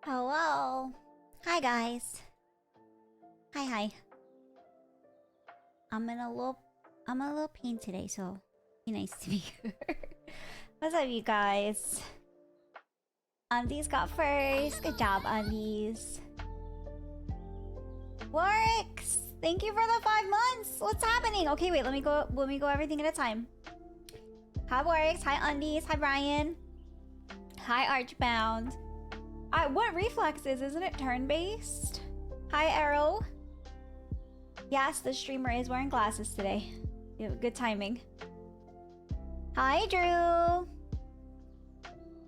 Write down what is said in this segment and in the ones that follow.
Hello. Hi guys. Hi. I'm in a little pain today, so be nice to me. What's up, you guys? Undies got first. Good job, Undies. Works. Thank you for the 5 months. What's happening? Okay, wait. Let me go everything at a time. Hi, Works. Hi, Undies. Hi, Brian. Hi, Archbound. What reflexes? Isn't it turn-based? Hi, Arrow. Yes, the streamer is wearing glasses today. You have good timing. Hi, Drew.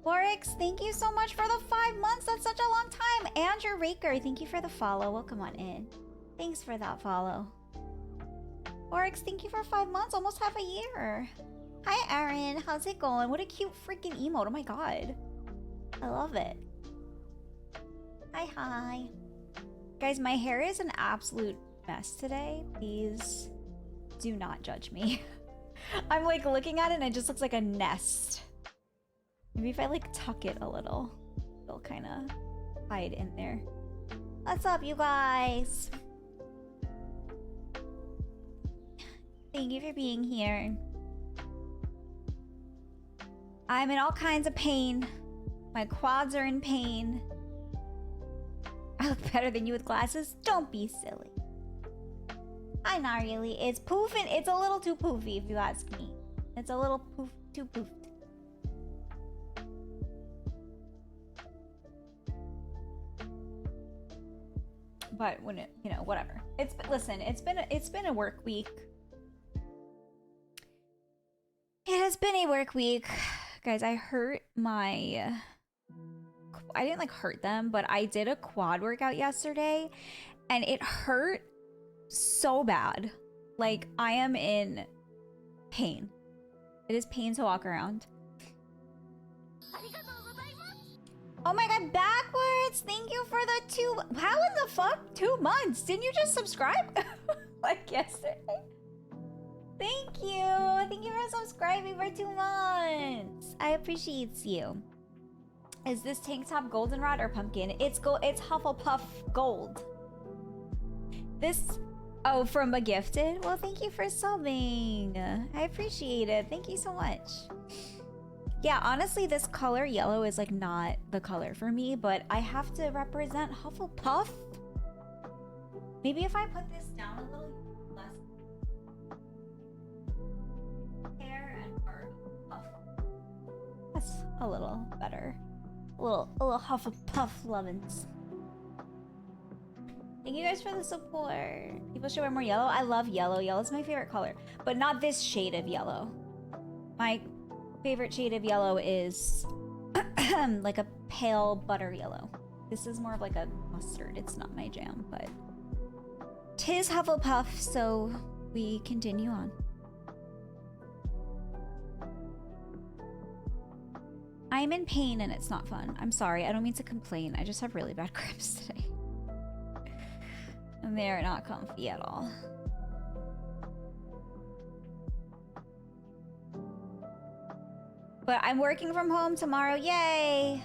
Oryx, thank you so much for the 5 months. That's such a long time. Andrew Raker, thank you for the follow. Welcome on in. Thanks for that follow. Oryx, thank you for 5 months. Almost half a year. Hi, Aaron. How's it going? What a cute freaking emote. Oh my god. I love it. Hi. Guys, my hair is an absolute mess today. Please do not judge me. I'm like looking at it and it just looks like a nest. Maybe if I like tuck it a little, it'll kind of hide in there. What's up, you guys? Thank you for being here. I'm in all kinds of pain. My quads are in pain. I look better than you with glasses? Don't be silly. Not really. It's poofing. It's a little too poofy, if you ask me. It's a little too poofed. But when it, whatever. Listen. It's been a work week. It has been a work week, guys. I hurt my. I didn't like hurt them, but I did a quad workout yesterday, and it hurt so bad. Like, I am in pain. It is pain to walk around. Oh my god, backwards! Thank you for the 2... How in the fuck? 2 months? Didn't you just subscribe? Like yesterday? Thank you! Thank you for subscribing for 2 months! I appreciate you. Is this tank top goldenrod or pumpkin? It's Hufflepuff gold. This... Oh, from a gifted? Well, thank you for subbing. I appreciate it. Thank you so much. Yeah, honestly, this color yellow is like not the color for me, but I have to represent Hufflepuff. Maybe if I put this down a little less hair and Huff. That's a little better. A little Hufflepuff lovin's. Thank you guys for the support. People should wear more yellow. I love yellow. Yellow's my favorite color, but not this shade of yellow. My favorite shade of yellow is like a pale butter yellow. This is more of like a mustard. It's not my jam, but 'tis Hufflepuff, so we continue on. I'm in pain and it's not fun. I'm sorry. I don't mean to complain. I just have really bad cramps today. And they're not comfy at all. But I'm working from home tomorrow. Yay!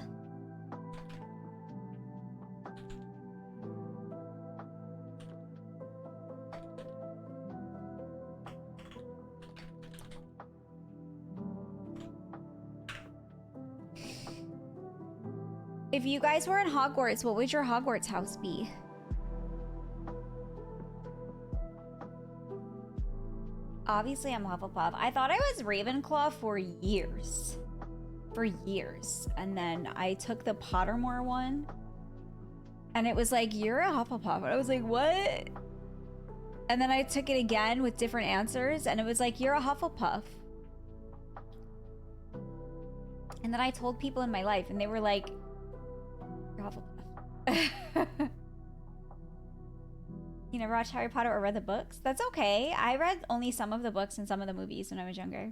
If you guys were in Hogwarts, what would your Hogwarts house be? Obviously, I'm Hufflepuff. I thought I was Ravenclaw for years. And then I took the Pottermore one. And it was like, you're a Hufflepuff. And I was like, what? And then I took it again with different answers. And it was like, you're a Hufflepuff. And then I told people in my life. And they were like, you're Hufflepuff. You never watched Harry Potter or read the books? That's okay. I read only some of the books and some of the movies when I was younger.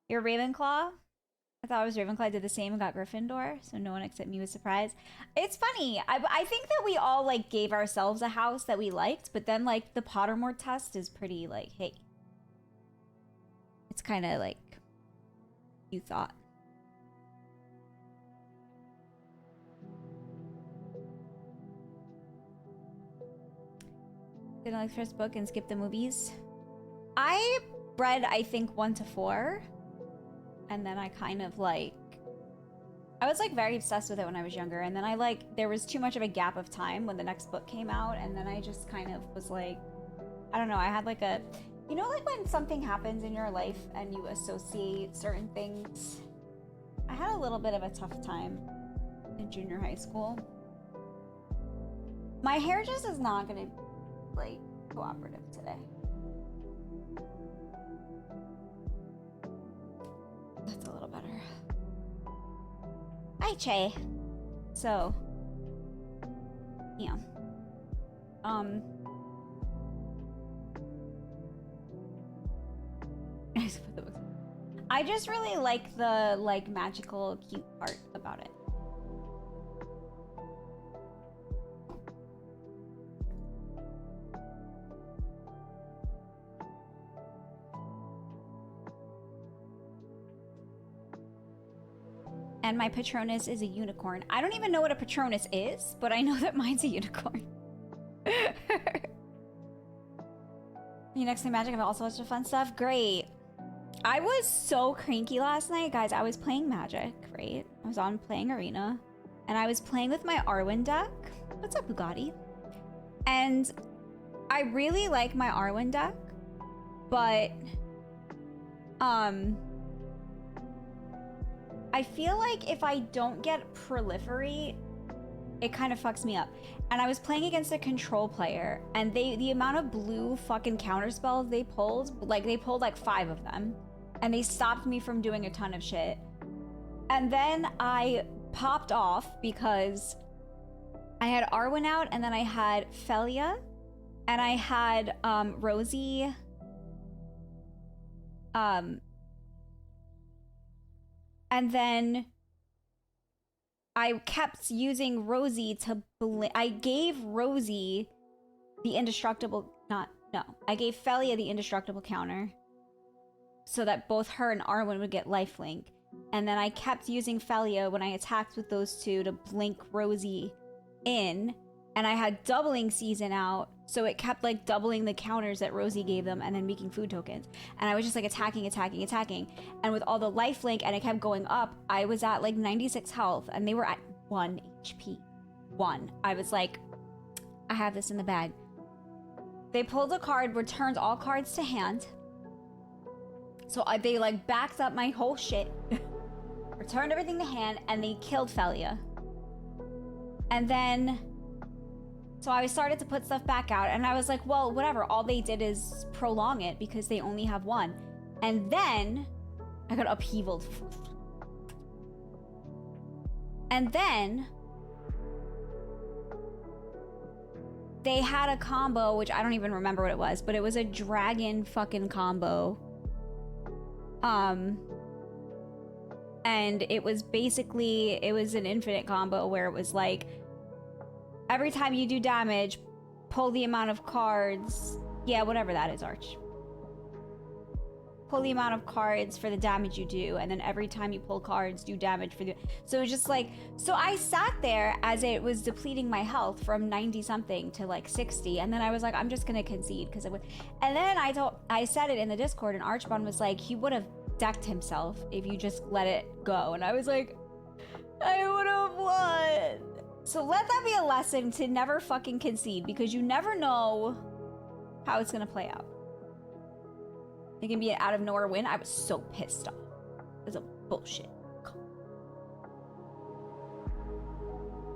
You're Ravenclaw? I thought I was Ravenclaw. I did the same and got Gryffindor, so no one except me was surprised. It's funny. I think that we all, like, gave ourselves a house that we liked, but then, like, the Pottermore test is pretty, like, hey. It's kind of, like, you thought. Didn't like the first book and skip the movies. I read, I think, 1 to 4. And then I kind of like... I was like very obsessed with it when I was younger. And then I like... There was too much of a gap of time when the next book came out. And then I just kind of was like... I don't know, I had like a... You know, like when something happens in your life and you associate certain things? I had a little bit of a tough time in junior high school. My hair just is not gonna, like, cooperative today. That's a little better. Hi, Che. So, yeah. I just really like the, like, magical, cute part about it. And my Patronus is a unicorn. I don't even know what a Patronus is, but I know that mine's a unicorn. You next to Magic, I've also watched the fun stuff. Great. I was so cranky last night, guys. I was playing Magic, right? I was on playing Arena, and I was playing with my Arwen deck. What's up, Bugatti? And I really like my Arwen deck, but I feel like if I don't get Proliferate, it kind of fucks me up. And I was playing against a control player, and the amount of blue fucking counterspells they pulled, like they pulled like 5 of them, and they stopped me from doing a ton of shit. And then I popped off because I had Arwen out, and then I had Felia, and I had Rosie, and then I kept using Rosie to I gave Rosie the indestructible, I gave Felia the indestructible counter so that both her and Arwen would get lifelink. And then I kept using Felia when I attacked with those two to blink Rosie in. And I had doubling season out, so it kept like doubling the counters that Rosie gave them and then making food tokens. And I was just like attacking. And with all the lifelink and it kept going up, I was at like 96 health and they were at 1 HP. 1. I was like, I have this in the bag. They pulled a card, returned all cards to hand. So they like backed up my whole shit, returned everything to hand, and they killed Felia. And then, so I started to put stuff back out, and I was like, well, whatever. All they did is prolong it because they only have 1. And then I got upheavaled. And then they had a combo, which I don't even remember what it was, but it was a dragon fucking combo. And it was basically, it was an infinite combo where it was like, every time you do damage, pull the amount of cards. Yeah, whatever that is, Arch. Pull the amount of cards for the damage you do, and then every time you pull cards, do damage for the... So it was just like... So I sat there as it was depleting my health from 90-something to like 60, and then I was like, I'm just gonna concede, because it would... And then I said it in the Discord, and Archbond was like, he would have decked himself if you just let it go. And I was like, I would have won. So let that be a lesson to never fucking concede, because you never know how it's gonna play out. It can be an out of nowhere win. I was so pissed off. It was a bullshit.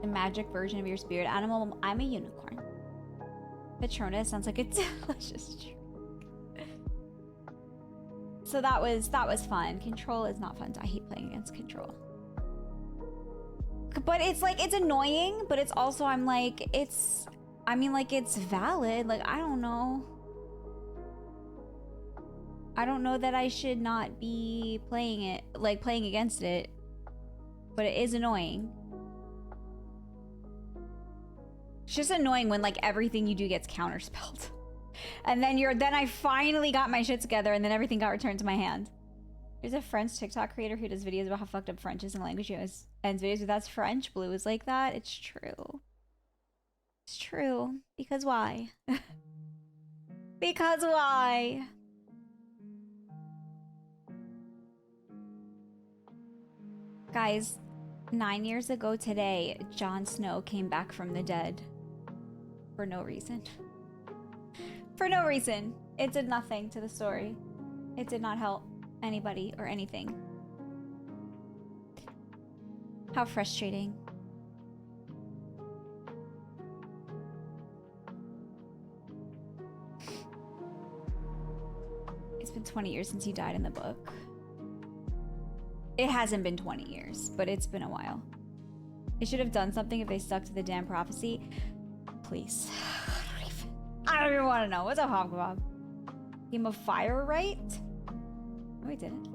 The magic version of your spirit animal. I'm a unicorn. Patronus sounds like a delicious drink. So that was fun. Control is not fun. I hate playing against control. But it's like, it's annoying, but it's also, I'm like, it's, I mean, like, it's valid. Like, I don't know. I don't know that I should not be playing it, like playing against it, but it is annoying. It's just annoying when like everything you do gets counterspelled. And then I finally got my shit together and then everything got returned to my hand. There's a French TikTok creator who does videos about how fucked up French is in language. He ends videos with that's French, blue is like that. It's true. It's true. Because why? Because why? Guys, 9 years ago today, Jon Snow came back from the dead. For no reason. For no reason. It did nothing to the story. It did not help anybody or anything. How frustrating. It's been 20 years since he died in the book. It hasn't been 20 years, but it's been a while. They should have done something if they stuck to the damn prophecy. Please. I don't even want to know. What's up, Hobgob? Game of Fire, right? No, he didn't.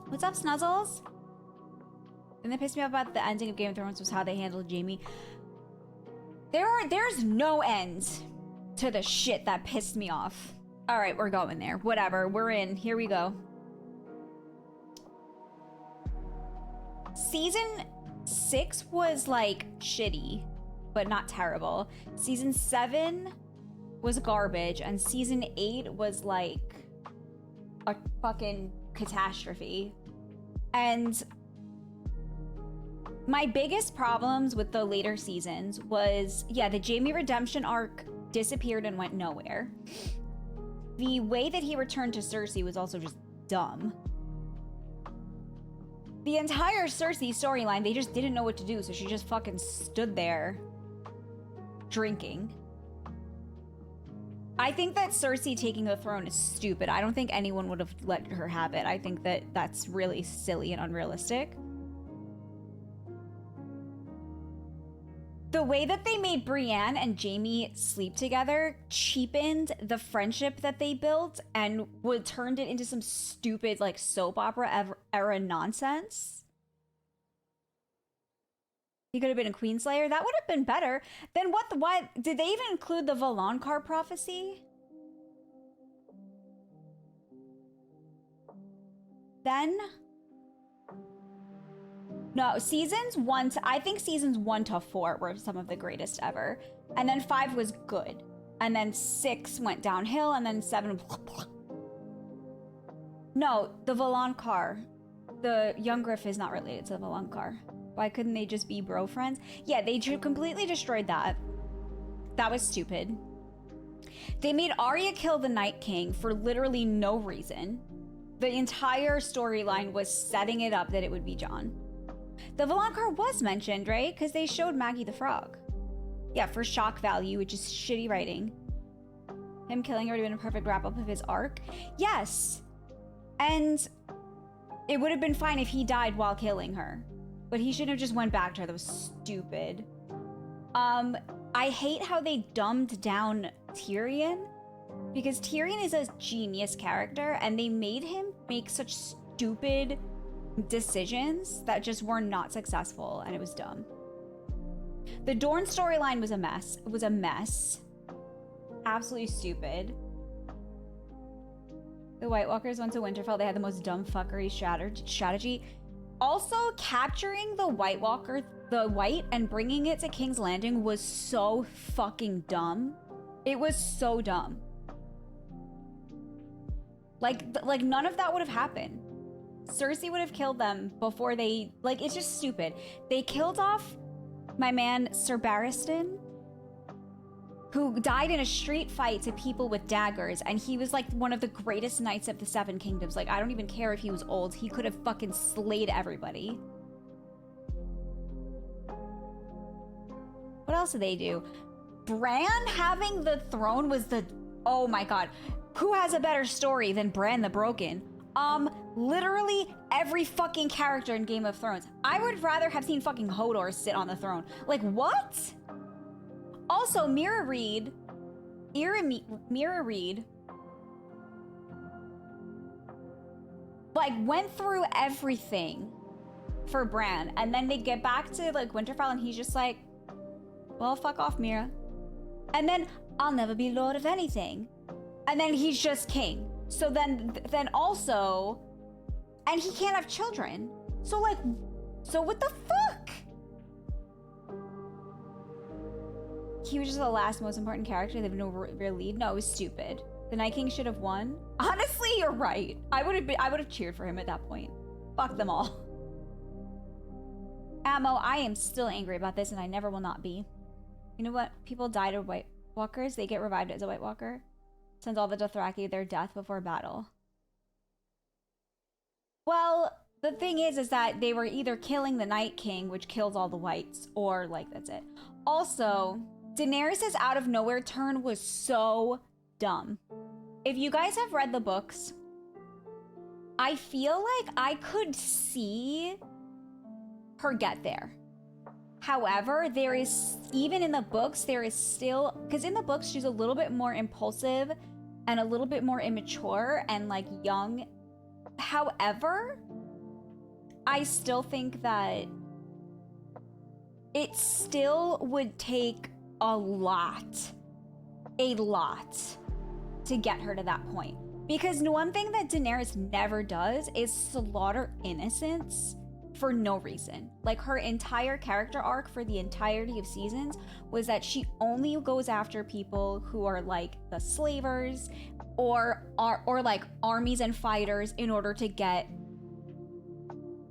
What's up, Snuzzles? And that pissed me off about the ending of Game of Thrones was how they handled Jaime. There's no end to the shit that pissed me off. All right, we're going there. Whatever, we're in. Here we go. Season 6 was like shitty, but not terrible. Season 7 was garbage, and season 8 was like a fucking catastrophe. And my biggest problems with the later seasons was, yeah, the Jaime redemption arc disappeared and went nowhere. The way that he returned to Cersei was also just dumb. The entire Cersei storyline, they just didn't know what to do, so she just fucking stood there drinking. I think that Cersei taking the throne is stupid. I don't think anyone would have let her have it. I think that that's really silly and unrealistic. The way that they made Brienne and Jaime sleep together cheapened the friendship that they built and turned it into some stupid like soap opera era nonsense. He could have been a Queenslayer. That would have been better. Then why did they even include the Valonqar prophecy? Then no, seasons 1 to, I think seasons 1 to 4 were some of the greatest ever. And then 5 was good. And then 6 went downhill, and then 7... No, the Valonqar. The young Griff is not related to the Valonqar. Why couldn't they just be bro friends? Yeah, they completely destroyed that. That was stupid. They made Arya kill the Night King for literally no reason. The entire storyline was setting it up that it would be Jon. The Valonqar was mentioned, right? Because they showed Maggie the Frog. Yeah, for shock value, which is shitty writing. Him killing her would have been a perfect wrap-up of his arc. Yes. And it would have been fine if he died while killing her. But he shouldn't have just went back to her. That was stupid. I hate how they dumbed down Tyrion. Because Tyrion is a genius character, and they made him make such stupid decisions that just were not successful, and it was dumb. The Dorne storyline was a mess. It was a mess. Absolutely stupid. The White Walkers went to Winterfell. They had the most dumb fuckery strategy. Also, capturing the White Walker, the White, and bringing it to King's Landing was so fucking dumb. It was so dumb. Like none of that would have happened. Cersei would have killed them before they... Like, it's just stupid. They killed off my man Sir Barristan, who died in a street fight to people with daggers, and he was, like, one of the greatest knights of the Seven Kingdoms. Like, I don't even care if he was old. He could have fucking slayed everybody. What else did they do? Bran having the throne was the... Oh, my God. Who has a better story than Bran the Broken? Literally every fucking character in Game of Thrones. I would rather have seen fucking Hodor sit on the throne. Like, what? Also, Mira Reed, like, went through everything for Bran, and then they get back to, like, Winterfell, and he's just like, well, fuck off, Mira. And then, I'll never be lord of anything. And then he's just king. So then also, and he can't have children. So, like, so what the fuck? he was just the last most important character. They have no real lead. No, it was stupid. The Night King should have won. Honestly, you're right. I would have cheered for him at that point. Fuck them all. Ammo, I am still angry about this, and I never will not be. You know what? People died of White Walkers. They get revived as a White Walker. Sends all the Dothraki their death before battle. Well, the thing is that they were either killing the Night King, which kills all the whites, or, like, that's it. Also, Daenerys' out of nowhere turn was so dumb. If you guys have read the books, I feel like I could see her get there. However, there is, even in the books, there is still, because in the books, she's a little bit more impulsive and a little bit more immature and, like, young. However, I still think that it still would take a lot to get her to that point. Because one thing that Daenerys never does is slaughter innocents for no reason. Like, her entire character arc for the entirety of seasons was that she only goes after people who are like the slavers or like armies and fighters in order to get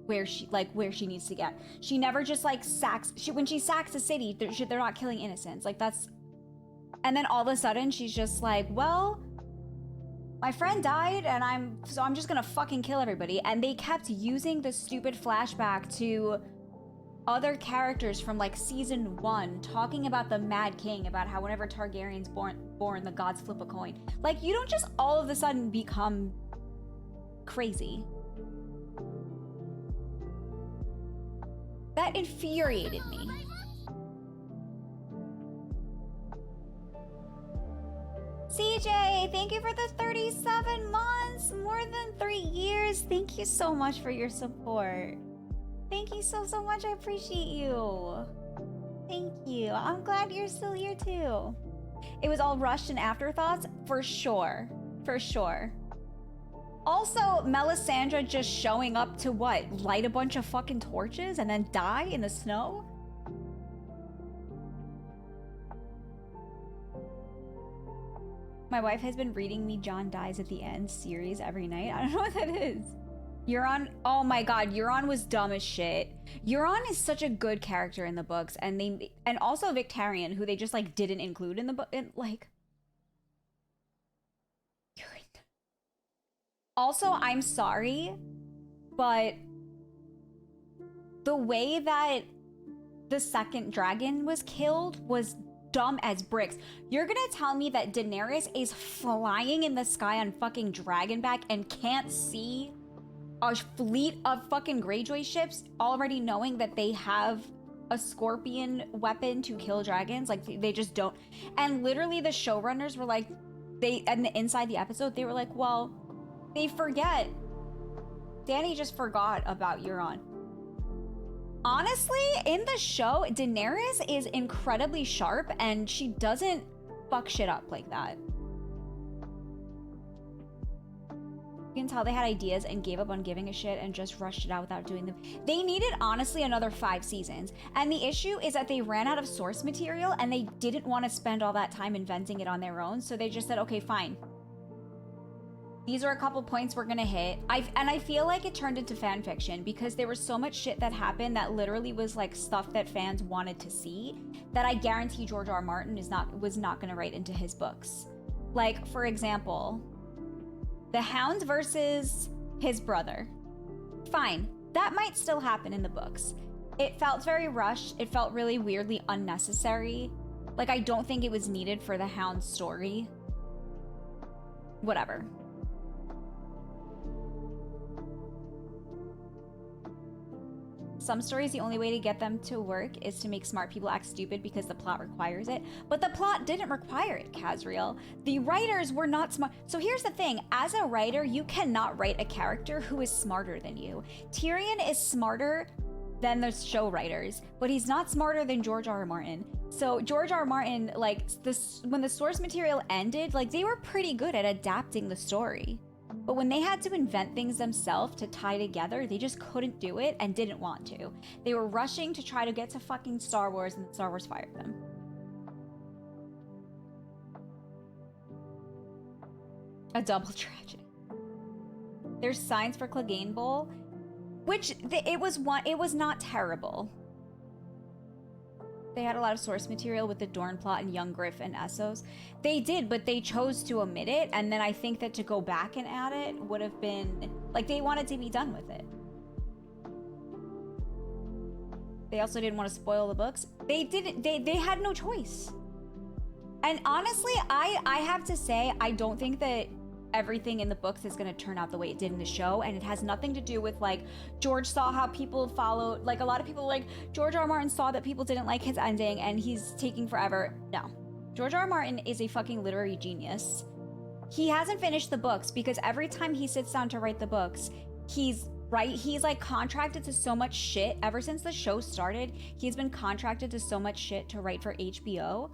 where she needs to get. She never just like sacks. When she sacks a city, they're not killing innocents. Like, that's. And then all of a sudden she's just like, well, my friend died and I'm just gonna fucking kill everybody. And they kept using the stupid flashback to other characters from like season 1 talking about the Mad King, about how whenever Targaryen's born, the gods flip a coin. Like, you don't just all of a sudden become crazy. That infuriated me. CJ, thank you for the 37 months, more than 3 years. Thank you so much for your support. Thank you so much. I appreciate you. Thank you. I'm glad you're still here too. It was all rushed and afterthoughts, for sure. For sure. Also, Melisandre just showing up to what? Light a bunch of fucking torches and then die in the snow? My wife has been reading me Jon Dies at the End series every night. I don't know what that is. Euron, oh my god, Euron was dumb as shit. Euron is such a good character in the books, and also Victarion, who they just like didn't include in the book. Also, I'm sorry, but the way that the second dragon was killed was dumb as bricks. You're gonna tell me that Daenerys is flying in the sky on fucking Dragonback and can't see a fleet of fucking Greyjoy ships, already knowing that they have a scorpion weapon to kill dragons? Like, they just don't. And literally the showrunners were like, inside the episode, they were like, well, they forget. Dany just forgot about Euron. Honestly, in the show, Daenerys is incredibly sharp and she doesn't fuck shit up like that. You can tell they had ideas and gave up on giving a shit and just rushed it out without doing them. They needed, honestly, another 5 seasons. And the issue is that they ran out of source material and they didn't want to spend all that time inventing it on their own. So they just said, okay, fine. These are a couple points we're gonna hit. I feel like it turned into fan fiction because there was so much shit that happened that literally was like stuff that fans wanted to see that I guarantee George R. R. Martin was not gonna write into his books. Like, for example, the Hound versus his brother. Fine, that might still happen in the books. It felt very rushed. It felt really weirdly unnecessary. Like, I don't think it was needed for the Hound story. Whatever. Some stories, the only way to get them to work is to make smart people act stupid because the plot requires it. But the plot didn't require it, Casriel. The writers were not smart. So here's the thing. As a writer, you cannot write a character who is smarter than you. Tyrion is smarter than the show writers, but he's not smarter than George R. R. Martin. So George R. R. Martin, like, when the source material ended, like, they were pretty good at adapting the story. But when they had to invent things themselves to tie together, they just couldn't do it and didn't want to. They were rushing to try to get to fucking Star Wars, and Star Wars fired them. A double tragedy. There's signs for Clegane Bowl, which it was not terrible. They had a lot of source material with the Dorn plot and Young Griff and Essos. They did, but they chose to omit it, and then I think that to go back and add it would have been like they wanted to be done with it. They also didn't want to spoil the books. They didn't. They had no choice. And honestly, I have to say, I don't think that everything in the books is going to turn out the way it did in the show, and it has nothing to do with like George saw how people followed, like a lot of people like George R. R. Martin saw that people didn't like his ending and he's taking forever. No, George R. R. Martin is a fucking literary genius. He hasn't finished the books because every time he sits down to write the books, he's like contracted to so much shit. Ever since the show started, he's been contracted to so much shit to write for HBO.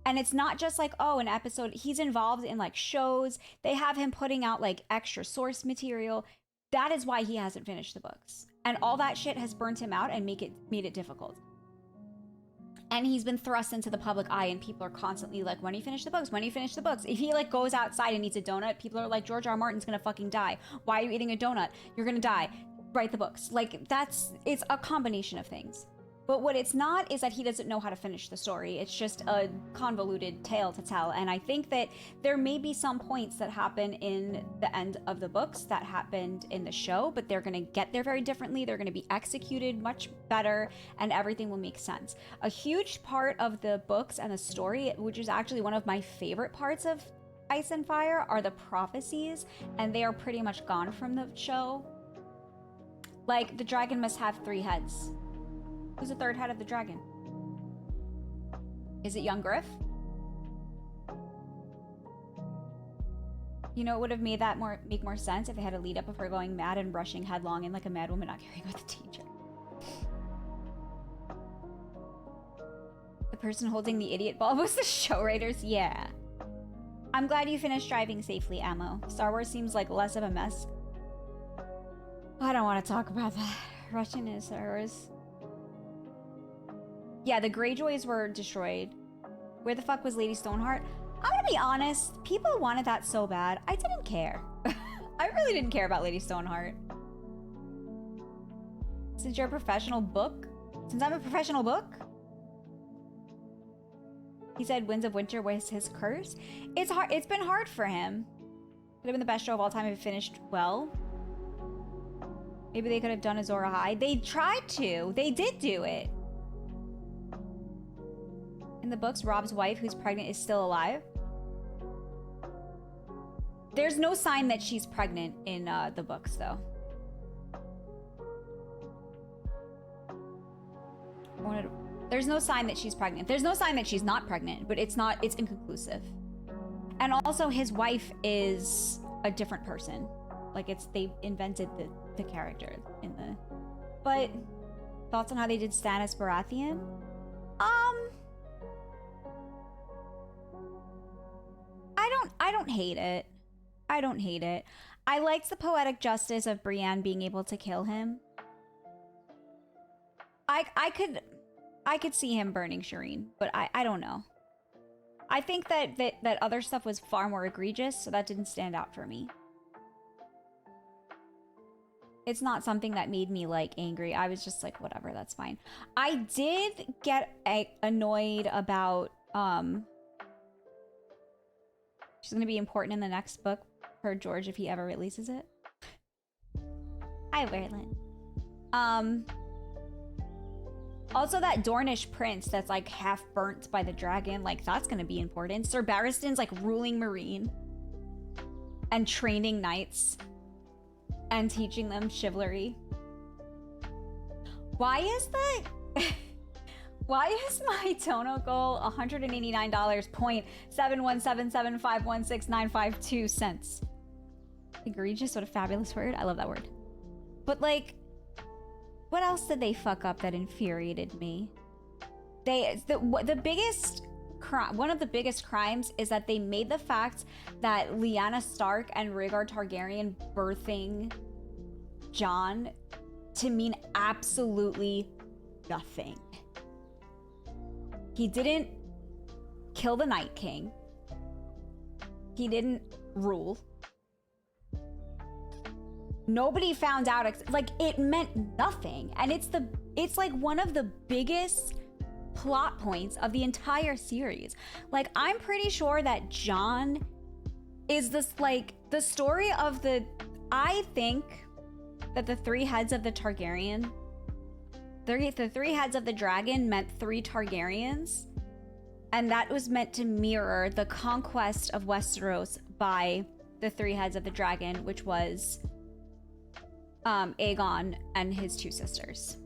And it's not just like, oh, an episode. He's involved in like shows. They have him putting out like extra source material. That is why he hasn't finished the books. And all that shit has burnt him out and made it difficult. And he's been thrust into the public eye, and people are constantly like, when do you finish the books? When do you finish the books? If he like goes outside and eats a donut, people are like, George R. R. Martin's gonna fucking die. Why are you eating a donut? You're gonna die. Write the books. Like it's a combination of things. But what it's not is that he doesn't know how to finish the story. It's just a convoluted tale to tell. And I think that there may be some points that happen in the end of the books that happened in the show, but they're going to get there very differently. They're going to be executed much better, and everything will make sense. A huge part of the books and the story, which is actually one of my favorite parts of Ice and Fire, are the prophecies, and they are pretty much gone from the show. Like, the dragon must have 3 heads. Who's the 3rd head of the dragon? Is it Young Griff? You know, it would have made that make more sense if they had a lead up of her going mad and rushing headlong in like a mad woman not caring about the teacher. The person holding the idiot ball was the show writers. Yeah. I'm glad you finished driving safely, Ammo. Star Wars seems like less of a mess. I don't want to talk about that. Russian is Star Wars. Yeah, the Greyjoys were destroyed. Where the fuck was Lady Stoneheart? I'm gonna be honest, people wanted that so bad. I didn't care. I really didn't care about Lady Stoneheart. Since you're a professional book? Since I'm a professional book? He said Winds of Winter was his curse. It's hard. It's been hard for him. Could have been the best show of all time if it finished well. Maybe they could have done Azor Ahai. They tried to. They did do it. In the books, Rob's wife, who's pregnant, is still alive. There's no sign that she's pregnant in the books, though. There's no sign that she's pregnant. There's no sign that she's not pregnant, but it's inconclusive. And also, his wife is a different person. Like, they invented the character in the... But, thoughts on how they did Stannis Baratheon? I don't hate it. I don't hate it. I liked the poetic justice of Brienne being able to kill him. I could see him burning Shireen, but I don't know. I think that other stuff was far more egregious, so that didn't stand out for me. It's not something that made me like angry. I was just like, whatever, that's fine. I did get annoyed about she's gonna be important in the next book for George if he ever releases it. Hi, Werlin. Also that Dornish prince that's like half burnt by the dragon, like that's gonna be important. Sir Barristan's like ruling Meereen and training knights and teaching them chivalry. Why is that? Why is my Tono goal $189.717751695.2 Egregious, what a fabulous word. I love that word. But like, what else did they fuck up that infuriated me? The biggest crime, one of the biggest crimes is that they made the fact that Lyanna Stark and Rhaegar Targaryen birthing Jon to mean absolutely nothing. He didn't kill the Night King. He didn't rule. Nobody found out, like, it meant nothing. And it's like one of the biggest plot points of the entire series. Like, I'm pretty sure that Jon is this, like, the story of I think that the three heads of the Targaryen, the three heads of the dragon meant 3 Targaryens. And that was meant to mirror the conquest of Westeros by the 3 heads of the dragon, which was Aegon and his 2 sisters.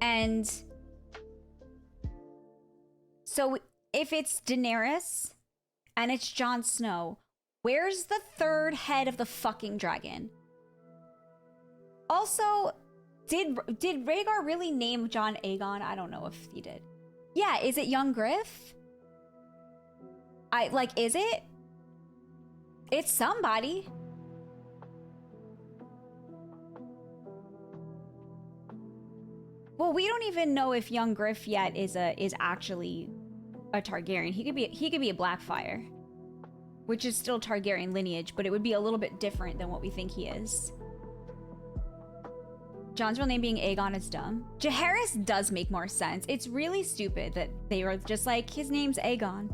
And so if it's Daenerys and it's Jon Snow, where's the 3rd head of the fucking dragon? Also, did Rhaegar really name Jon Aegon? I don't know if he did. Yeah, is it young Griff? Is it? It's somebody. Well, we don't even know if young Griff yet is actually a Targaryen. He could be a Blackfyre, which is still Targaryen lineage, but it would be a little bit different than what we think he is. Jon's real name being Aegon is dumb. Jaehaerys does make more sense. It's really stupid that they were just like, his name's Aegon.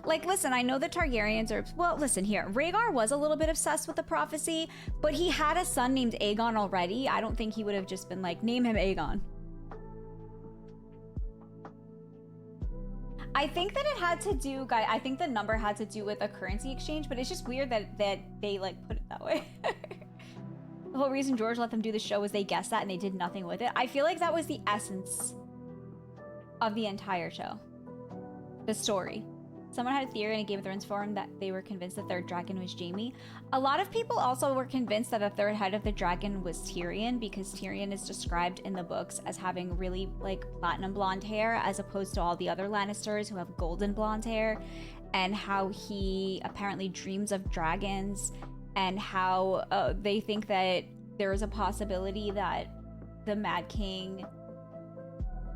Like, listen, I know the Targaryens are... Well, listen here. Rhaegar was a little bit obsessed with the prophecy, but he had a son named Aegon already. I don't think he would have just been like, name him Aegon. I think that it had to do... I think the number had to do with a currency exchange, but it's just weird that they, like, put it that way. The whole reason George let them do the show was they guessed that and they did nothing with it. I feel like that was the essence of the entire show. The story. Someone had a theory in a Game of Thrones forum that they were convinced the 3rd dragon was Jaime. A lot of people also were convinced that the 3rd head of the dragon was Tyrion, because Tyrion is described in the books as having really, like, platinum blonde hair, as opposed to all the other Lannisters who have golden blonde hair, and how he apparently dreams of dragons, and how they think that there is a possibility that the Mad King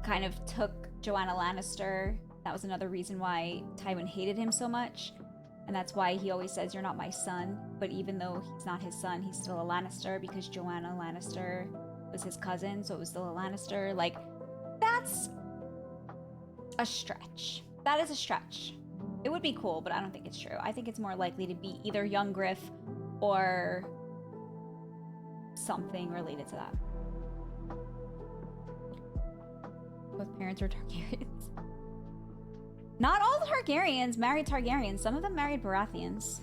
kind of took Joanna Lannister. That was another reason why Tywin hated him so much. And that's why he always says, you're not my son. But even though he's not his son, he's still a Lannister, because Joanna Lannister was his cousin, so it was still a Lannister. Like, that's a stretch. That is a stretch. It would be cool, but I don't think it's true. I think it's more likely to be either young Griff or something related to that. Both parents were Targaryens. Not all the Targaryens married Targaryens. Some of them married Baratheons.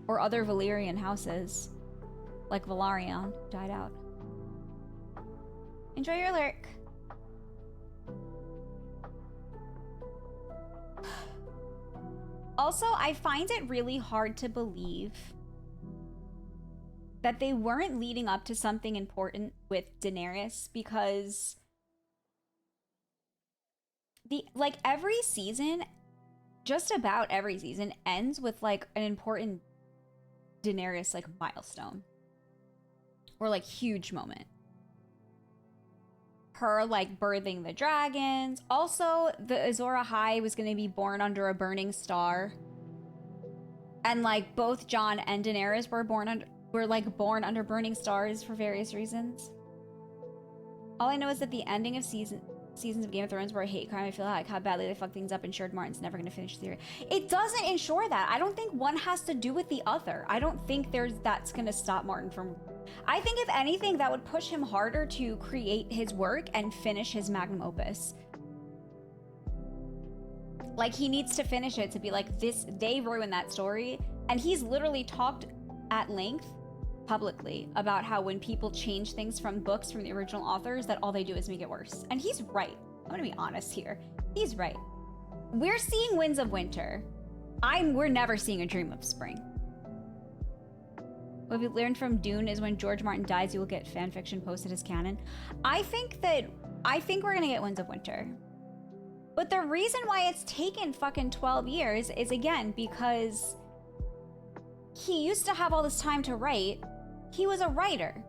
Or other Valyrian houses. Like Velaryon, died out. Enjoy your lurk. Also, I find it really hard to believe that they weren't leading up to something important with Daenerys, because every season, just about every season, ends with like an important Daenerys like milestone or like huge moment. Her like birthing the dragons. Also, the Azor Ahai was going to be born under a burning star, and like both Jon and Daenerys were born under burning stars for various reasons. All I know is that the ending of seasons of Game of Thrones were a hate crime. I feel like how badly they fuck things up, ensured Martin's never going to finish the series. It doesn't ensure that. I don't think one has to do with the other. I don't think that's going to stop Martin from... I think if anything, that would push him harder to create his work and finish his magnum opus. Like, he needs to finish it to be like, they ruined that story. And he's literally talked at length publicly about how when people change things from books from the original authors, that all they do is make it worse. And he's right. I'm gonna be honest here. He's right. We're seeing Winds of Winter. We're never seeing A Dream of Spring. What we learned from Dune is when George Martin dies, you will get fan fiction posted as canon. I think we're gonna get Winds of Winter. But the reason why it's taken fucking 12 years is, again, because he used to have all this time to write. He was a writer.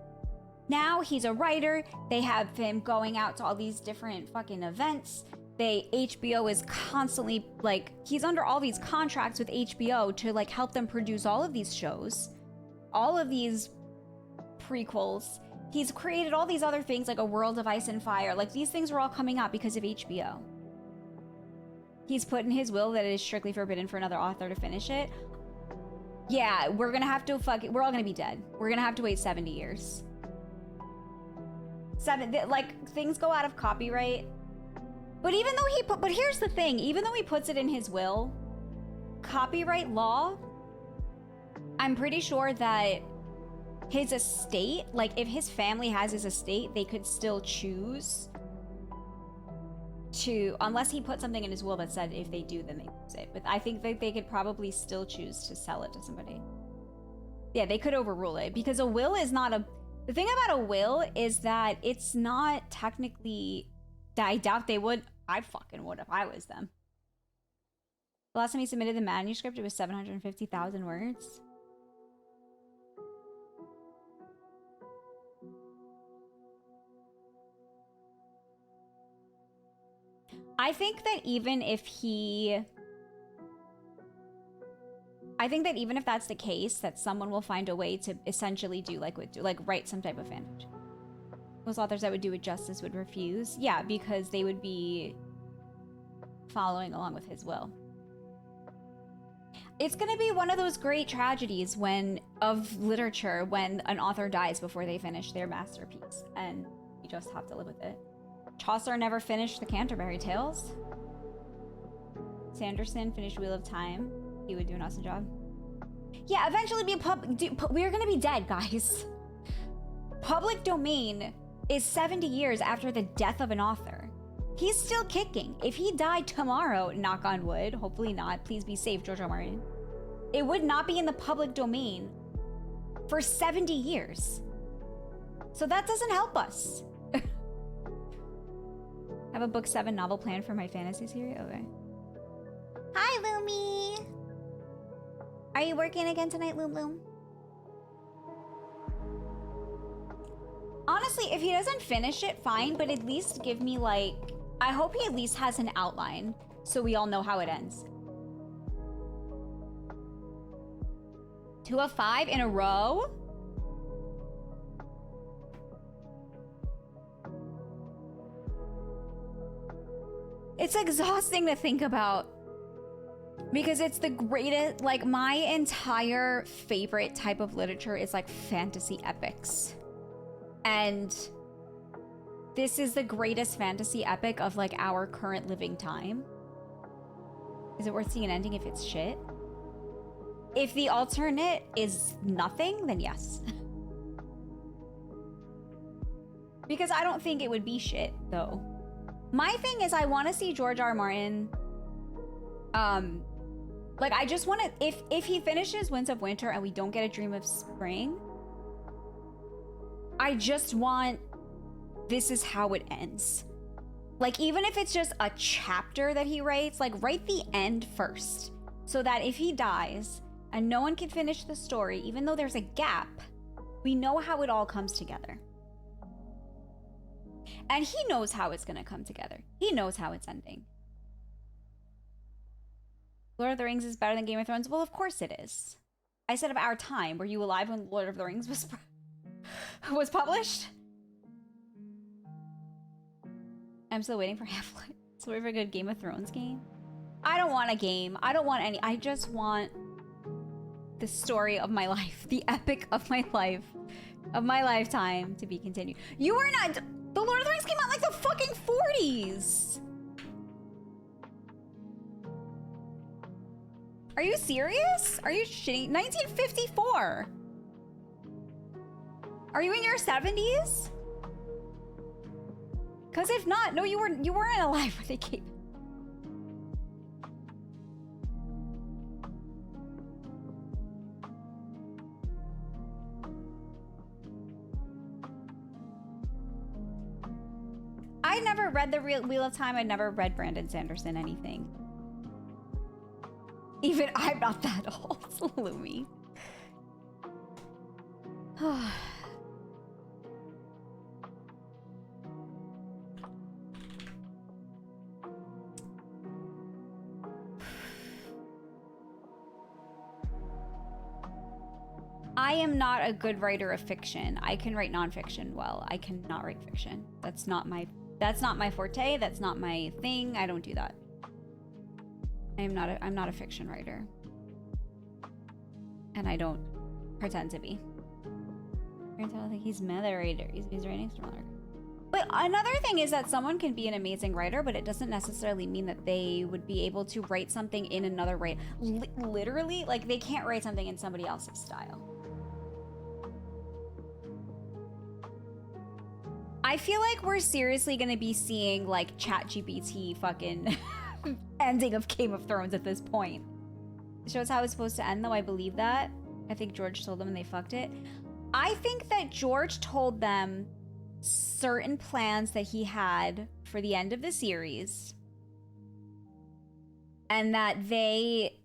now he's a writer. They have him going out to all these different fucking events. HBO is constantly, like, he's under all these contracts with HBO to, like, help them produce all of these shows, all of these prequels. He's created all these other things, like A World of Ice and Fire. Like, these things were all coming out because of HBO. He's put in his will that it is strictly forbidden for another author to finish it. Yeah, we're gonna have to we're all gonna be dead. We're gonna have to wait 70 years. Like, things go out of copyright. But even though but here's the thing, even though he puts it in his will, copyright law, I'm pretty sure that his estate, like, if his family has his estate, they could still choose to, unless he put something in his will that said if they do, then they use it. But I think that they could probably still choose to sell it to somebody. Yeah, they could overrule it, because a will is not a... The thing about a will is that it's not technically... I doubt they would. I fucking would if I was them. The last time he submitted the manuscript, it was 750,000 words. I think that even if that's the case, that someone will find a way to essentially do like write some type of fanfiction. Most authors that would do it justice would refuse. Yeah, because they would be following along with his will. It's gonna be one of those great tragedies of literature when an author dies before they finish their masterpiece, and you just have to live with it. Chaucer never finished the Canterbury Tales. Sanderson finished Wheel of Time. He would do an awesome job. Yeah, eventually we're gonna be dead, guys. Public domain is 70 years after the death of an author. He's still kicking. If he died tomorrow, knock on wood, hopefully not, please be safe, George R. R. Martin, it would not be in the public domain for 70 years. So that doesn't help us. I have a book 7 novel planned for my fantasy series. Okay. Hi, Lumi. Are you working again tonight, Loom Loom? Honestly, if he doesn't finish it, fine, but at least give me, like... I hope he at least has an outline, so we all know how it ends. 2 of 5 in a row? It's exhausting to think about. Because it's the greatest... Like, my entire favorite type of literature is, like, fantasy epics. And this is the greatest fantasy epic of, like, our current living time. Is it worth seeing an ending if it's shit? If the alternate is nothing, then yes. Because I don't think it would be shit, though. My thing is, I want to see George R. R. Martin... like, I just want to... If he finishes Winds of Winter and we don't get a Dream of Spring... I just want... This is how it ends. Like, even if it's just a chapter that he writes, like, write the end first. So that if he dies and no one can finish the story, even though there's a gap, we know how it all comes together. And he knows how it's gonna come together. He knows how it's ending. Lord of the Rings is better than Game of Thrones? Well, of course it is. I said of our time. Were you alive when Lord of the Rings was published? I'm still waiting for Half-Life. So waiting for a good Game of Thrones game. I don't want a game. I don't want any. I just want the story of my life. The epic of my life. Of my lifetime to be continued. You are not... The Lord of the Rings came out like the fucking 40s! Are you serious? Are you shitting? 1954! Are you in your 70s? Because if not, no, you weren't alive when they came. I never read the Wheel of Time. I never read Brandon Sanderson anything. Even I'm not that old, Lumi. I am not a good writer of fiction. I can write nonfiction well. I cannot write fiction. That's not my forte. That's not my thing. I don't do that. I'm not a fiction writer. And I don't pretend to be. I think he's meta writer. He's writing similar. But another thing is that someone can be an amazing writer, but it doesn't necessarily mean that they would be able to write something in another way. Literally, like they can't write something in somebody else's style. I feel like we're seriously gonna be seeing like ChatGPT fucking ending of Game of Thrones at this point. It shows how it's supposed to end, though. I believe that. I think George told them and they fucked it. I think that George told them certain plans that he had for the end of the series, and that they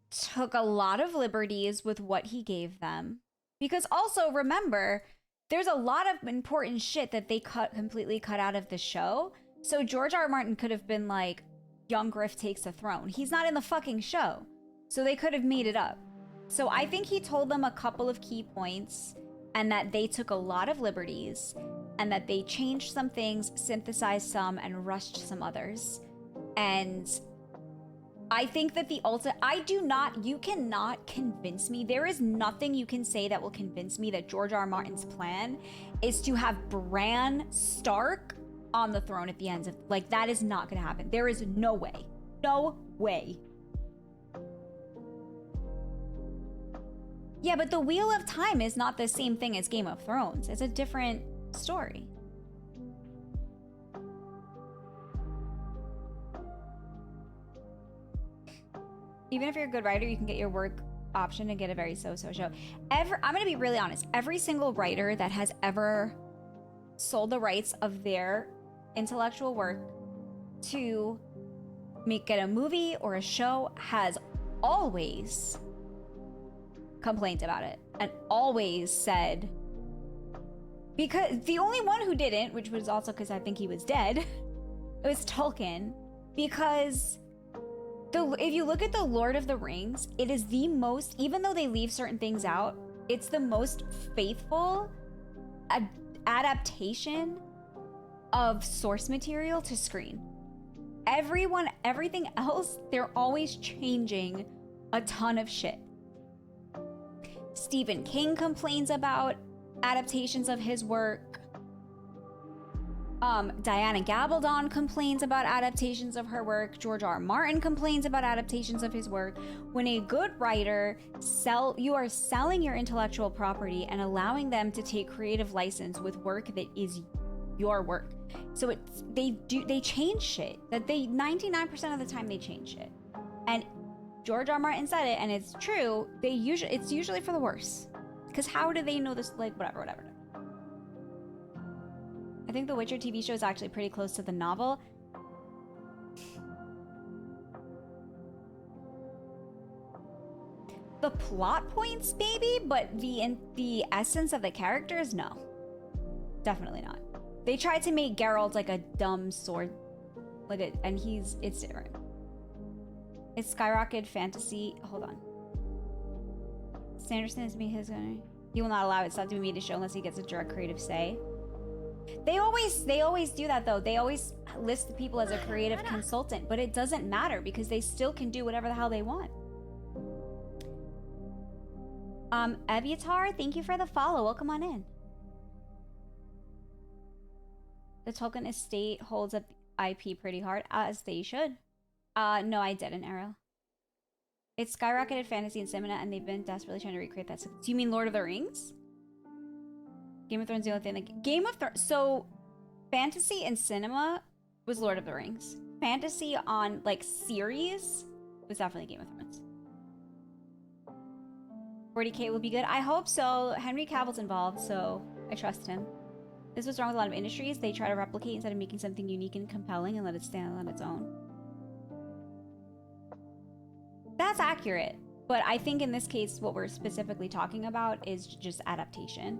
took a lot of liberties with what he gave them. Because also, remember, there's a lot of important shit that they completely cut out of the show. So George R. R. Martin could have been like, young Griff takes the throne. He's not in the fucking show. So they could have made it up. So I think he told them a couple of key points, and that they took a lot of liberties, and that they changed some things, synthesized some, and rushed some others. And I think that you cannot convince me. There is nothing you can say that will convince me that George R. R. Martin's plan is to have Bran Stark on the throne at the end of, like, that is not gonna happen. There is no way. No way. Yeah, but the Wheel of Time is not the same thing as Game of Thrones. It's a different story. Even if you're a good writer, you can get your work option and get a very so-so show. I'm gonna be really honest. Every single writer that has ever sold the rights of their intellectual work to get a movie or a show has always complained about it and always said, because the only one who didn't, which was also because I think he was dead, it was Tolkien, because if you look at the Lord of the Rings, it is the most, even though they leave certain things out, it's the most faithful adaptation of source material to screen. Everything else, they're always changing a ton of shit. Stephen King complains about adaptations of his work. Diana Gabaldon complains about adaptations of her work. George R. R. Martin complains about adaptations of his work. When a good writer you are selling your intellectual property and allowing them to take creative license with work that is your work. So they change shit. 99% of the time they change shit. And George R. R. Martin said it, and it's true. It's usually for the worse. Because how do they know this? Like, whatever. I think the Witcher TV show is actually pretty close to the novel. The plot points, maybe, but the essence of the characters, no. Definitely not. They tried to make Geralt like a dumb sword, and it's different. It's skyrocketed fantasy. Hold on. Sanderson is me. He will not allow it. Stop doing me to show unless he gets a direct creative say. They always do that though. They always list the people as a creative consultant, but it doesn't matter because they still can do whatever the hell they want. Eviatar, thank you for the follow. Welcome on in. The Tolkien estate holds up IP pretty hard, as they should. No, I didn't, Arrow. It's skyrocketed fantasy and cinema, and they've been desperately trying to recreate that. So, do you mean Lord of the Rings? Game of Thrones, the only thing. Like, Game of Thrones. So, fantasy and cinema was Lord of the Rings. Fantasy on, like, series was definitely Game of Thrones. 40K will be good. I hope so. Henry Cavill's involved, so I trust him. This was wrong with a lot of industries. They try to replicate instead of making something unique and compelling and let it stand on its own. That's accurate, but I think in this case, what we're specifically talking about is just adaptation.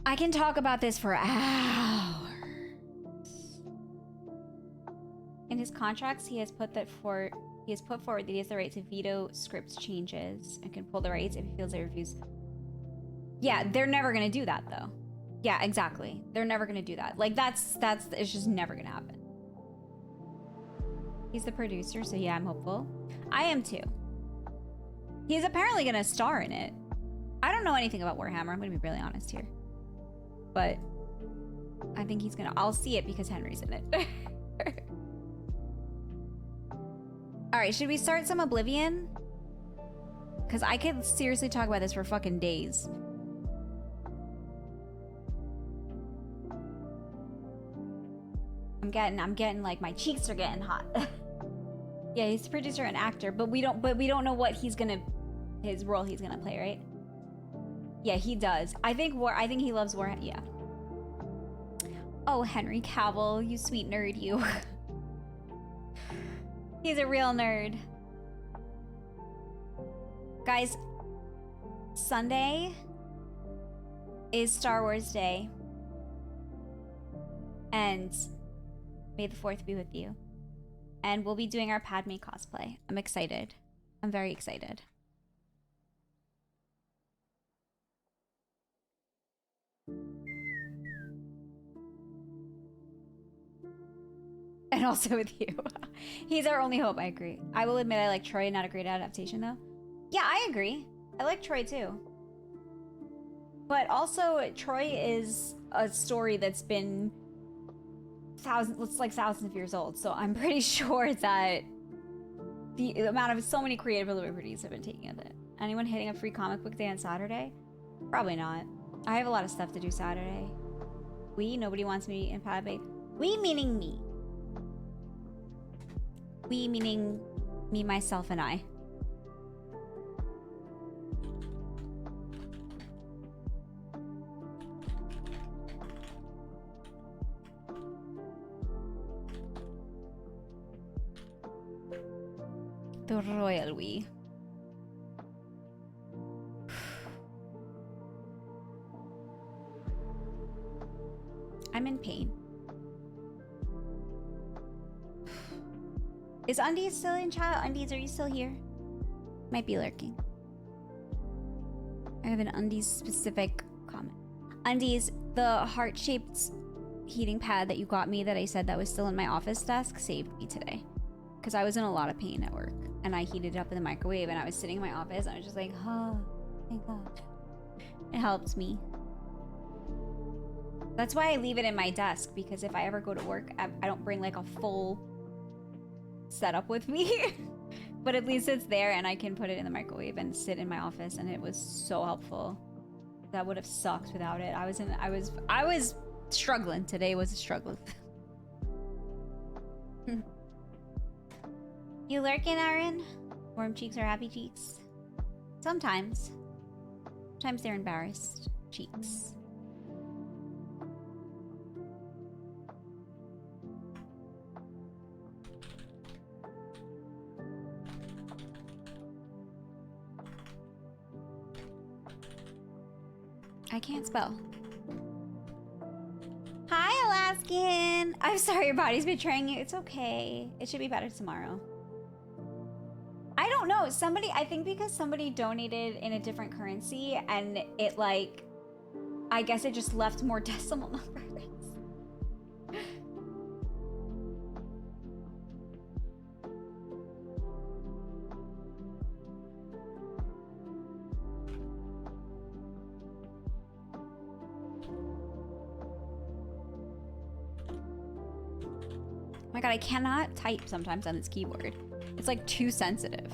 I can talk about this for hours. In his contracts, he has put forward that he has the right to veto script changes and can pull the rights if he feels they refuse. Yeah, they're never gonna do that though. Yeah, exactly. They're never gonna do that. Like it's just never gonna happen. He's the producer, so yeah, I'm hopeful. I am too. He's apparently gonna star in it. I don't know anything about Warhammer, I'm gonna be really honest here. But I think he's gonna, I'll see it because Henry's in it. All right, should we start some Oblivion? Because I could seriously talk about this for fucking days. I'm getting like my cheeks are getting hot. Yeah, he's a producer and actor, but we don't know what his role he's gonna play, right? Yeah, he does. I think he loves Warhammer. Yeah. Oh, Henry Cavill, you sweet nerd, you. He's a real nerd. Guys, Sunday is Star Wars Day. And may the 4th be with you. And we'll be doing our Padme cosplay. I'm excited. I'm very excited. And also with you. He's our only hope, I agree. I will admit I like Troy, not a great adaptation though. Yeah, I agree. I like Troy too. But also, Troy is a story that's been thousands of years old, so I'm pretty sure that the amount of so many creative liberties have been taken with it. Anyone hitting a free comic book day on Saturday? Probably not. I have a lot of stuff to do Saturday. Nobody wants me in Padme. We meaning me. We meaning me, myself, and I. The royal we. I'm in pain. Is Undies still in chat? Undies, are you still here? Might be lurking. I have an Undies specific comment. Undies, the heart-shaped heating pad that you got me that I said that was still in my office desk saved me today. Because I was in a lot of pain at work. And I heated it up in the microwave and I was sitting in my office and I was just like, oh, thank God. It helped me. That's why I leave it in my desk, because if I ever go to work, I don't bring like a full setup with me. But at least it's there and I can put it in the microwave and sit in my office, and it was so helpful. That would have sucked without it. I was struggling. Today was a struggle. You lurking, Aaron? Warm cheeks are happy cheeks. Sometimes. Sometimes they're embarrassed cheeks. I can't spell. Hi, Alaskan! I'm sorry your body's betraying you. It's okay. It should be better tomorrow. I don't know. I think because somebody donated in a different currency and it like, I guess it just left more decimal numbers. Oh my God, I cannot type sometimes on this keyboard. It's like too sensitive.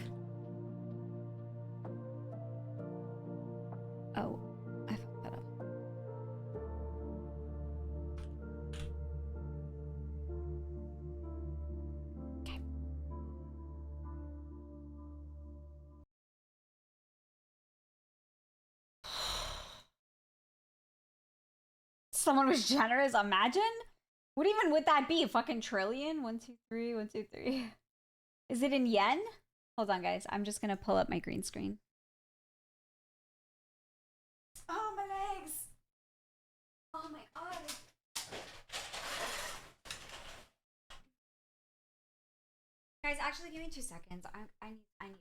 Oh, I fucked that up. Okay. Someone was generous, imagine? What even would that be? A fucking trillion? 1, 2, 3, 1, 2, 3. Is it in yen? Hold on, guys. I'm just gonna pull up my green screen. Oh, my legs! Guys, actually, give me 2 seconds. I need.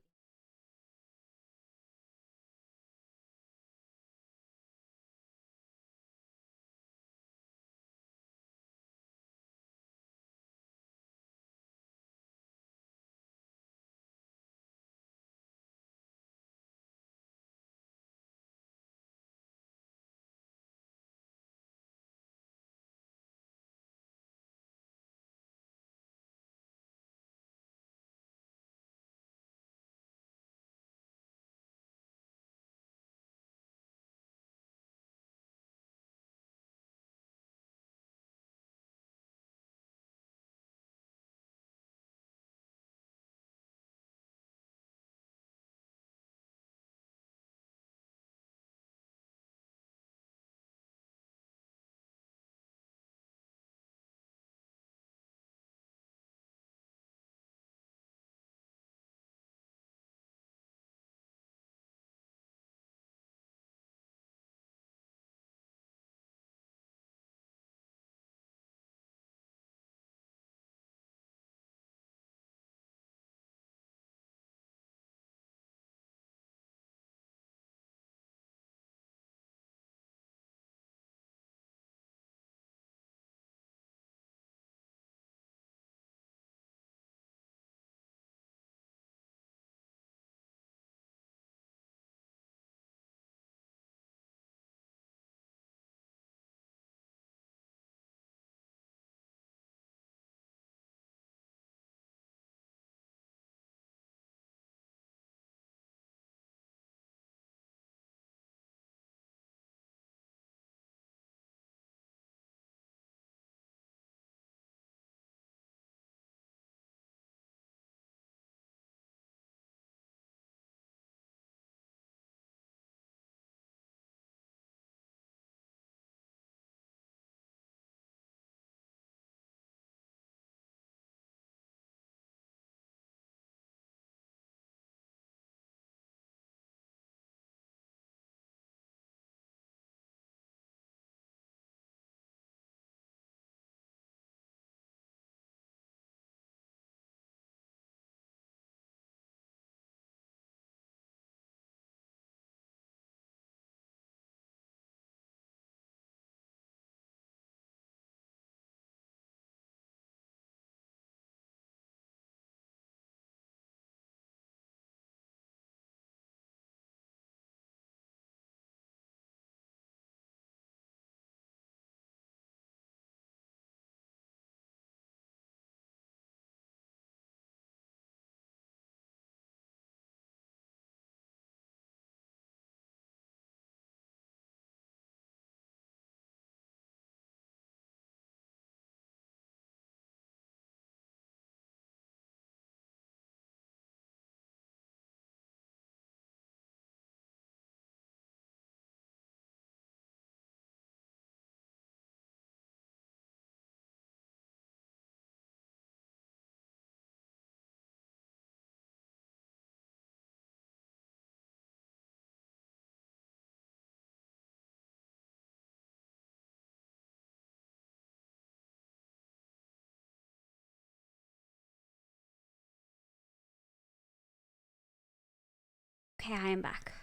Okay, I am back.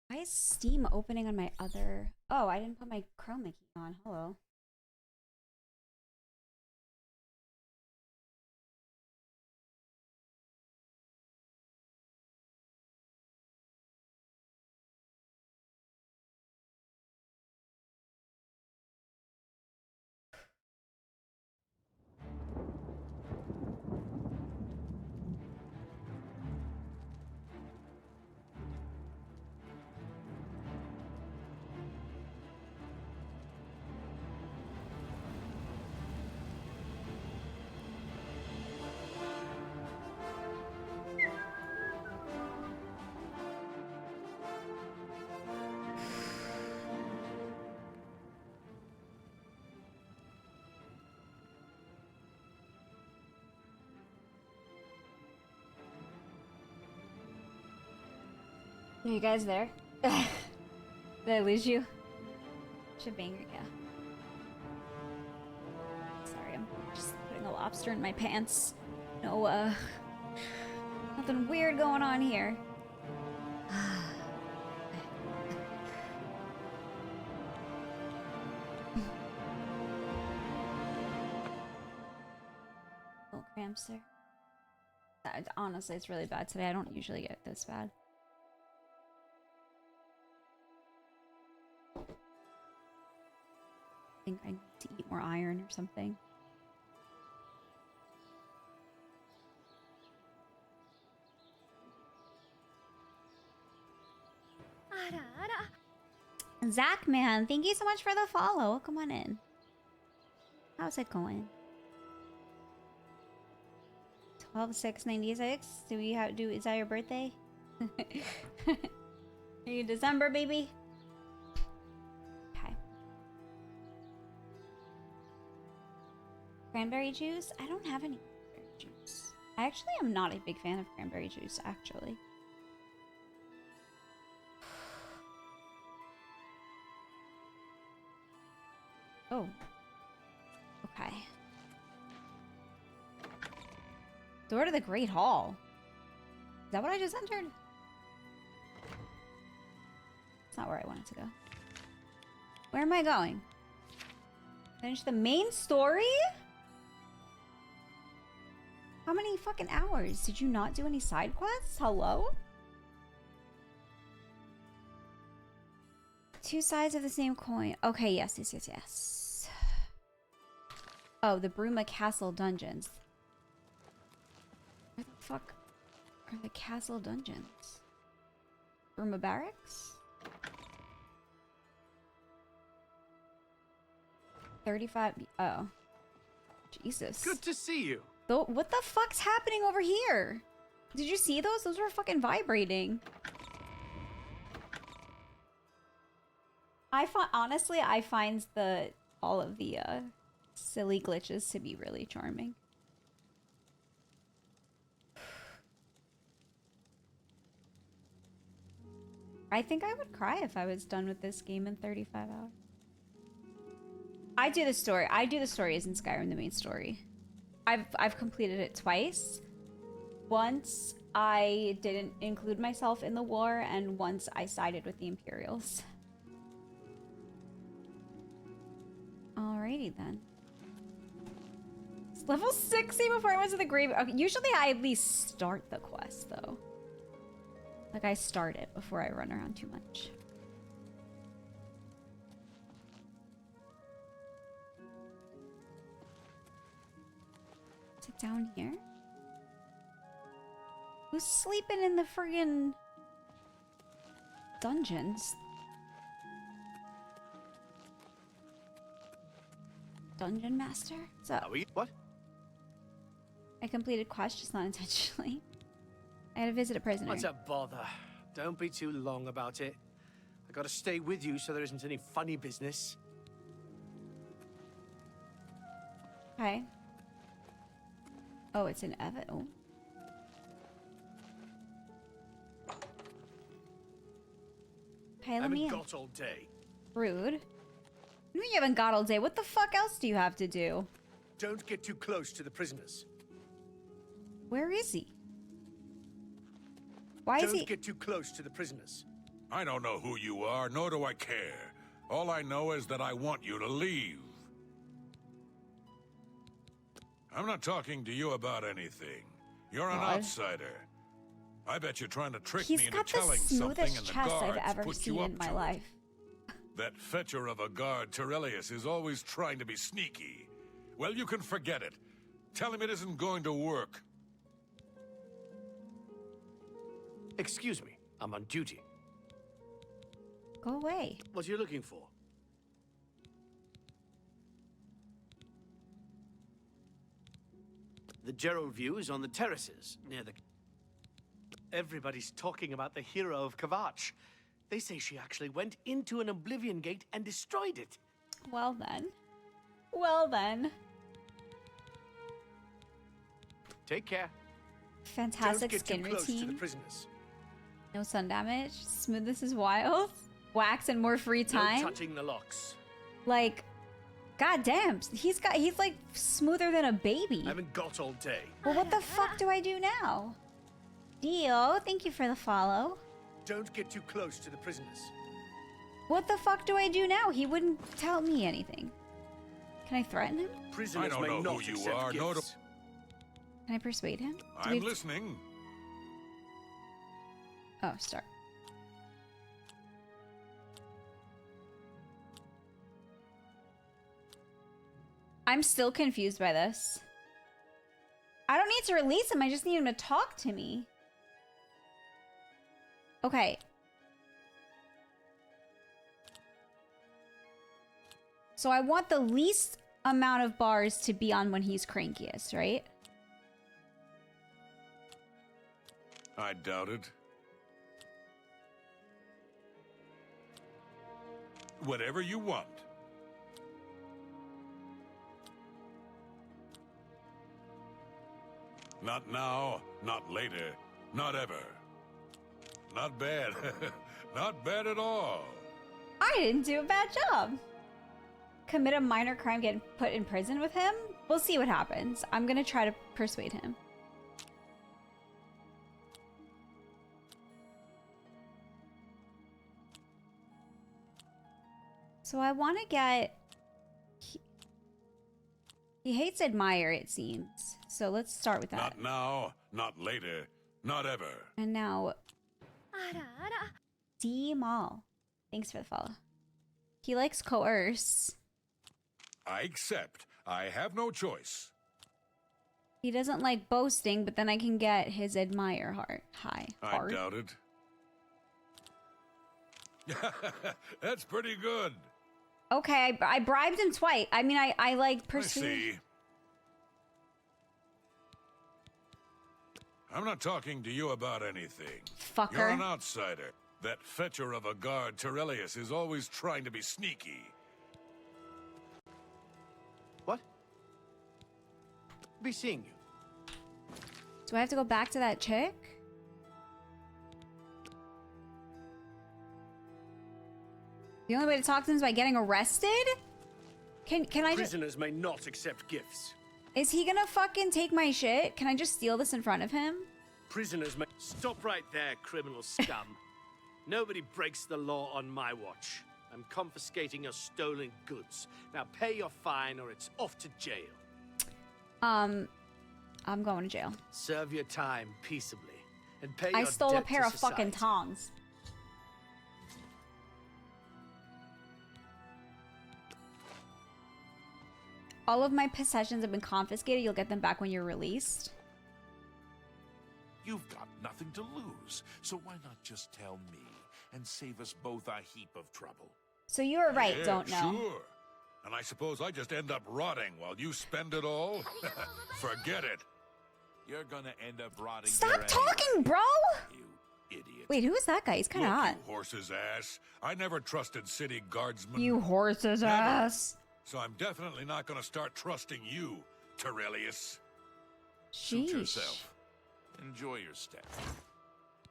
Why is Steam opening on my other... Oh, I didn't put my chroma key on. Hello. Are you guys there? Did I lose you? Should bang, yeah. lobster in my pants. No, nothing weird going on here. Little cramps there. Honestly, it's really bad today. I don't usually get this bad. I think I need to eat more iron or something. Zach, man, thank you so much for the follow. Come on in. How's it going? 12/6/96. Do we have is that your birthday? Are you December, baby? Okay. Cranberry juice? I don't have any cranberry juice. I actually am not a big fan of cranberry juice, actually. Oh. Okay. Door to the Great Hall. Is that what I just entered? That's not where I wanted to go. Where am I going? Finish the main story? How many fucking hours? Did you not do any side quests? Hello? Two sides of the same coin. Okay, yes. Oh, the Bruma Castle dungeons. Where the fuck are the castle dungeons? Bruma Barracks? 35. Oh. Jesus. Good to see you. Though, what the fuck's happening over here? Did you see those? Those were fucking vibrating. Honestly, I find all of the silly glitches to be really charming. I think I would cry if I was done with this game in 35 hours. I do the stories in Skyrim, the main story. I've completed it twice. Once I didn't include myself in the war, and once I sided with the Imperials. Alrighty then. It's level 60 before I went to the grave. Okay, usually I at least start the quest though. Like I start it before I run around too much. Is it down here? Who's sleeping in the friggin' dungeons? Dungeon Master? What's up? What? I completed quest, just not intentionally. I had to visit a prisoner. What's a bother? Don't be too long about it. I gotta stay with you so there isn't any funny business. Okay. Oh, it's an Evan. Oh. Okay, let me in. I haven't got all day. Rude. You haven't got all day. What the fuck else do you have to do? Don't get too close to the prisoners. Where is he? Why is he? Don't get too close to the prisoners. I don't know who you are, nor do I care. All I know is that I want you to leave. I'm not talking to you about anything. You're an outsider. I bet you're trying to trick me into telling something, and the guards I've ever put seen you up in my to life. That fetcher of a guard, Terelius, is always trying to be sneaky. Well, you can forget it. Tell him it isn't going to work. Excuse me, I'm on duty. Go away. What are you looking for? The Gerald view is on the terraces, near the... Everybody's talking about the hero of Kvatch. They say she actually went into an Oblivion gate and destroyed it. Well then. Well then. Take care. Fantastic skin Don't get too close to the routine. prisoners. No sun damage. Smoothness is wild. Wax and more free time. No touching the locks. Like, God damn, he's like smoother than a baby. I haven't got all day. Well, what the fuck do I do now? Dio, thank you for the follow. Don't get too close to the prisoners. What the fuck do I do now? He wouldn't tell me anything. Can I threaten him? Prisoners I don't may know not who you accept are, nor do- gifts. Can I persuade him? I'm listening. Oh, start. I'm still confused by this. I don't need to release him. I just need him to talk to me. Okay. So I want the least amount of bars to be on when he's crankiest, right? I doubt it. Whatever you want. Not now, not later, not ever. Not bad. Not bad at all. I didn't do a bad job. Commit a minor crime, get put in prison with him? We'll see what happens. I'm gonna try to persuade him. So I want to get... He hates admire, it seems. So let's start with that. Not now, not later, not ever. And now... D Mall. Thanks for the follow. He likes coerce. I accept. I have no choice. He doesn't like boasting, but then I can get his admire heart. High. I doubt it. That's pretty good. Okay, I bribed him twice. I mean, I like persuaded. I see. I'm not talking to you about anything. Fucker. You're an outsider. That fetcher of a guard, Terrelius, is always trying to be sneaky. What? Be seeing you. Do I have to go back to that chick? The only way to talk to him is by getting arrested? Can I just... Prisoners may not accept gifts. Is he gonna fucking take my shit? Can I just steal this in front of him? Prisoners may... Stop right there, criminal scum. Nobody breaks the law on my watch. I'm confiscating your stolen goods. Now pay your fine or it's off to jail. I'm going to jail. Serve your time peaceably and pay your I stole a debt pair to of fucking society. tongs. All of my possessions have been confiscated. You'll get them back when you're released. You've got nothing to lose, so why not just tell me and save us both a heap of trouble? So you were right, Yeah, don't know. Sure. And I suppose I just end up rotting while you spend it all? Forget it. You're gonna end up rotting. Stop there talking, bro! anyway, you idiot. Wait, who is that guy? He's kind of Look, hot. you horse's ass. I never trusted city guardsmen. You horse's Never. ass. So I'm definitely not going to start trusting you, Terrelius. Suit Sheesh. yourself. Enjoy your stay.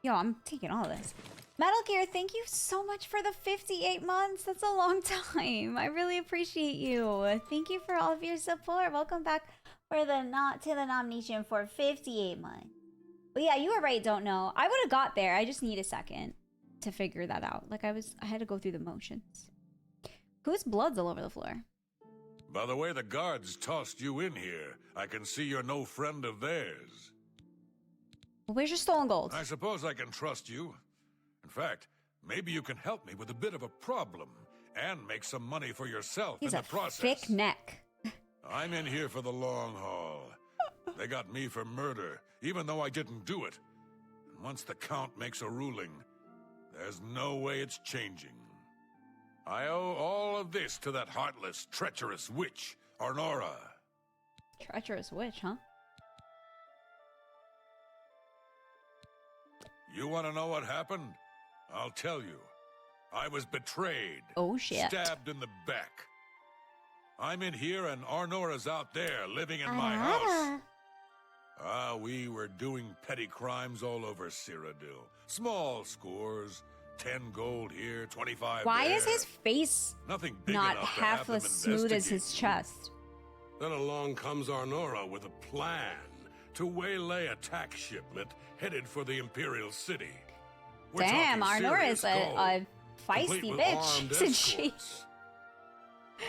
Yo, I'm taking all this. Metal Gear, thank you so much for the 58 months. That's a long time. I really appreciate you. Thank you for all of your support. Welcome back for the nomination for 58 months. But yeah, you were right, don't know. I would have got there. I just need a second to figure that out. Like I had to go through the motions. Whose blood's all over the floor? By the way the guards tossed you in here, I can see you're no friend of theirs. Well, where's your stolen gold? I suppose I can trust you. In fact, maybe you can help me with a bit of a problem and make some money for yourself He's in a the process. thick neck. I'm in here for the long haul. They got me for murder, even though I didn't do it. And once the Count makes a ruling, there's no way it's changing. I owe all of this to that heartless, treacherous witch, Arnora. Treacherous witch, huh? You want to know what happened? I'll tell you. I was betrayed. Oh, shit. Stabbed in the back. I'm in here and Arnora's out there living in my house. We were doing petty crimes all over Cyrodiil. Small scores, 10 gold here, 25 Why there. is his face Nothing big not enough to half have them as smooth as his investigate. chest? Then along comes Arnora with a plan to waylay a tax shipment headed for the Imperial City. We're Damn, talking Arnora is serious gold, a feisty complete with bitch, armed isn't she? escorts.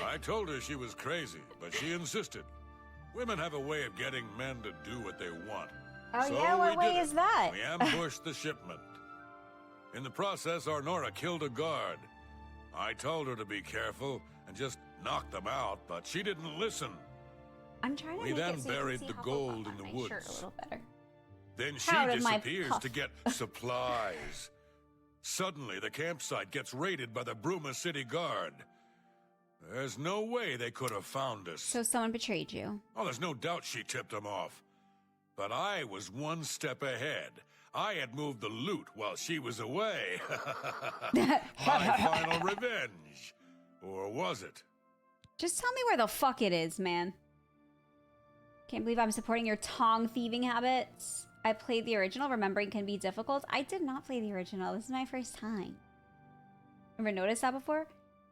I told her she was crazy, but she insisted. Women have a way of getting men to do what they want. Oh So yeah, what we did way it. is that? We ambushed the shipment. In the process, Arnora killed a guard. I told her to be careful and just knock them out, but she didn't listen. I'm trying to We make then it so you can buried see the Hufflepuff gold on in the my woods. shirt a little better. Then she Proud of my disappears puff. to get supplies. Suddenly, the campsite gets raided by the Bruma City Guard. There's no way they could have found us. So someone betrayed you. Oh, there's no doubt she tipped them off. But I was one step ahead. I had moved the loot while she was away. My final revenge. Or was it? Just tell me where the fuck it is, man. Can't believe I'm supporting your tongue thieving habits. I played the original. Remembering can be difficult. I did not play the original. This is my first time. Ever noticed that before?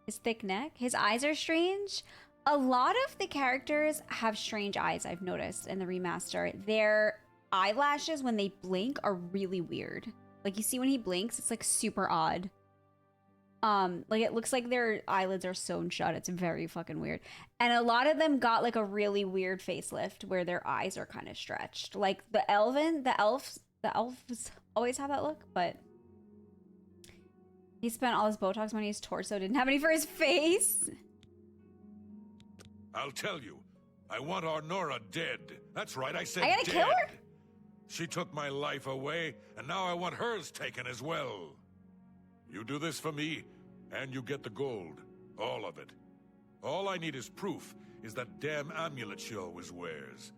His thick neck. His eyes are strange. A lot of the characters have strange eyes, I've noticed in the remaster. Their eyelashes, when they blink, are really weird. Like, you see when he blinks, it's like super odd. Like, it looks like their eyelids are sewn shut. It's very fucking weird. And a lot of them got like a really weird facelift where their eyes are kind of stretched. Like the elves always have that look, but he spent all his Botox money, his torso didn't have any for his face. I'll tell you. I want Arnora dead. That's right, I said I gotta dead. kill her? She took my life away, and now I want hers taken as well. You do this for me, and you get the gold. All of it. All I need is proof is that damn amulet she always wears.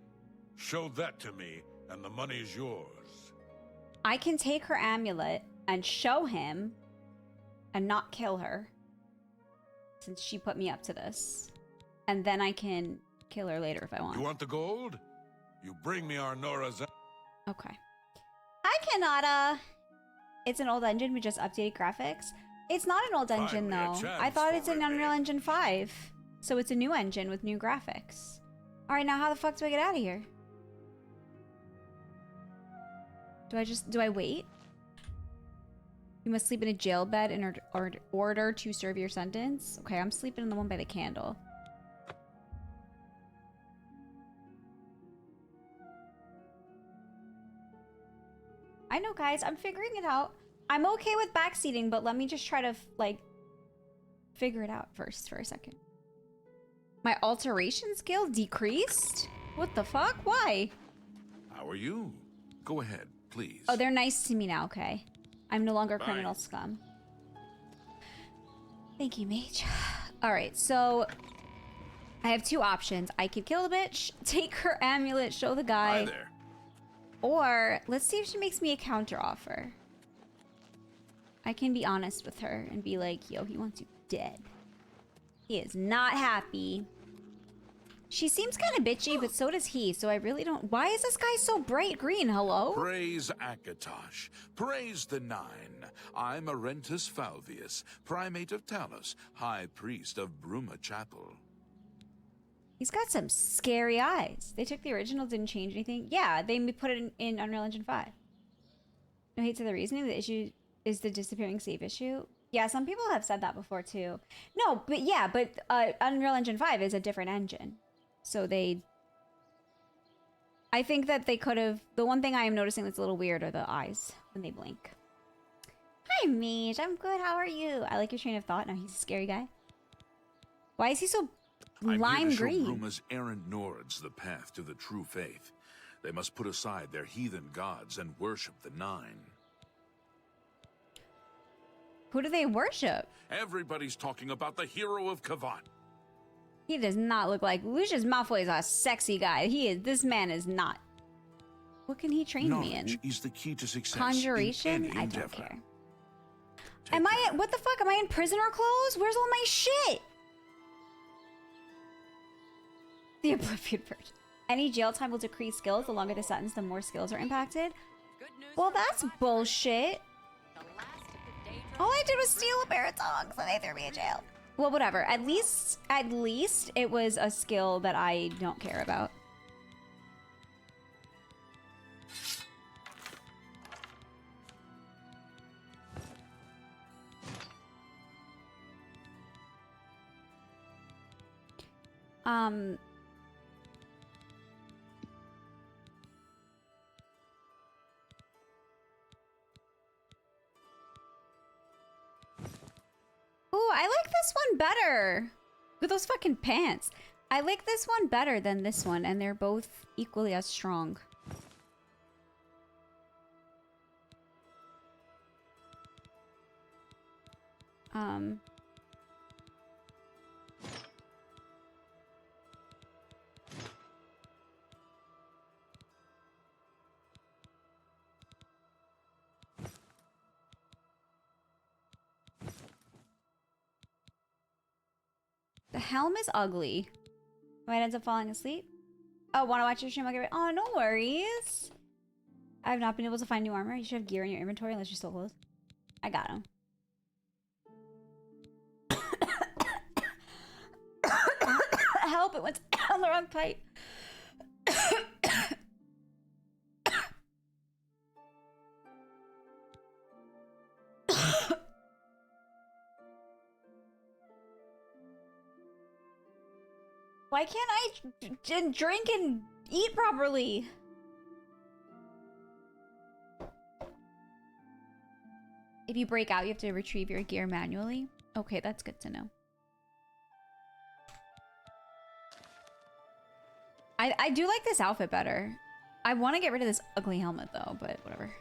Show that to me, and the money's yours. I can take her amulet and show him and not kill her, since she put me up to this. And then I can kill her later if I want. You want the gold? You bring me Arnora's... Okay. I cannot, it's an old engine with just updated graphics. It's not an old engine, Finally, a though. chance I thought for it's an Unreal Engine 5. So it's a new engine with new graphics. Alright, now how the fuck do I get out of here? Do I wait? You must sleep in a jail bed in order to serve your sentence? Okay, I'm sleeping in the one by the candle. I know, guys. I'm figuring it out. I'm okay with backseating, but let me just try to, like, figure it out first for a second. My alteration skill decreased? What the fuck? Why? How are you? Go ahead, please. Oh, they're nice to me now, okay. I'm no longer Bye. criminal scum. Thank you, mage. Alright, so I have two options. I could kill the bitch, take her amulet, show the guy. Hi there. Or, let's see if she makes me a counter offer. I can be honest with her and be like, yo, he wants you dead. He is not happy. She seems kind of bitchy, but so does he, so I really don't... Why is this guy so bright green? Hello? Praise Akatosh. Praise the Nine. I'm Arentus Falvius, Primate of Talos, High Priest of Bruma Chapel. He's got some scary eyes. They took the original, didn't change anything. Yeah, they put it in Unreal Engine 5. No hate to the reasoning. The issue is the disappearing save issue. Yeah, some people have said that before too. No, but yeah, but Unreal Engine 5 is a different engine. So they... I think that they could have... The one thing I am noticing that's a little weird are the eyes when they blink. Hi, Mage. I'm good. How are you? I like your train of thought. Now he's a scary guy. Why is he so I'm lime here to show green? Bruma's errant Nords the path to the true faith. They must put aside their heathen gods and worship the Nine. Who do they worship? Everybody's talking about the hero of Kavat. He does not look like... Lucius Malfoy is a sexy guy. This man is not. What can he train me in? Knowledge is the key to success. Conjuration? In any I don't endeavor. care. Take Am I... care. What the fuck? Am I in prisoner clothes? Where's all my shit? The Oblivion Virgin. Any jail time will decrease skills. The longer the sentence, the more skills are impacted. Well, that's bullshit. All I did was steal a pair of tongs and they threw me in jail. Well, whatever. At least it was a skill that I don't care about. Ooh, I like this one better. With those fucking pants. I like this one better than this one, and they're both equally as strong. The helm is ugly. Might end up falling asleep. Oh, want to watch your stream? I'll get it. Oh, no worries. I've not been able to find new armor. You should have gear in your inventory unless you're still close. I got him. Help, it went down the wrong pipe. Why can't I drink and eat properly? If you break out, you have to retrieve your gear manually. Okay, that's good to know. I do like this outfit better. I want to get rid of this ugly helmet though, but whatever.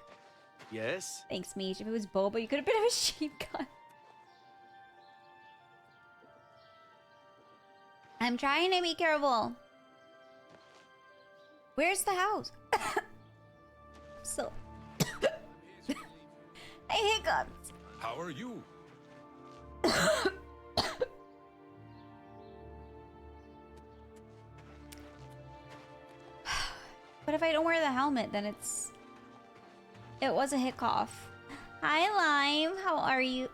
Yes? Thanks, Mish. If it was Boba, you could have been a machine gun. I'm trying to be careful. Where's the house? So... I hiccups. How are you? But if I don't wear the helmet, then it's... It was a hiccough. Hi, Lime. How are you?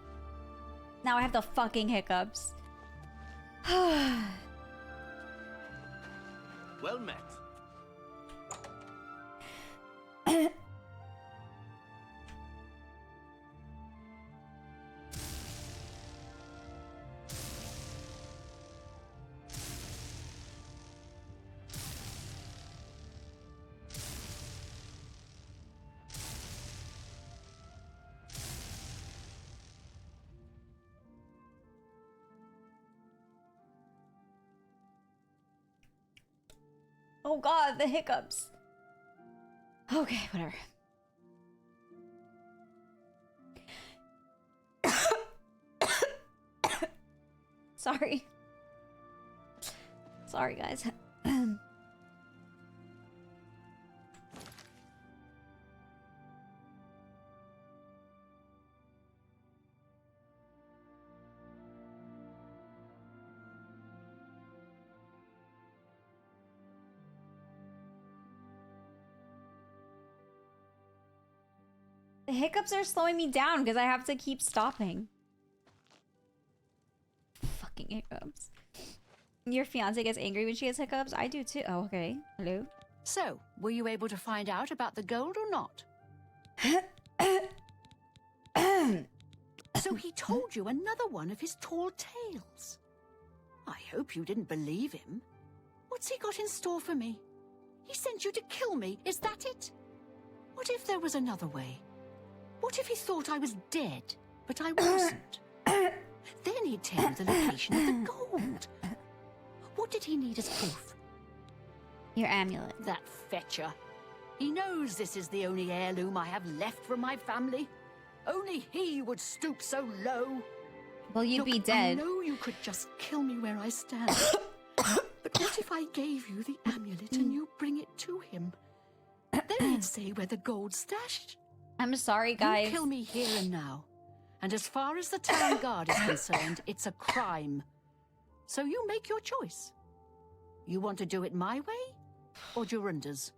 Now I have the fucking hiccups. Well met. Oh god, the hiccups. Okay, whatever. Sorry. Sorry, guys. The hiccups are slowing me down because I have to keep stopping. Fucking hiccups. Your fiance gets angry when she has hiccups? I do too. Oh, okay. Hello? So, were you able to find out about the gold or not? So he told you another one of his tall tales. I hope you didn't believe him. What's he got in store for me? He sent you to kill me, is that it? What if there was another way? What if he thought I was dead, but I wasn't? Then he'd tell you the location of the gold. What did he need as proof? Your amulet. That fetcher. He knows this is the only heirloom I have left from my family. Only he would stoop so low. Well, you'd be dead. I know you could just kill me where I stand. But what if I gave you the amulet and you bring it to him? Then he'd say where the gold's stashed. I'm sorry, guys. You kill me here and now. And as far as the town guard is concerned, it's a crime. So you make your choice. You want to do it my way or Jorunda's?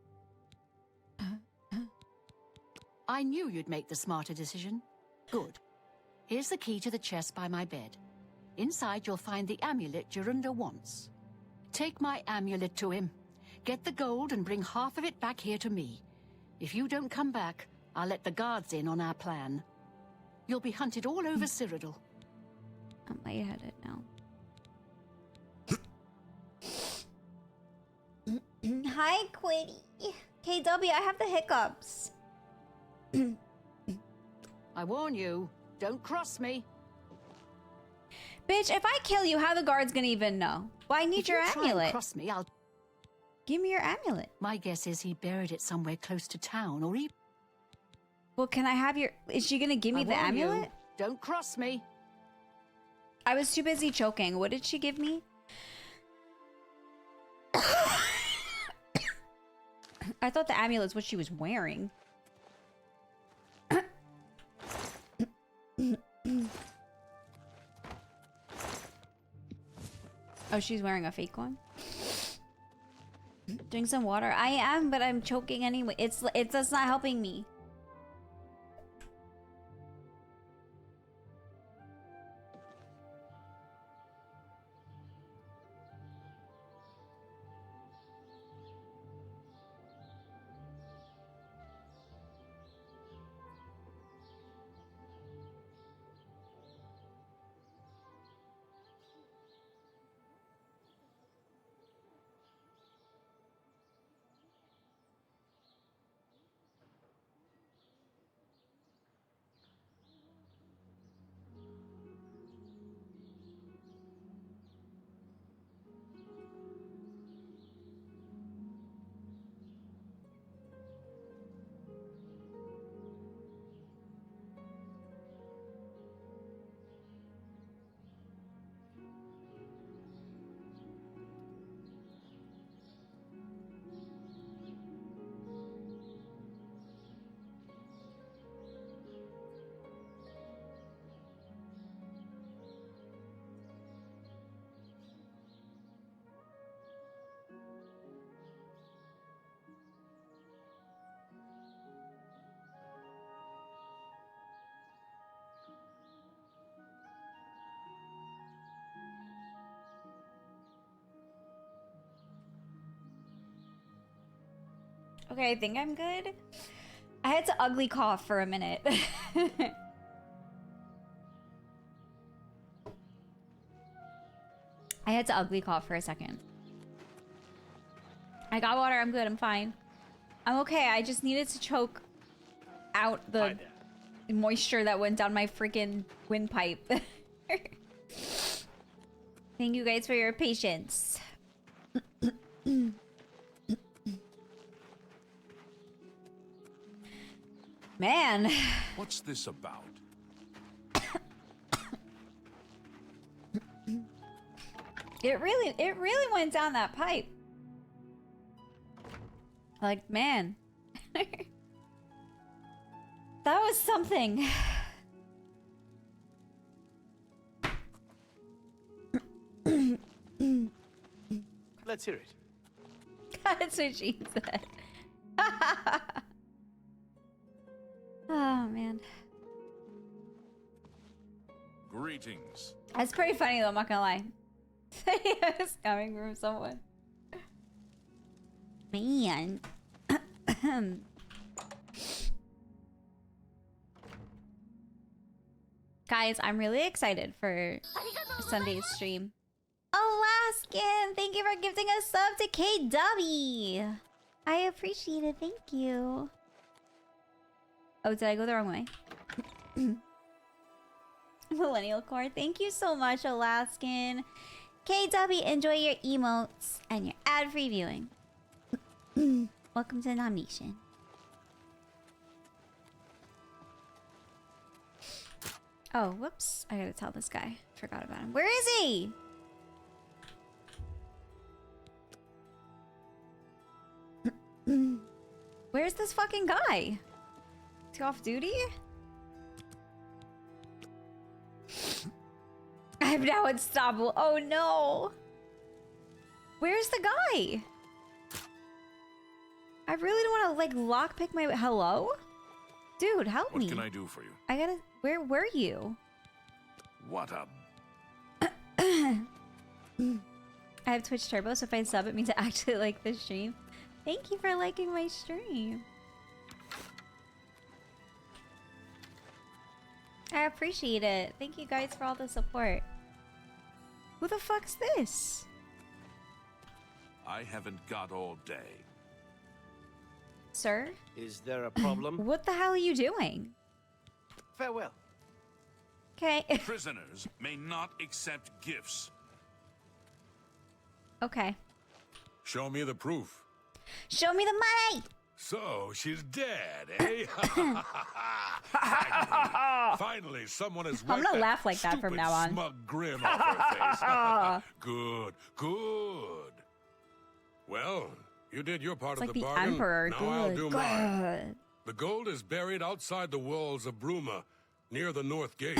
I knew you'd make the smarter decision. Good. Here's the key to the chest by my bed. Inside, you'll find the amulet Jorunda wants. Take my amulet to him. Get the gold and bring half of it back here to me. If you don't come back, I'll let the guards in on our plan. You'll be hunted all over Cyrodiil. I'm lightheaded now. Hi, Quitty. KW, I have the hiccups. I warn you, don't cross me. Bitch, if I kill you, how the guards gonna even know? Well, I need If your you try amulet. and cross me, I'll... Give me your amulet. My guess is he buried it somewhere close to town, or he... Well, can I have your... Is she gonna give me I the warn you, amulet? don't cross me. I was too busy choking. What did she give me? I thought the amulet's what she was wearing. Oh, she's wearing a fake one? Drink some water. I am, but I'm choking anyway. It's not helping me. Okay, I think I'm good. I had to ugly cough for a minute. I had to ugly cough for a second. I got water. I'm good. I'm fine. I'm okay. I just needed to choke out the moisture that went down my freaking windpipe. Thank you guys for your patience. Man. What's this about? It really went down that pipe. Like, man. That was something. Let's hear it. That's what she said. Oh, man. Greetings. That's pretty funny, though, I'm not gonna lie. It's coming from someone. Man. Guys, I'm really excited for Sunday's stream. Alaskan, thank you for gifting a sub to KW. I appreciate it, thank you. Oh, did I go the wrong way? Millennial Core, thank you so much, Alaskan. KW, enjoy your emotes and your ad-free viewing. Welcome to the nomination. Oh, whoops. I gotta tell this guy. Forgot about him. Where is he? Where's this fucking guy? Is he off duty? I'm now unstoppable. Oh no. Where's the guy? I really don't want to like lockpick my... Hello? Dude, help me. What can I do for you? I gotta... Where were you? What a... I have Twitch Turbo, so if I sub, it means I actually like the stream. Thank you for liking my stream. I appreciate it. Thank you guys for all the support. Who the fuck's this? I haven't got all day. Sir? Is there a problem? What the hell are you doing? Farewell. Okay. Prisoners may not accept gifts. Okay. Show me the proof. Show me the money! So, she's dead, eh? Finally, someone has I'm wiped gonna that laugh like that from stupid, now on. smug grin off her face. Good, good. Well, you did your part It's of like the the bargain. Emperor. Now I'll do Good. mine. The gold is buried outside the walls of Bruma, near the north gate.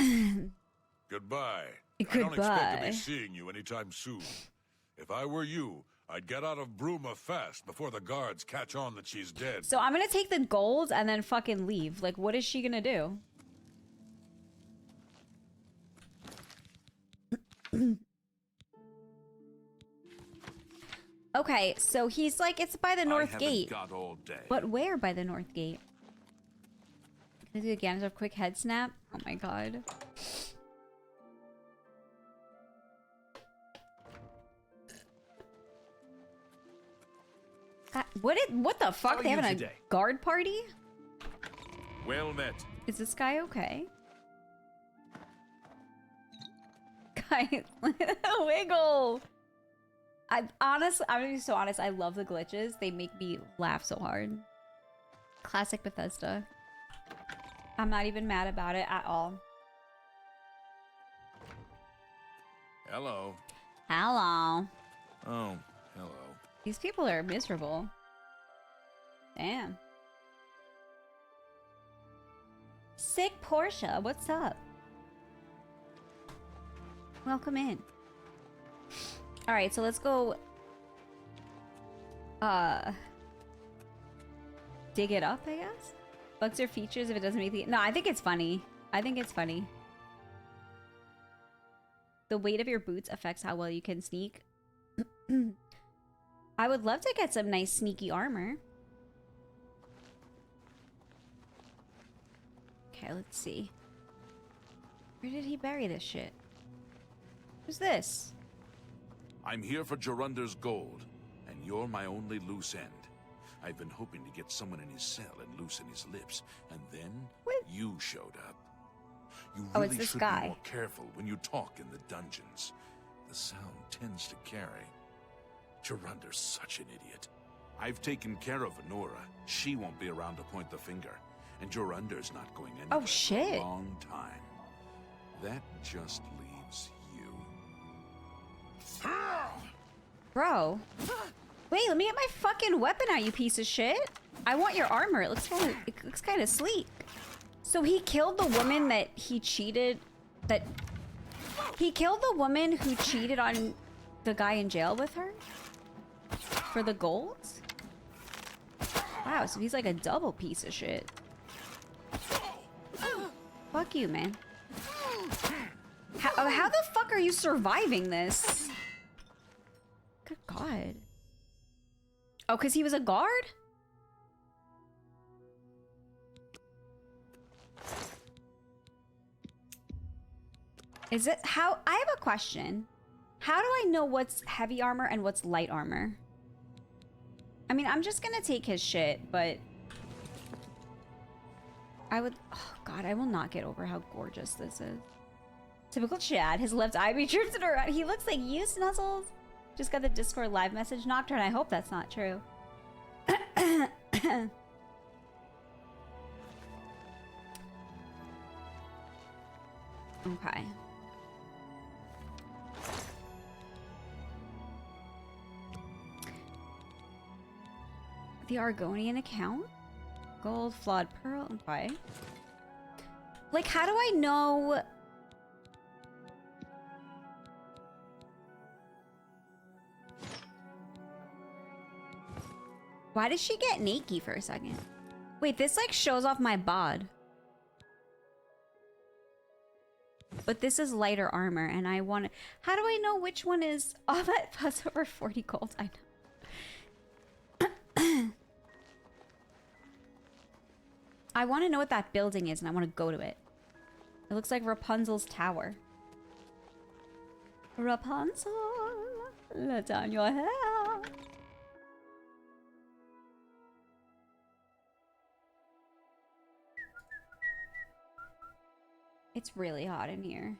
Goodbye. I don't expect to Goodbye. be seeing you anytime soon. If I were you, I'd get out of Bruma fast before the guards catch on that she's dead. So I'm gonna take the gold and then fucking leave. Like, what is she gonna do? Okay, so he's like, it's by the north gate. Got all day. But where by the north gate? Can I do again a quick head snap? Oh my god. What the fuck? How are They you having a today? guard party? Well met. Is this guy okay? Guys, wiggle. I'm gonna be so honest. I love the glitches. They make me laugh so hard. Classic Bethesda. I'm not even mad about it at all. Hello. Hello. Oh, hello. These people are miserable. Damn. Sick Portia, what's up? Welcome in. Alright, so let's go... dig it up, I guess? Bugs or features if it doesn't make the... No, I think it's funny. I think it's funny. The weight of your boots affects how well you can sneak. I would love to get some nice sneaky armor. Okay, let's see. Where did he bury this shit? Who's this? I'm here for Jorunder's gold, and you're my only loose end. I've been hoping to get someone in his cell and loosen his lips, and then What? you showed up. You Oh, it's really this should guy. be more careful when you talk in the dungeons. The sound tends to carry. Jorunder's such an idiot. I've taken care of Honora. She won't be around to point the finger. And Jorunder's not going anywhere for shit. a long time. That just leaves you. Bro. Wait, let me get my fucking weapon out, you piece of shit. I want your armor. It looks kind of sleek. So he killed the woman that he cheated... He killed the woman who cheated on the guy in jail with her? For the gold? Wow, so he's like a double piece of shit. Fuck you, man. How the fuck are you surviving this? Good God. Oh, because he was a guard? Is it how? I have a question. How do I know what's heavy armor and what's light armor? I mean, I'm just gonna take his shit, but I would. Oh God, I will not get over how gorgeous this is. Typical Chad. His left eye be drifted around. He looks like you, Snuzzles. Just got the Discord live message, Nocturne. I hope that's not true. Okay. The Argonian account? Gold, flawed pearl, okay. Like, how do I know... Why does she get naked for a second? Wait, this like shows off my bod. But this is lighter armor, and I want to... How do I know which one is... Oh, that plus over 40 gold. I know. I want to know what that building is, and I want to go to it. It looks like Rapunzel's tower. Rapunzel, let down your hair. It's really hot in here.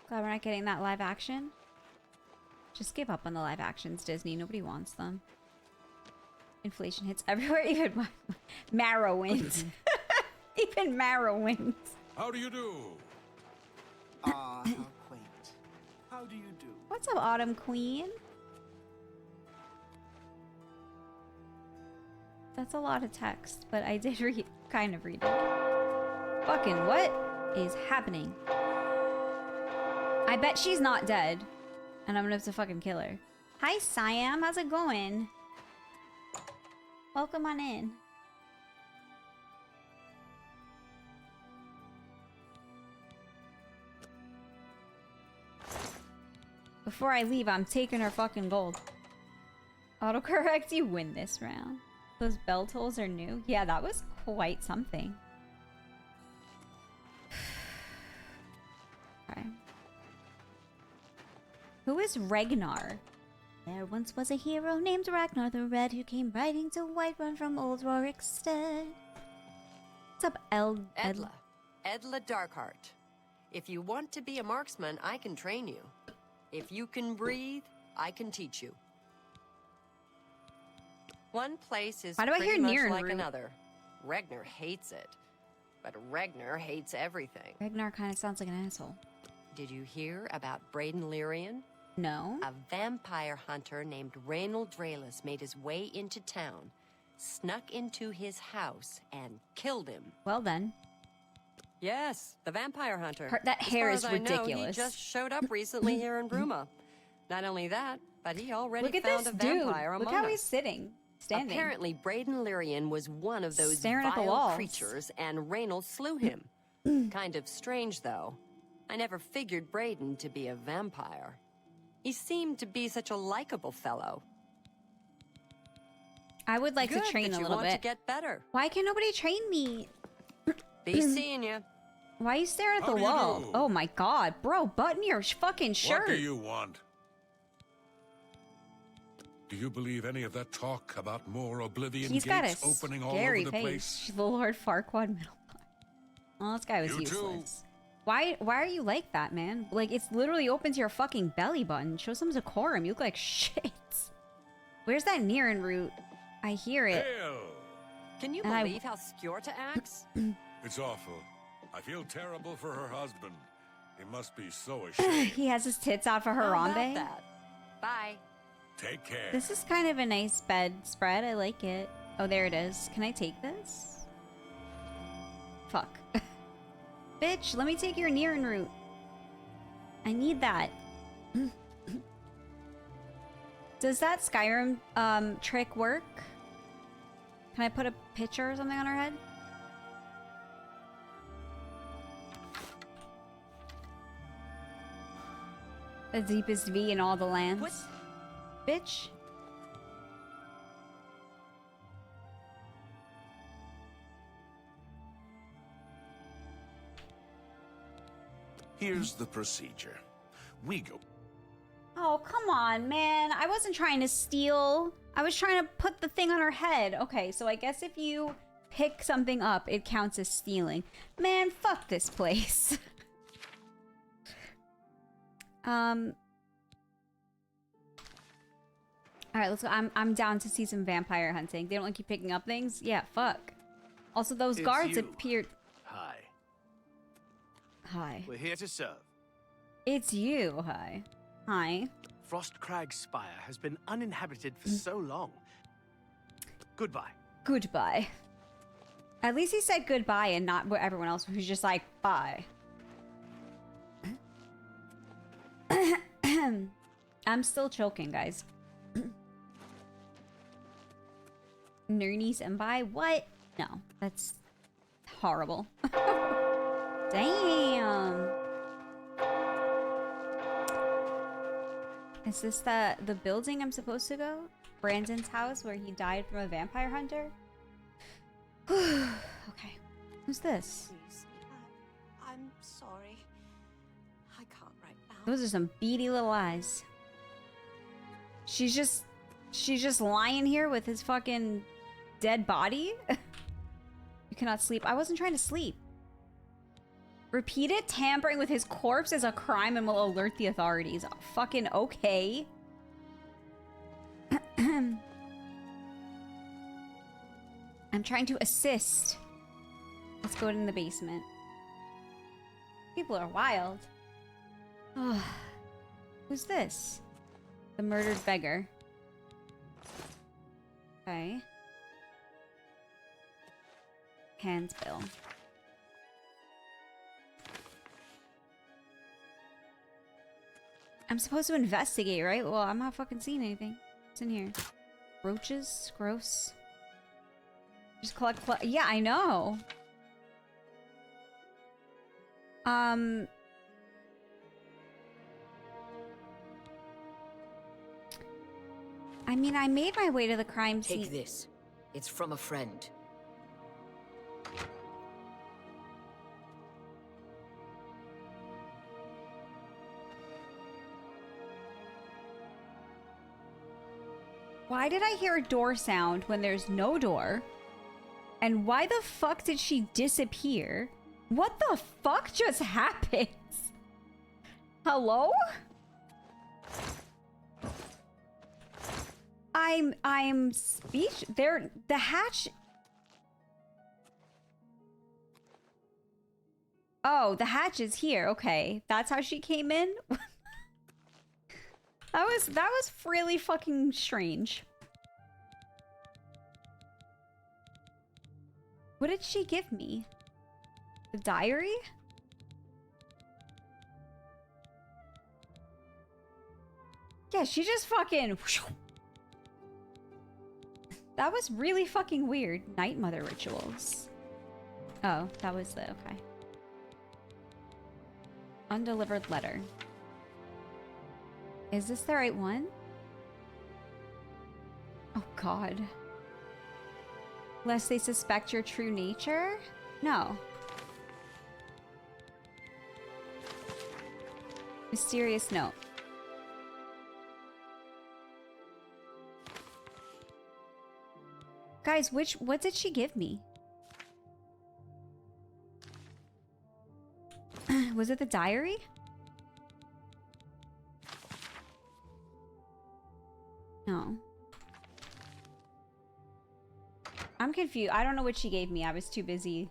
Glad we're not getting that live action. Just give up on the live actions, Disney. Nobody wants them. Inflation hits everywhere, even Marrowwind. Even Marrowwind. How do you do? Ah, how quaint. How do you do? What's up, Autumn Queen? That's a lot of text, but I did kind of read it. Fucking what is happening? I bet she's not dead. And I'm gonna have to fucking kill her. Hi, Siam. How's it going? Welcome on in. Before I leave, I'm taking her fucking gold. Autocorrect, you win this round. Those bell tolls are new. Yeah, that was quite something. Alright. Who is Ragnar? There once was a hero named Ragnar the Red who came riding to Whiterun from Old Rorikstead. What's up, Edla Darkheart. If you want to be a marksman, I can train you. If you can breathe, I can teach you. One place is Why do I pretty hear much Nirenrut? like another. Ragnar hates it. But Ragnar hates everything. Ragnar kind of sounds like an asshole. Did you hear about Braden Lyrian? No. A vampire hunter named Reynold Draelis made his way into town, snuck into his house, and killed him. Well then. Yes, the vampire hunter. That hair as is far as I know, ridiculous. he just showed up recently here in Bruma. Not only that, but he already Look at found this a dude. vampire Look among how he's us. sitting. Standing. Apparently, Braden Lyrian was one of those Staring at the vile walls. creatures, and Reynolds slew him. Kind of strange, though. I never figured Braden to be a vampire. He seemed to be such a likable fellow. I would like Good to train that a you little want bit. to get better. Why can nobody train me? Be seeing you. Why are you staring at How the do you wall? do? Oh my god, bro, button your fucking shirt. What do you want? Do you believe any of that talk about more Oblivion He's got a gates opening all over scary the face. place? The Lord Farquaad Middlepine. Oh, this guy was You too. useless. Why are you like that, man? Like, it's literally open to your fucking belly button. Show some decorum. You look like shit. Where's that Nirenrut? I hear it. Hail! Can you And I- believe how Skjorta acts? It's awful. I feel terrible for her husband. He must be so ashamed. He has his tits out for How about Harambe. that? Bye. Take care. This is kind of a nice bed spread. I like it. Oh, there it is. Can I take this? Fuck. Bitch, let me take your Nirenrut. I need that. Does that Skyrim trick work? Can I put a picture or something on her head? The deepest V in all the lands. What? Bitch. Here's the procedure. We go. Oh, come on, man. I wasn't trying to steal. I was trying to put the thing on her head. Okay, so I guess if you pick something up, it counts as stealing. Man, fuck this place. All right, let's go. I'm down to see some vampire hunting. They don't like you picking up things? Yeah, fuck. Also, those It's guards you. appeared... Hi. Hi. We're here to serve. It's you, hi. Hi. Frostcrag Spire has been uninhabited for so long. Goodbye. Goodbye. At least he said goodbye and not what everyone else who's just like, bye. I'm still choking, guys. Nernie Senpai? What? No, that's horrible. Damn. Is this the building I'm supposed to go? Brandon's house where he died from a vampire hunter? Okay. Who's this? Please, I'm sorry. I can't right now. Those are some beady little eyes. She's just lying here with his fucking dead body? You cannot sleep. I wasn't trying to sleep. Repeated tampering with his corpse is a crime and will alert the authorities. Fucking okay. I'm trying to assist. Let's go in the basement. People are wild. Oh, who's this? The murdered beggar. Okay. Handbill. I'm supposed to investigate, right? Well, I'm not fucking seeing anything. What's in here? Roaches? Gross. Just collect... Yeah, I know. I mean, I made my way to the crime scene. Take this. It's from a friend. Why did I hear a door sound when there's no door? And why the fuck did she disappear? What the fuck just happened? Hello? I'm speech there. The hatch. Oh, the hatch is here. Okay, that's how she came in. That was really fucking strange. What did she give me? The diary? Yeah, she just fucking... That was really fucking weird. Night Mother rituals. Oh, that was the... Okay. Undelivered letter. Is this the right one? Oh, God. Lest they suspect your true nature? No. Mysterious note. Guys, what did she give me? Was it the diary? No. I'm confused. I don't know what she gave me. I was too busy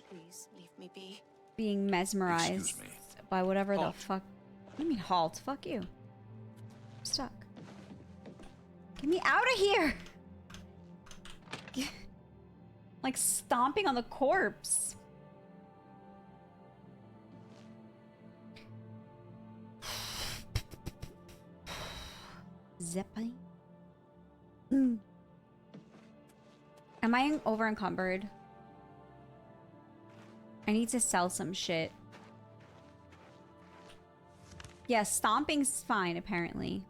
Please leave me be. being mesmerized Excuse me. by whatever Halt. the fuck. What do you mean halt? Fuck you. I'm stuck. Get me out of here! Like stomping on the corpse. Zeppelin. Am I over encumbered? I need to sell some shit. Yeah, stomping's fine, apparently.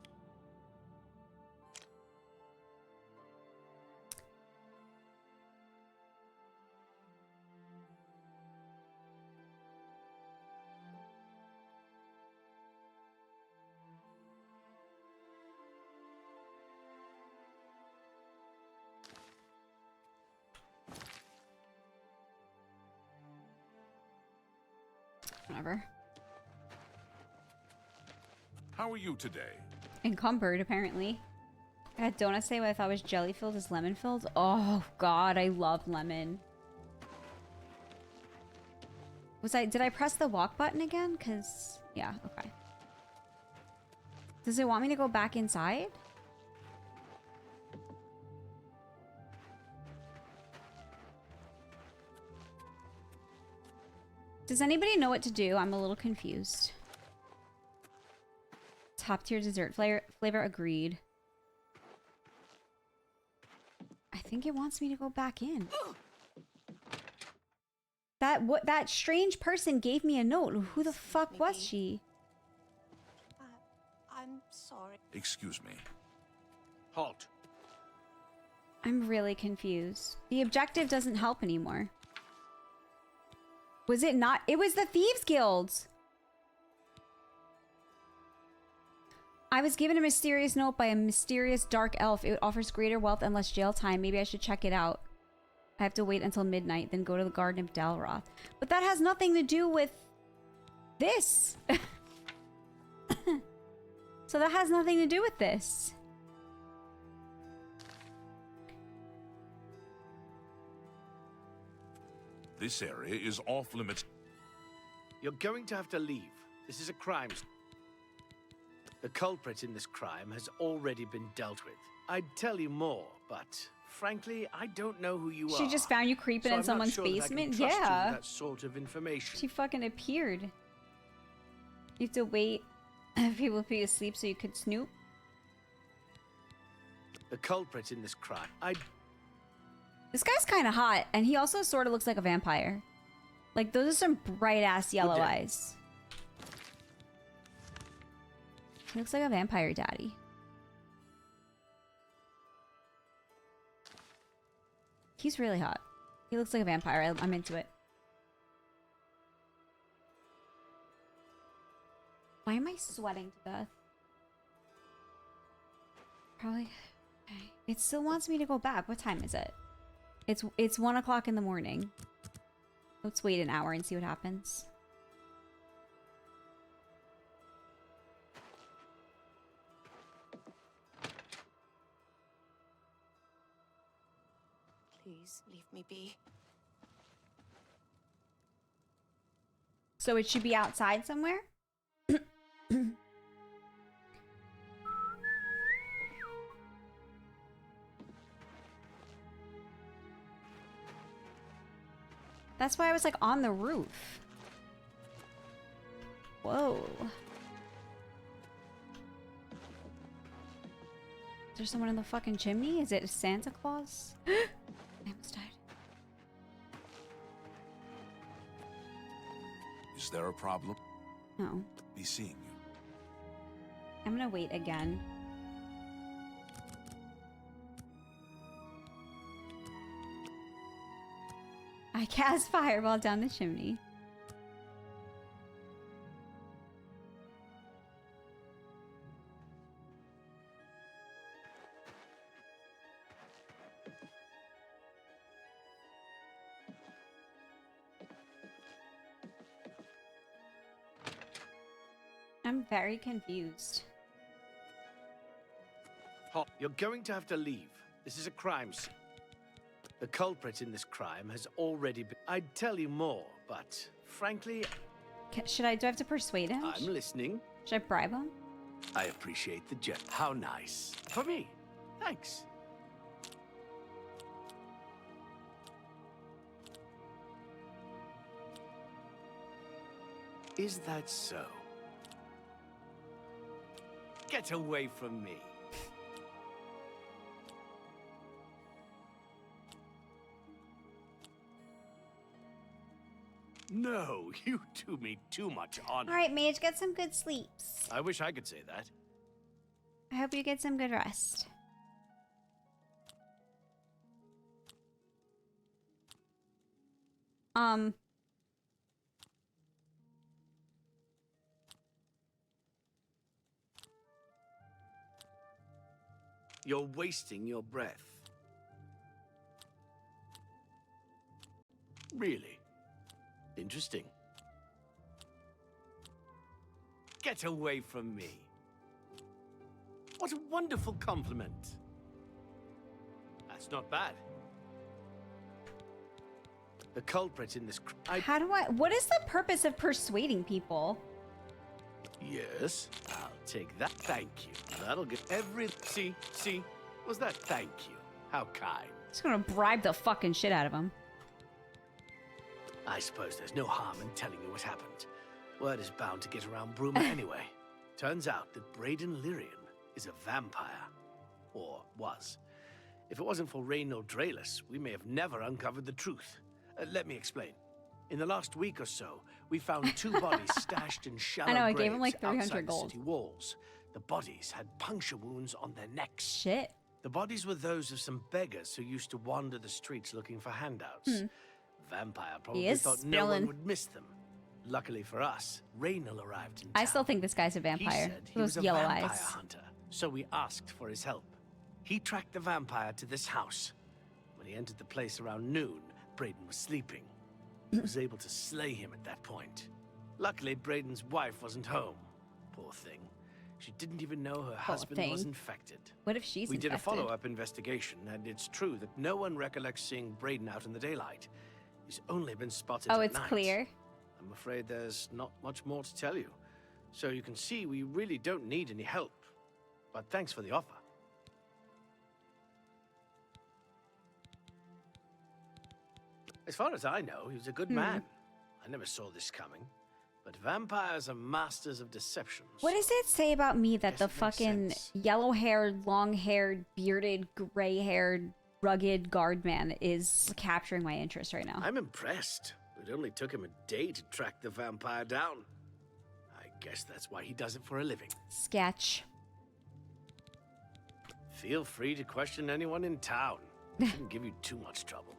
Whatever. How are you today? Encumbered, apparently. I had donuts today what I thought was jelly filled is lemon filled. Oh god, I love lemon. Did I press the walk button again? Cause yeah, okay. Does it want me to go back inside? Does anybody know what to do? I'm a little confused. Top tier dessert flavor agreed. I think it wants me to go back in. That strange person gave me a note. Who the fuck was she? I'm sorry. Excuse me. Halt. I'm really confused. The objective doesn't help anymore. Was it not? It was the Thieves Guild. I was given a mysterious note by a mysterious dark elf. It offers greater wealth and less jail time. Maybe I should check it out. I have to wait until midnight, then go to the Garden of Dalroth. But that has nothing to do with this. So that has nothing to do with this. This area is off limits. You're going to have to leave. This is a crime. The culprit in this crime has already been dealt with. I'd tell you more, but frankly, I don't know who you are. She just found you creeping So in I'm not someone's sure that I can basement? trust you with Yeah. that sort of information. She fucking appeared. You have to wait for people to be asleep so you could snoop. The culprit in this crime. This guy's kind of hot, and he also sort of looks like a vampire. Like, those are some bright-ass yellow eyes. He looks like a vampire daddy. He's really hot. He looks like a vampire. I'm into it. Why am I sweating to death? Probably... Okay. It still wants me to go back. What time is it? It's 1 o'clock in the morning. Let's wait an hour and see what happens. Please leave me be. So it should be outside somewhere? That's why I was like on the roof. Whoa. Is there someone in the fucking chimney? Is it Santa Claus? I almost died. Is there a problem? No. Be seeing you. I'm gonna wait again. I cast fireball down the chimney. I'm very confused. Halt. You're going to have to leave. This is a crime scene. The culprit in this crime has already been... I'd tell you more, but frankly... Do I have to persuade him? I'm listening. Should I bribe him? I appreciate the jest. How nice. For me. Thanks. Is that so? Get away from me. No, you do me too much honor. All right, Mage, get some good sleeps. I wish I could say that. I hope you get some good rest. You're wasting your breath. Really? Interesting. Get away from me. What a wonderful compliment. That's not bad. The culprit in this How do I... What is the purpose of persuading people? Yes, I'll take that. Thank you. That'll get every... See? Was that thank you? How kind. Just gonna bribe the fucking shit out of him. I suppose there's no harm in telling you what happened. Word is bound to get around Bruma anyway. Turns out that Braden Lyrian is a vampire. Or was. If it wasn't for Reynald Draelus, we may have never uncovered the truth. Let me explain. In the last week or so, we found 2 bodies stashed in shallow I know, I graves gave him like 300 outside gold. the city walls. The bodies had puncture wounds on their necks. Shit. The bodies were those of some beggars who used to wander the streets looking for handouts. Vampire probably is thought no one spilling. would miss them. Luckily for us, Reynald arrived in town. I still think this guy's a He vampire. said he Those was a yellow vampire eyes. hunter, so we asked for his help. He tracked the vampire to this house. When he entered the place around noon, Braden was sleeping. He was able to slay him at that point. Luckily, Braden's wife wasn't home. Poor thing. She didn't even know her husband was infected. What if she's We did a infected? follow-up investigation, and it's true that no one recollects seeing Braden out in the daylight. He's only been spotted Oh, at it's night. clear. I'm afraid there's not much more to tell you. So you can see we really don't need any help. But thanks for the offer. As far as I know, he was a good man. I never saw this coming. But vampires are masters of deception. What does it say about me that Guess the it makes fucking sense. yellow-haired, long-haired, bearded, gray-haired, rugged guard man is capturing my interest right now? I'm impressed. It only took him a day to track the vampire down. I guess that's why he does it for a living. Sketch. Feel free to question anyone in town. It shouldn't give you too much trouble.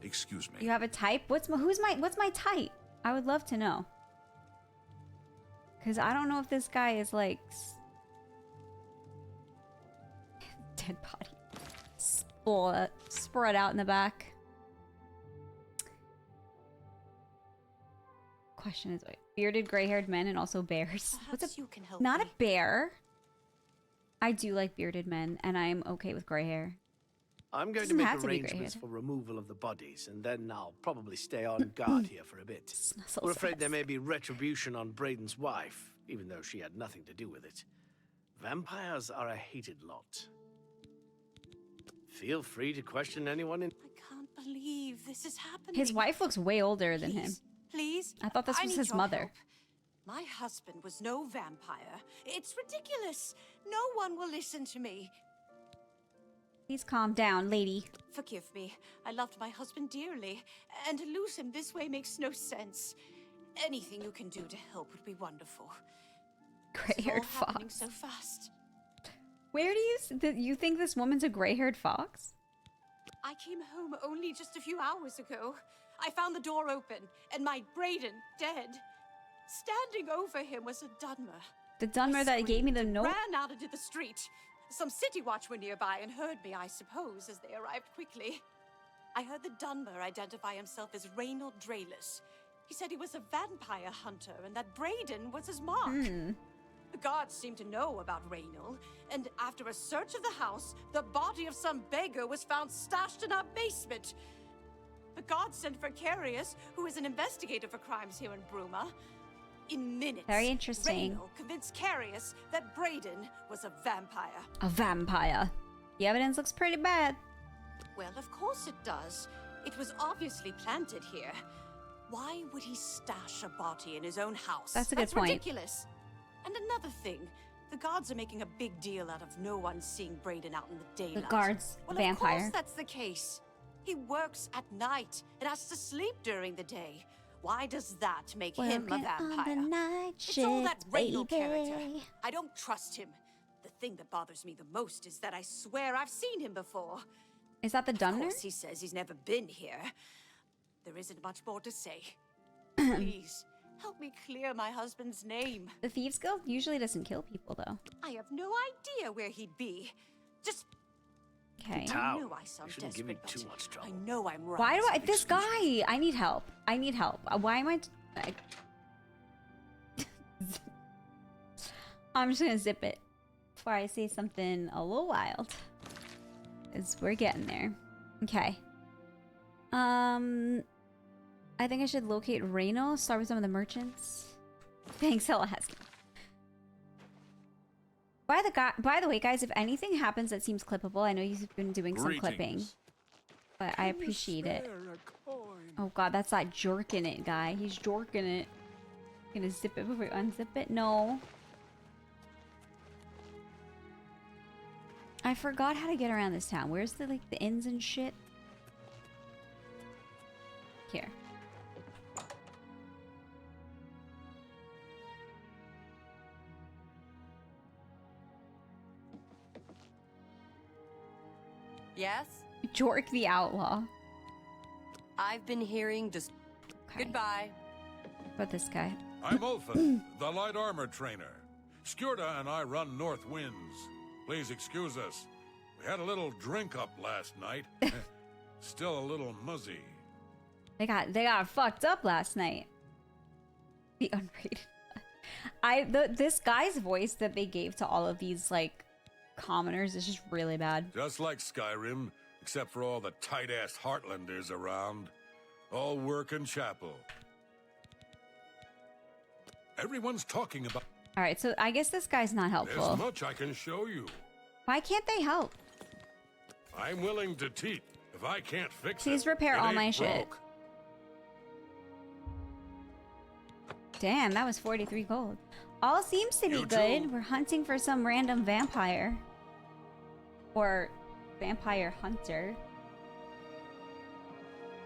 Excuse me. You have a type? What's my type? I would love to know. Cause I don't know if this guy is like dead body spread out in the back. Question is, bearded, gray-haired men and also bears. Perhaps you can help Not me. a bear. I do like bearded men, and I'm okay with gray hair. I'm going Doesn't to make have to be arrangements gray-haired. for removal of the bodies, and then I'll probably stay on guard here for a bit. Snuzzles We're afraid there us. may be retribution on Braden's wife, even though she had nothing to do with it. Vampires are a hated lot. Feel free to question anyone in... I can't believe this is happening. His wife looks way older than him. Please? I thought this was need his your mother. help. My husband was no vampire. It's ridiculous. No one will listen to me. Please calm down, lady. Forgive me. I loved my husband dearly, and to lose him this way makes no sense. Anything you can do to help would be wonderful. Gray-haired It's all happening fox. so fast. Where do you think this woman's a gray-haired fox? I came home only just a few hours ago. I found the door open, and my Braden dead. Standing over him was a Dunmer. The Dunmer that gave me the note? Ran out into the street. Some city watch were nearby and heard me, I suppose, as they arrived quickly. I heard the Dunmer identify himself as Reynald Draelus. He said he was a vampire hunter and that Braden was his mark. The guards seemed to know about Reynald, and after a search of the house, the body of some beggar was found stashed in our basement. The guards sent for Carius, who is an investigator for crimes here in Bruma. In minutes, Very interesting. Reynald convinced Carius that Braden was a vampire. A vampire. The evidence looks pretty bad. Well, of course it does. It was obviously planted here. Why would he stash a body in his own house? That's a good point. Ridiculous. And another thing, the guards are making a big deal out of no one seeing Braden out in the daylight. guards, well, vampire. Of course that's the case. He works at night and has to sleep during the day. Why does that make him a Working on vampire? the night It's all that shift, Reynald baby. character. I don't trust him. The thing that bothers me the most is that I swear I've seen him before. Is that the Of Dunmer? course, he says he's never been here. There isn't much more to say. Please, help me clear my husband's name. The Thieves Guild usually doesn't kill people, though. I have no idea where he'd be. Just, Okay. I Town. know I sound It shouldn't give you desperate, too but much trouble. I know I'm right. Why do I... This guy! I need help. I need help. Why am I'm just gonna zip it before I say something a little wild. Because we're getting there. Okay. I think I should locate Reno, start with some of the merchants. Thanks, Alaska. By the way, guys, if anything happens that seems clippable, I know you've been doing some clipping, Greetings. but I appreciate it. Oh god, that's that jerking it guy. He's jorking it. Gonna zip it before you unzip it? No. I forgot how to get around this town. Where's the like the inns and shit? Here. Yes? Jork the outlaw. I've been hearing just... Okay. Goodbye. What about this guy? I'm Ulfin, the light armor trainer. Skjorda and I run North Winds. Please excuse us. We had a little drink up last night. Still a little muzzy. They got fucked up last night. The unrated. This guy's voice that they gave to all of these like commoners is just really bad. Just like Skyrim, except for all the tight-ass Heartlanders around. All work and chapel. Everyone's talking about... All right, so I guess this guy's not helpful. There's much I can show you. Why can't they help? I'm willing to teach. If I can't fix Please it, repair it all ain't my shit. broke. Damn, that was 43 gold. All seems to be You good. too. We're hunting for some random vampire. Or vampire hunter.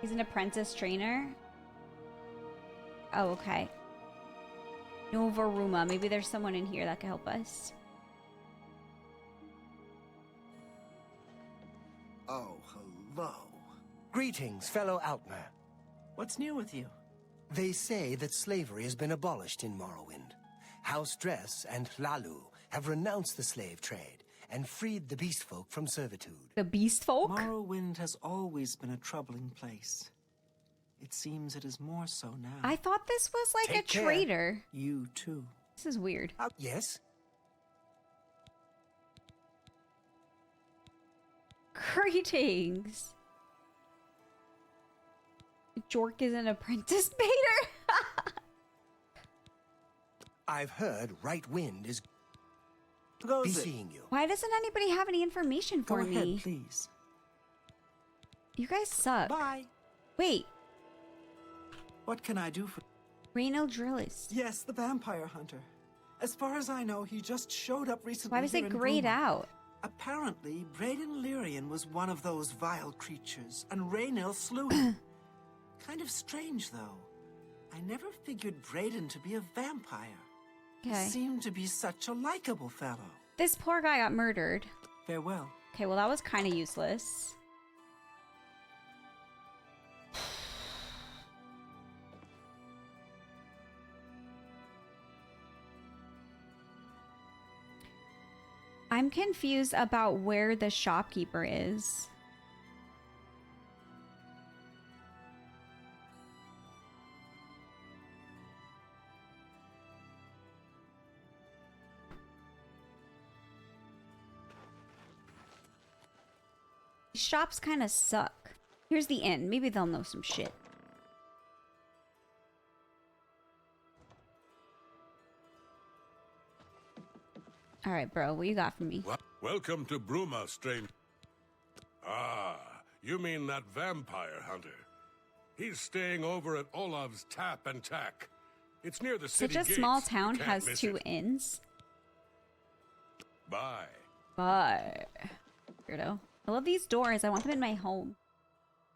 He's an apprentice trainer. Oh, okay. Novaruma. Maybe there's someone in here that can help us. Oh, hello. Greetings, fellow Outmer. What's new with you? They say that slavery has been abolished in Morrowind. House Dress and Hlalu have renounced the slave trade and freed the beast folk from servitude. The beast folk? Morrowind has always been a troubling place. It seems it is more so now. I thought this was like Take a care. traitor. You too. This is weird. Yes? Greetings. Jork is an apprentice baiter. I've heard Right Wind is Who goes be it? seeing you. Why doesn't anybody have any information Go for ahead, me? please. You guys suck. Bye. Wait, What can I do for... Raynald Drillis. Yes, the vampire hunter. As far as I know, he just showed up recently. Why was here it in grayed Bruma. out? Apparently, Braden Lyrian was one of those vile creatures, and Raynil slew him. Kind of strange, though. I never figured Braden to be a vampire. Okay. He seemed to be such a likable fellow. This poor guy got murdered. Farewell. Okay, well that was kind of useless. I'm confused about where the shopkeeper is. These shops kind of suck. Here's the inn. Maybe they'll know some shit. All right, bro. What you got for me? Welcome to Bruma, stranger. Ah, you mean that vampire hunter. He's staying over at Olav's Tap and Tack. It's near the city Such a gates. small You town can't has miss 2 it. inns. Bye. But weirdo. I love these doors. I want them in my home.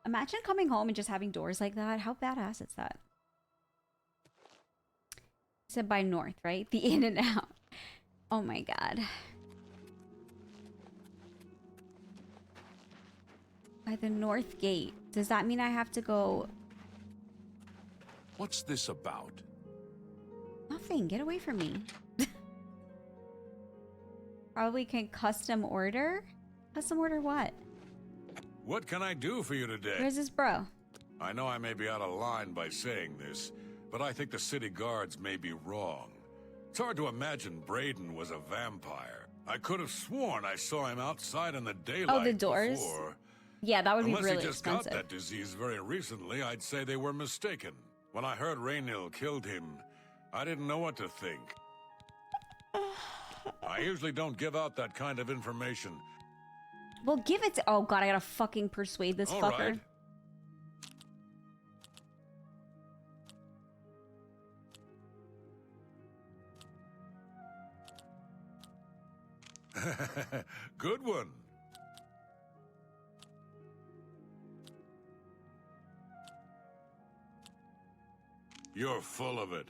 Imagine coming home and just having doors like that. How badass is that? Said by north, right? The in and out. Oh my god. By the north gate. Does that mean I have to go? What's this about? Nothing. Get away from me. Probably can custom order. Custom order what? What can I do for you today? Where's this bro? I know I may be out of line by saying this, but I think the city guards may be wrong. It's hard to imagine Braden was a vampire. I could have sworn I saw him outside in the daylight Oh, the doors? before. Yeah, that would be Unless really he just expensive. got that disease very recently, I'd say they were mistaken. When I heard Raynil killed him, I didn't know what to think. I usually don't give out that kind of information. Well, give it to... Oh god, I gotta fucking persuade this All fucker. right. Good one. You're full of it.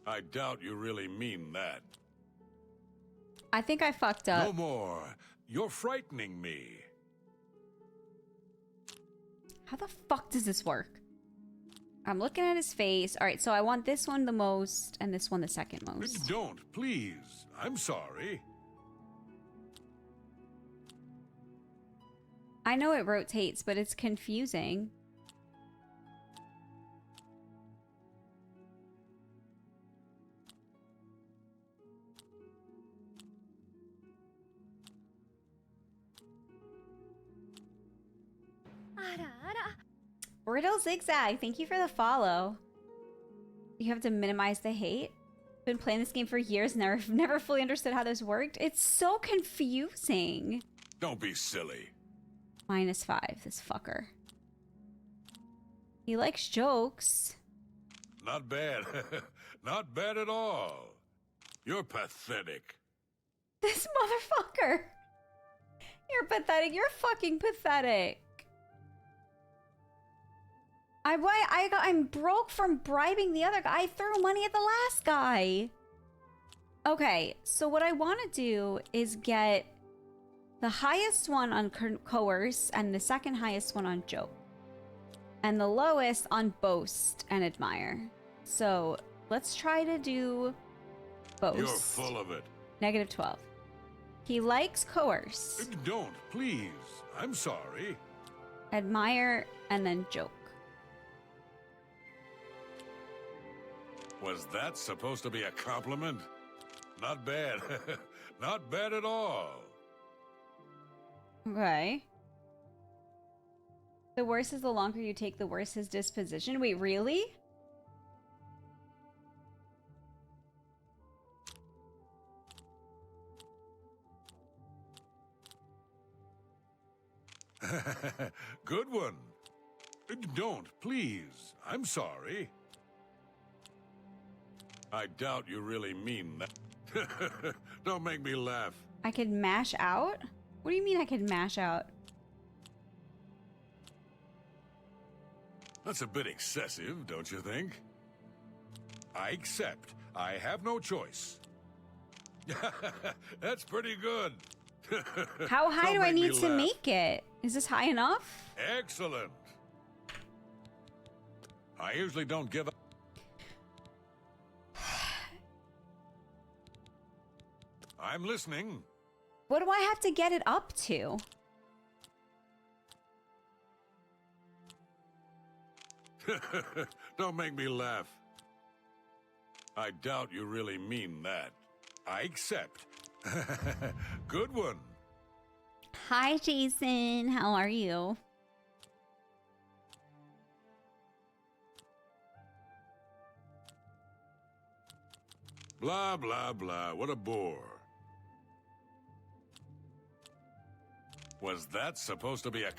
I doubt you really mean that. I think I fucked up. No more. You're frightening me. How the fuck does this work? I'm looking at his face. All right, so I want this one the most and this one the second most. Don't, please. I'm sorry. I know it rotates, but it's confusing. Riddle Zigzag, thank you for the follow. You have to minimize the hate. Been playing this game for years, never fully understood how this worked. It's so confusing. Don't be silly. -5, this fucker. He likes jokes. Not bad. Not bad at all. You're pathetic. This motherfucker. You're pathetic. You're fucking pathetic. I'm broke from bribing the other guy. I threw money at the last guy. Okay, so what I want to do is get the highest one on coerce and the second highest one on joke. And the lowest on boast and admire. So let's try to do boast. You're full of it. -12. He likes coerce. Don't, please. I'm sorry. Admire and then joke. Was that supposed to be a compliment? Not bad. Not bad at all. Okay. The worse is the longer you take, the worse his disposition. Wait, really? Good one. Don't, please. I'm sorry. I doubt you really mean that. Don't make me laugh. I could mash out? What do you mean I could mash out? That's a bit excessive, don't you think? I accept. I have no choice. That's pretty good. How high Don't do I make me need to laugh. make it? Is this high enough? Excellent. I usually don't give up. I'm listening. What do I have to get it up to? Don't make me laugh. I doubt you really mean that. I accept. Good one. Hi, Jason. How are you? Blah, blah, blah. What a bore. Was that supposed to be a...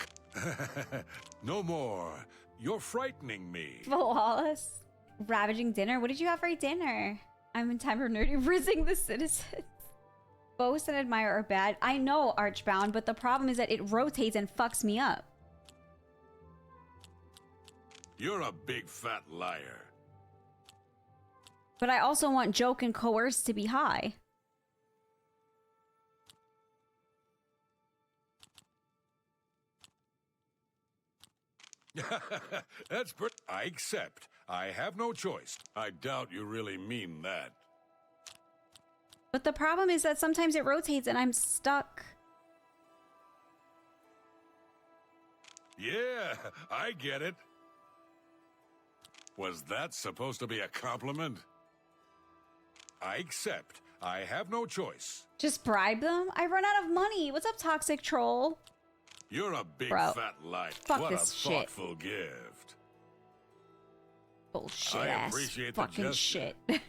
No more. You're frightening me. Wallace. Ravaging dinner? What did you have for dinner? I'm in time for nerdy rizzing the citizens. Boast and admire are bad. I know, Archbound, but the problem is that it rotates and fucks me up. You're a big fat liar. But I also want joke and coerce to be high. That's pretty... I accept. I have no choice. I doubt you really mean that. But the problem is that sometimes it rotates and I'm stuck. Yeah, I get it. Was that supposed to be a compliment? I accept. I have no choice. Just bribe them? I run out of money. What's up, toxic troll? You're a big Bro, fat liar. fuck What this a shit. thoughtful gift. Bullshit I ass appreciate the fucking gesture. shit.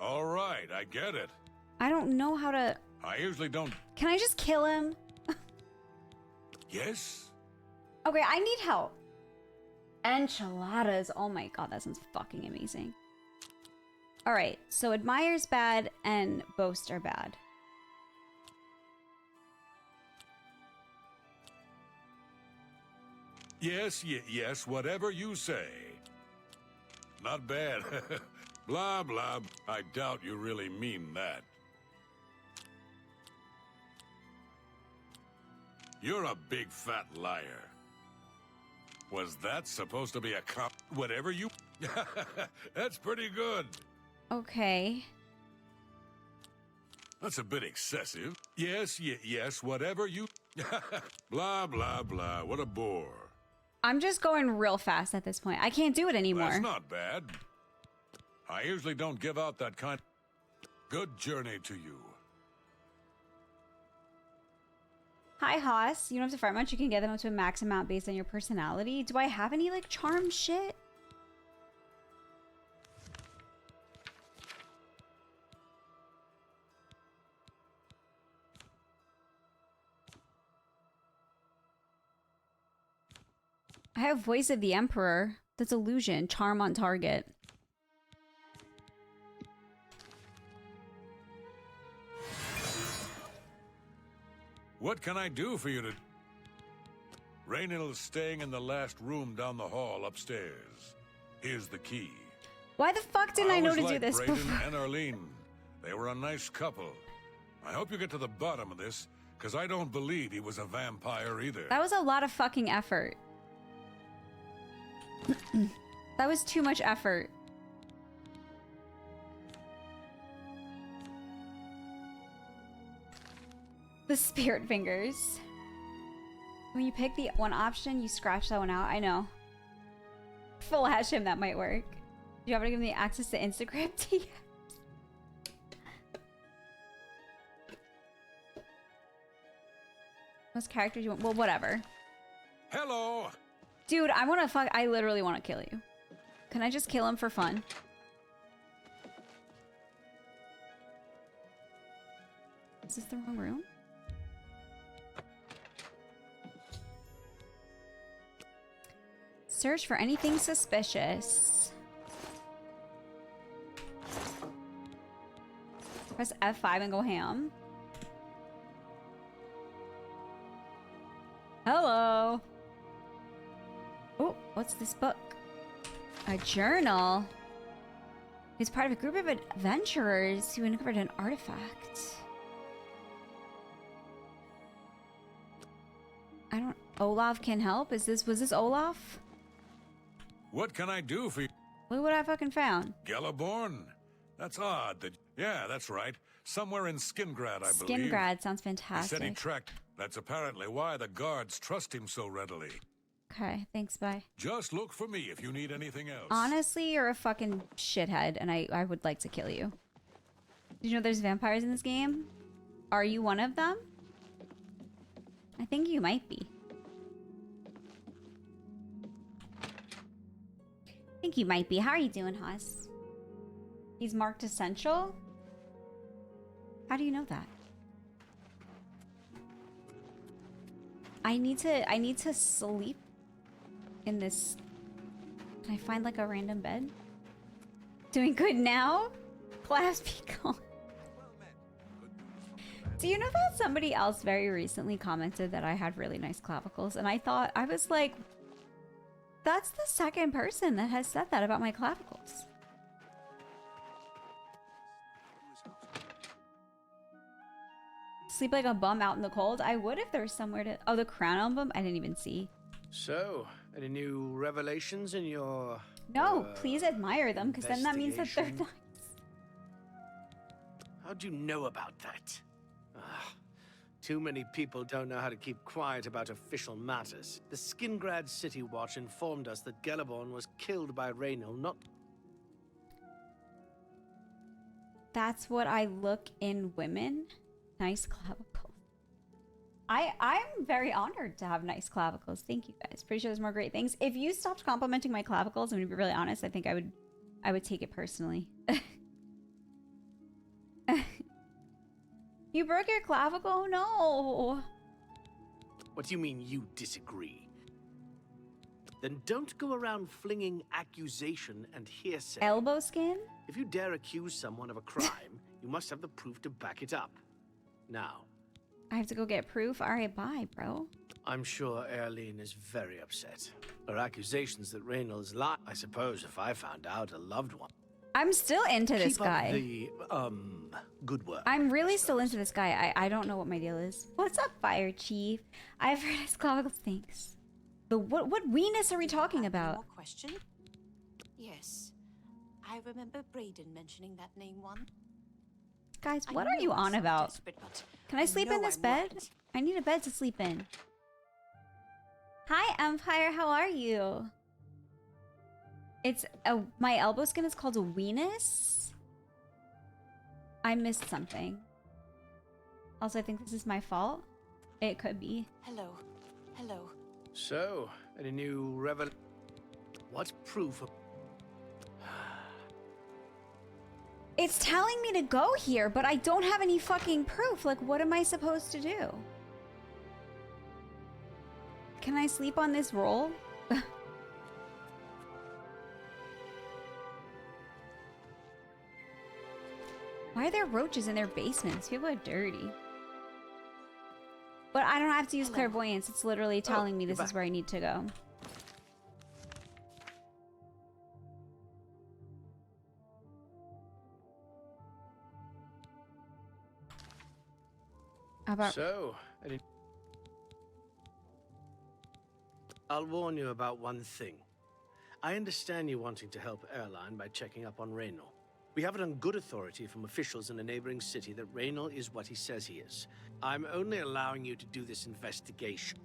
All right, I get it. I don't know how to... I usually don't... Can I just kill him? Yes? Okay, I need help. Enchiladas. Oh my god, that sounds fucking amazing. All right, so admire's bad and boast are bad. Yes, yes, whatever you say. Not bad. Blah, blah. I doubt you really mean that. You're a big fat liar. Was that supposed to be a whatever you... That's pretty good. Okay. That's a bit excessive. Yes, yes, whatever you... Blah, blah, blah. What a bore. I'm just going real fast at this point. I can't do it anymore. That's not bad. I usually don't give out that kind... Good journey to you. Hi, Haas. You don't have to fight much. You can get them up to a max amount based on your personality. Do I have any, like, charm shit? I have Voice of the Emperor. That's illusion. Charm on target. What can I do for you to... Raynill's staying in the last room down the hall upstairs. Here's the key. Why the fuck didn't I know to always do this liked Brayden before? and Arlene. They were a nice couple. I hope you get to the bottom of this, because I don't believe he was a vampire either. That was a lot of fucking effort. That was too much effort. The spirit fingers. When you pick the one option, you scratch that one out. I know. Flash him, that might work. Do you have to give me access to Instagram? Yes. What characters you want? Well, whatever. Hello! Dude, I want to fuck. I literally want to kill you. Can I just kill him for fun? Is this the wrong room? Search for anything suspicious. Press F5 and go ham. Hello. Oh, what's this book? A journal. He's part of a group of adventurers who uncovered an artifact. I don't... Olaf can help? Was this Olaf? What can I do for you? Look what I fucking found. Galaborn? That's odd that... Yeah, that's right. Somewhere in Skingrad, I believe. Skingrad sounds He fantastic. said he tracked... That's apparently why the guards trust him so readily. Okay, thanks, bye. Just look for me if you need anything else. Honestly, you're a fucking shithead, and I would like to kill you. Did you know there's vampires in this game? Are you one of them? I think you might be. I think you might be. How are you doing, Haas? He's marked essential? How do you know that? I need to sleep in this. Can I find like a random bed? Doing good now? Class be gone. Do you know that somebody else very recently commented that I had really nice clavicles? And I thought, I was like, that's the second person that has said that about my clavicles. Sleep like a bum out in the cold? I would if there was somewhere to... Oh, the Crown album? I didn't even see. So, any new revelations in your... No, please admire them, because then that means that they're investigation? nice. How'd you know about that? Ugh. Too many people don't know how to keep quiet about official matters. The Skingrad City Watch informed us that Galaborn was killed by Reynold, not... That's what I look in women. Nice clavicles. I'm very honored to have nice clavicles. Thank you guys. Pretty sure there's more great things. If you stopped complimenting my clavicles, I'm gonna be really honest, I think I would take it personally. You broke your clavicle? No. What do you mean you disagree? Then don't go around flinging accusation and hearsay. Elbow skin? If you dare accuse someone of a crime, you must have the proof to back it up. Now, I have to go get proof? Alright, bye, bro. I'm sure Erlene is very upset. Her accusations that Reynolds lied. I suppose if I found out a loved one. I'm still into this Keep up guy. the, good work. I'm really still into this guy. I don't know what my deal is. What's up, Fire Chief? I've heard his clavicle. Thanks. The what weenus are we talking about? More question? Yes. I remember Brayden mentioning that name once. Guys, I what are know you I on sound about? desperate, but Can I sleep know in this I'm bed? right. I need a bed to sleep in. Hi, Empire. How are you? It's my elbow skin is called a weenus. I missed something. Also, I think this is my fault. It could be. Hello. Hello. So, any new revel... What's proof of... It's telling me to go here, but I don't have any fucking proof. Like, what am I supposed to do? Can I sleep on this roll? Why are there roaches in their basements? People are dirty. But I don't have to use clairvoyance. It's literally telling me this is where I need to go. How about... So, I'll warn you about one thing. I understand you wanting to help Erline by checking up on Reynolds. We have it on good authority from officials in a neighboring city that Reynolds is what he says he is. I'm only allowing you to do this investigation.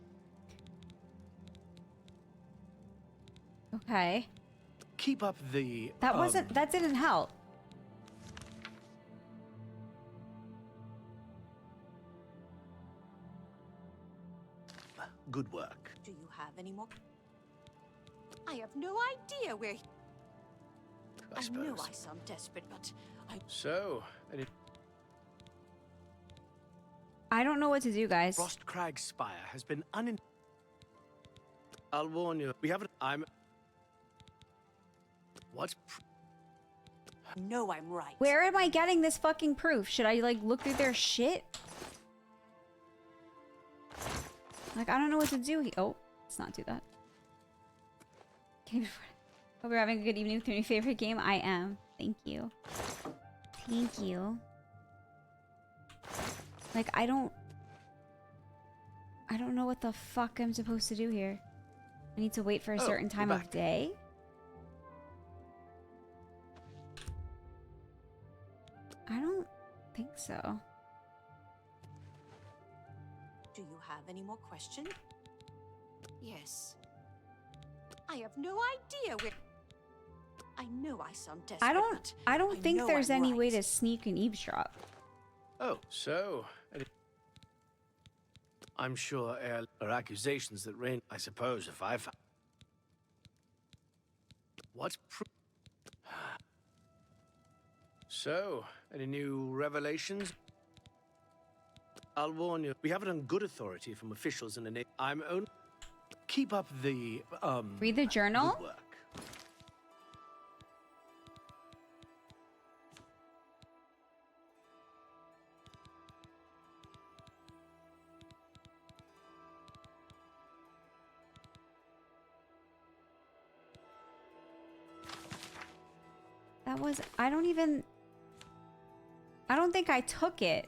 Okay. Keep up the... That wasn't... That didn't help. Good work. Do you have any more? I have no idea where... I suppose. know I sound desperate, but I... So, I don't know what to do, guys. Frost Crag Spire has been I'll warn you. We haven't... What's... know I'm right. Where am I getting this fucking proof? Should I, like, look through their shit? Like, I don't know what to do. Oh, let's not do that. Hope you're having a good evening with your new favorite game. I am. Thank you. Thank you. Like, I don't know what the fuck I'm supposed to do here. I need to wait for a certain time of day? I don't think so. Do you have any more questions? Yes. I have no idea where... I know I sound desperate, I don't think know there's I'm any way right. to sneak and eavesdrop. Oh, so... I'm sure her accusations that Rain... I suppose if I found... What's So, any new revelations? I'll warn you. We have it on good authority from officials in the I'm only... Keep up the, Read the journal? good work. That was... I don't think I took it.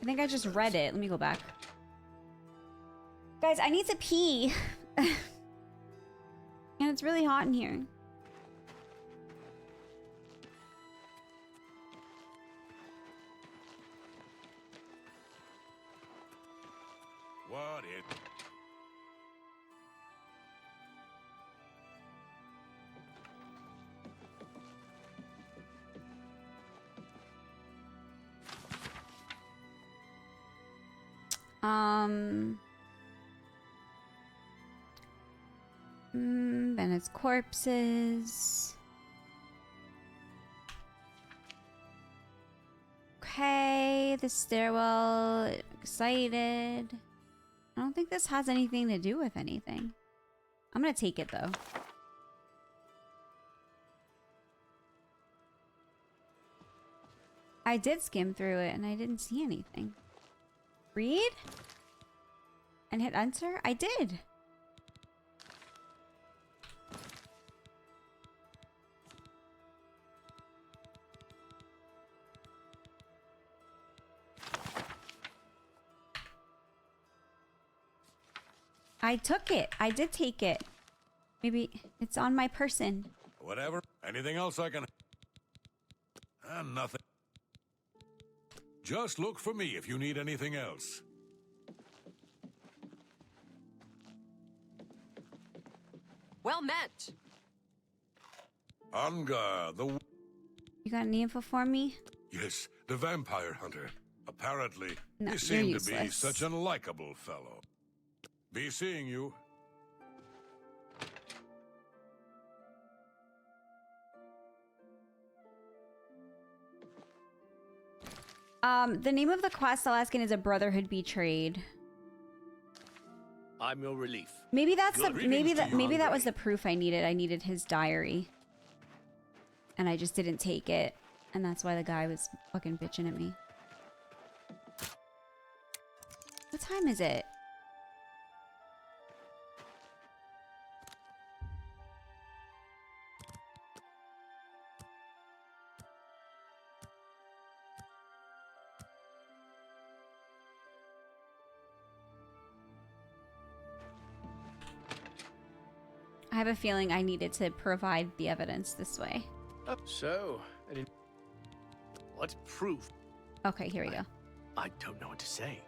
I think I just read it. Let me go back. Guys, I need to pee. And it's really hot in here. What it? Then it's corpses. Okay, the stairwell. Excited. I don't think this has anything to do with anything. I'm gonna take it though. I did skim through it and I didn't see anything. Read? And hit enter? I did. I took it. I did take it. Maybe it's on my person. Whatever. Anything else I can... nothing. Just look for me if you need anything else. Well met. Angar, the... You got any info for me? Yes, the vampire hunter. Apparently, No, he you're seemed to be useless. such a likable fellow. Be seeing you. The name of the quest I'll ask is a Brotherhood Betrayed. I'm your relief. Maybe that's the Good. maybe Greetings that to you, maybe that Andre. was the proof I needed. I needed his diary. And I just didn't take it. And that's why the guy was fucking bitching at me. What time is it? I have a feeling I needed to provide the evidence this way. So, what proof? Okay, here we go. I don't know what to say.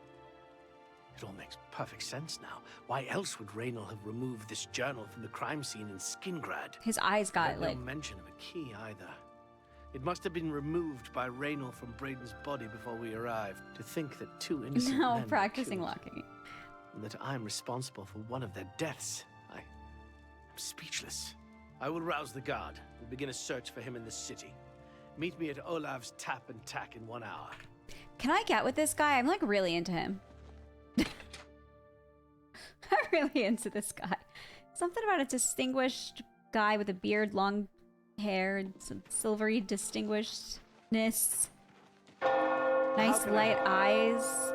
It all makes perfect sense now. Why else would Raynor have removed this journal from the crime scene in Skingrad? His eyes got There's like no mention of a key either. It must have been removed by Raynor from Braden's body before we arrived. To think that two innocent no men were practicing killed, locking. and that I'm responsible for one of their deaths. I'm speechless. I will rouse the guard and begin a search for him in the city. Meet me at Olav's Tap and Tack in 1 hour. Can I get with this guy? I'm like really into him. I'm really into this guy. Something about a distinguished guy with a beard, long hair, and some silvery distinguishedness. Nice light eyes.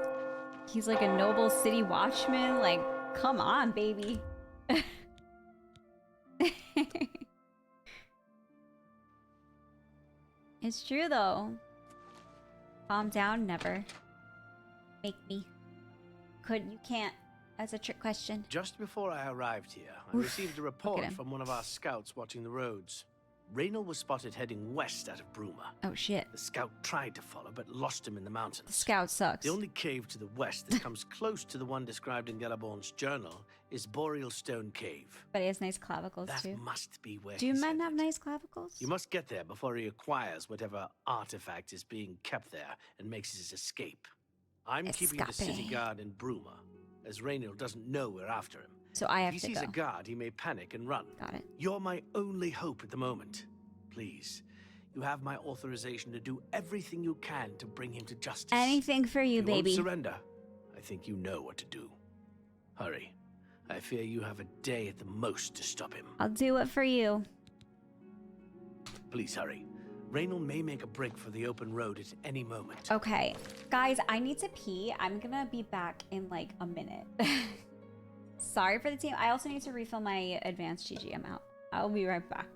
He's like a noble city watchman. Like, come on, baby. It's true though. Calm down, never. Make me. You can't. That's a trick question. Just before I arrived here, I Oof, received a look report at him. from one of our scouts watching the roads. Raynor was spotted heading west out of Bruma. Oh shit. The scout tried to follow, but lost him in the mountains. The scout sucks. The only cave to the west that comes close to the one described in Galaborn's journal is Boreal Stone Cave. But he has nice clavicles That too. must be where Do he's men have headed. nice clavicles? You must get there before he acquires whatever artifact is being kept there and makes his escape. I'm keeping the city Escape. guard in Bruma, as Raynor doesn't know we're after him. So I have If he to sees go. a guard, he may panic and run. Got it. You're my only hope at the moment. Please, you have my authorization to do everything you can to bring him to justice. Anything for you, If he won't baby. surrender. I think you know what to do. Hurry. I fear you have a day at the most to stop him. I'll do it for you. Please hurry. Raynor may make a break for the open road at any moment. Okay. Guys, I need to pee. I'm gonna be back in like a minute. Sorry for the team. I also need to refill my advanced GG. I'm out. I'll be right back.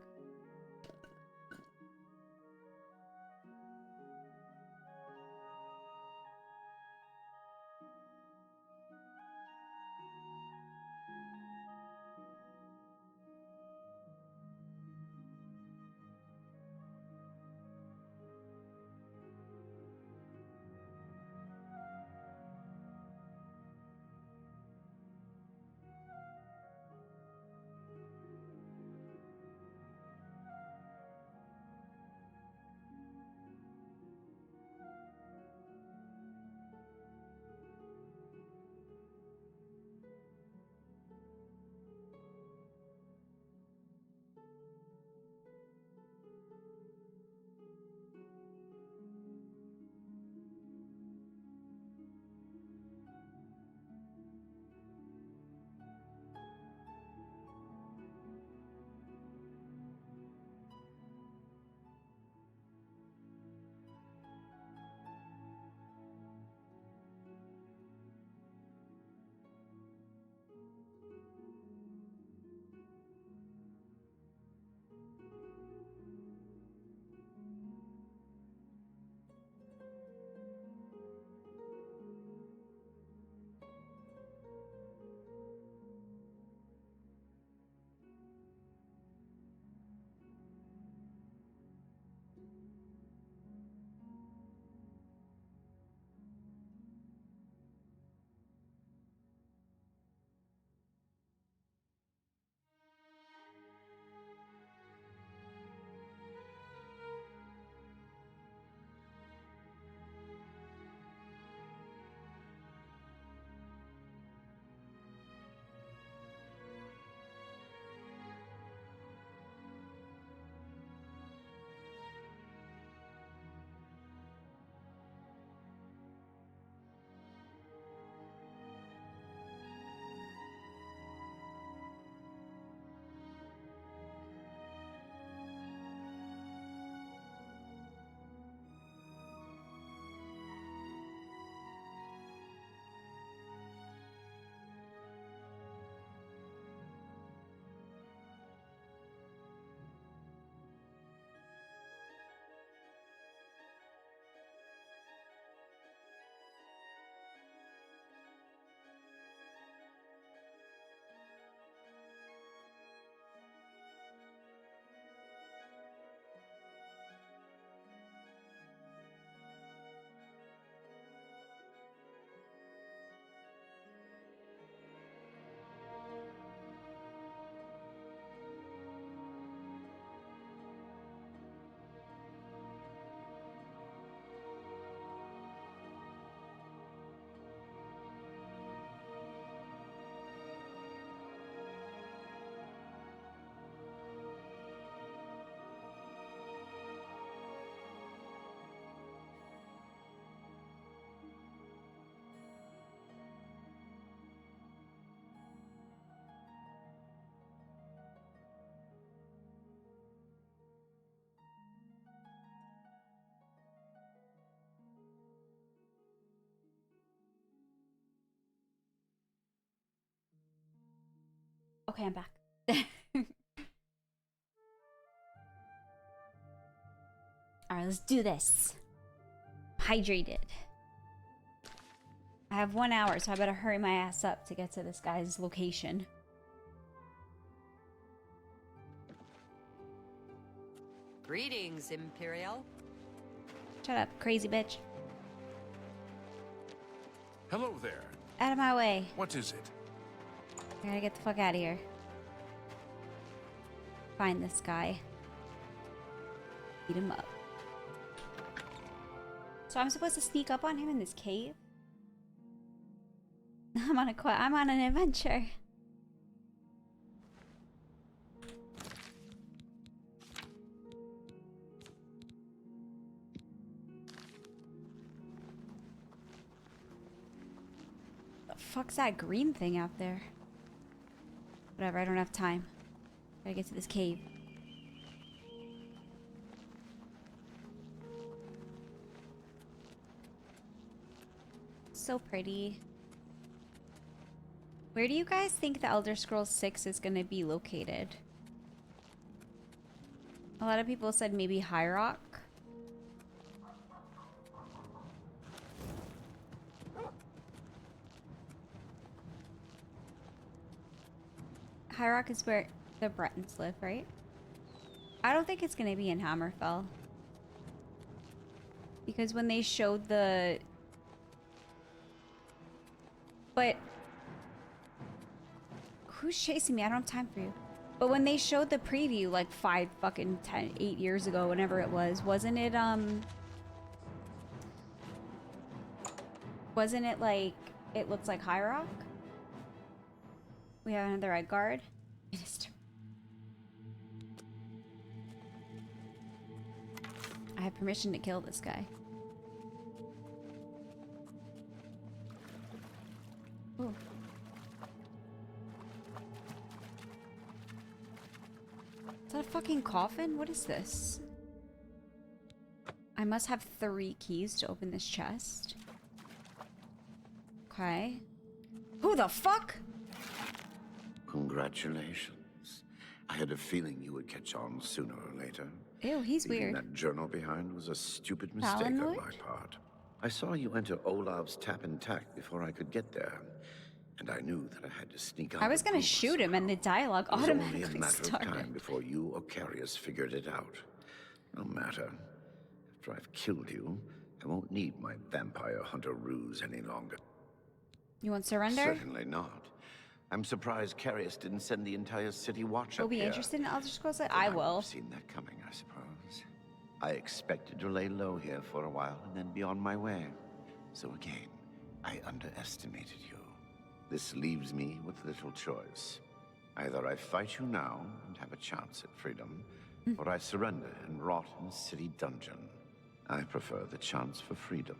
Okay, I'm back. Alright, let's do this. Hydrated. I have 1 hour, so I better hurry my ass up to get to this guy's location. Greetings, Imperial. Shut up, crazy bitch. Hello there. Out of my way. What is it? I gotta get the fuck out of here. Find this guy. Beat him up. So I'm supposed to sneak up on him in this cave? I'm on an adventure. The fuck's that green thing out there? Whatever, I don't have time. Gotta get to this cave. So pretty. Where do you guys think the Elder Scrolls 6 is gonna be located? A lot of people said maybe High Rock. High Rock is where the Bretons live, right? I don't think it's gonna be in Hammerfell. Because when they showed the... But... Who's chasing me? I don't have time for you. But when they showed the preview, like 8 years ago, whenever it was, wasn't it, wasn't it like, it looks like High Rock? We have another red guard. Minister. I have permission to kill this guy. Ooh. Is that a fucking coffin? What is this? I must have 3 keys to open this chest. Okay. Who the fuck? Congratulations. I had a feeling you would catch on sooner or later. Ew, he's Leaving weird. that journal behind was a stupid mistake on my part. I saw you enter Olav's tap and tack before I could get there, and I knew that I had to sneak out. I was gonna shoot him and the dialogue automatically It was only a matter started. of time before you or Carius figured it out. No matter. After I've killed you, I won't need my vampire hunter ruse any longer. You won't surrender? Certainly not. I'm surprised Carius didn't send the entire city watch You'll up be here. interested in Elder Scrolls? But I would will. have seen that coming, I suppose. I expected to lay low here for a while and then be on my way. So again, I underestimated you. This leaves me with little choice. Either I fight you now and have a chance at freedom, or I surrender and rot in a city dungeon. I prefer the chance for freedom.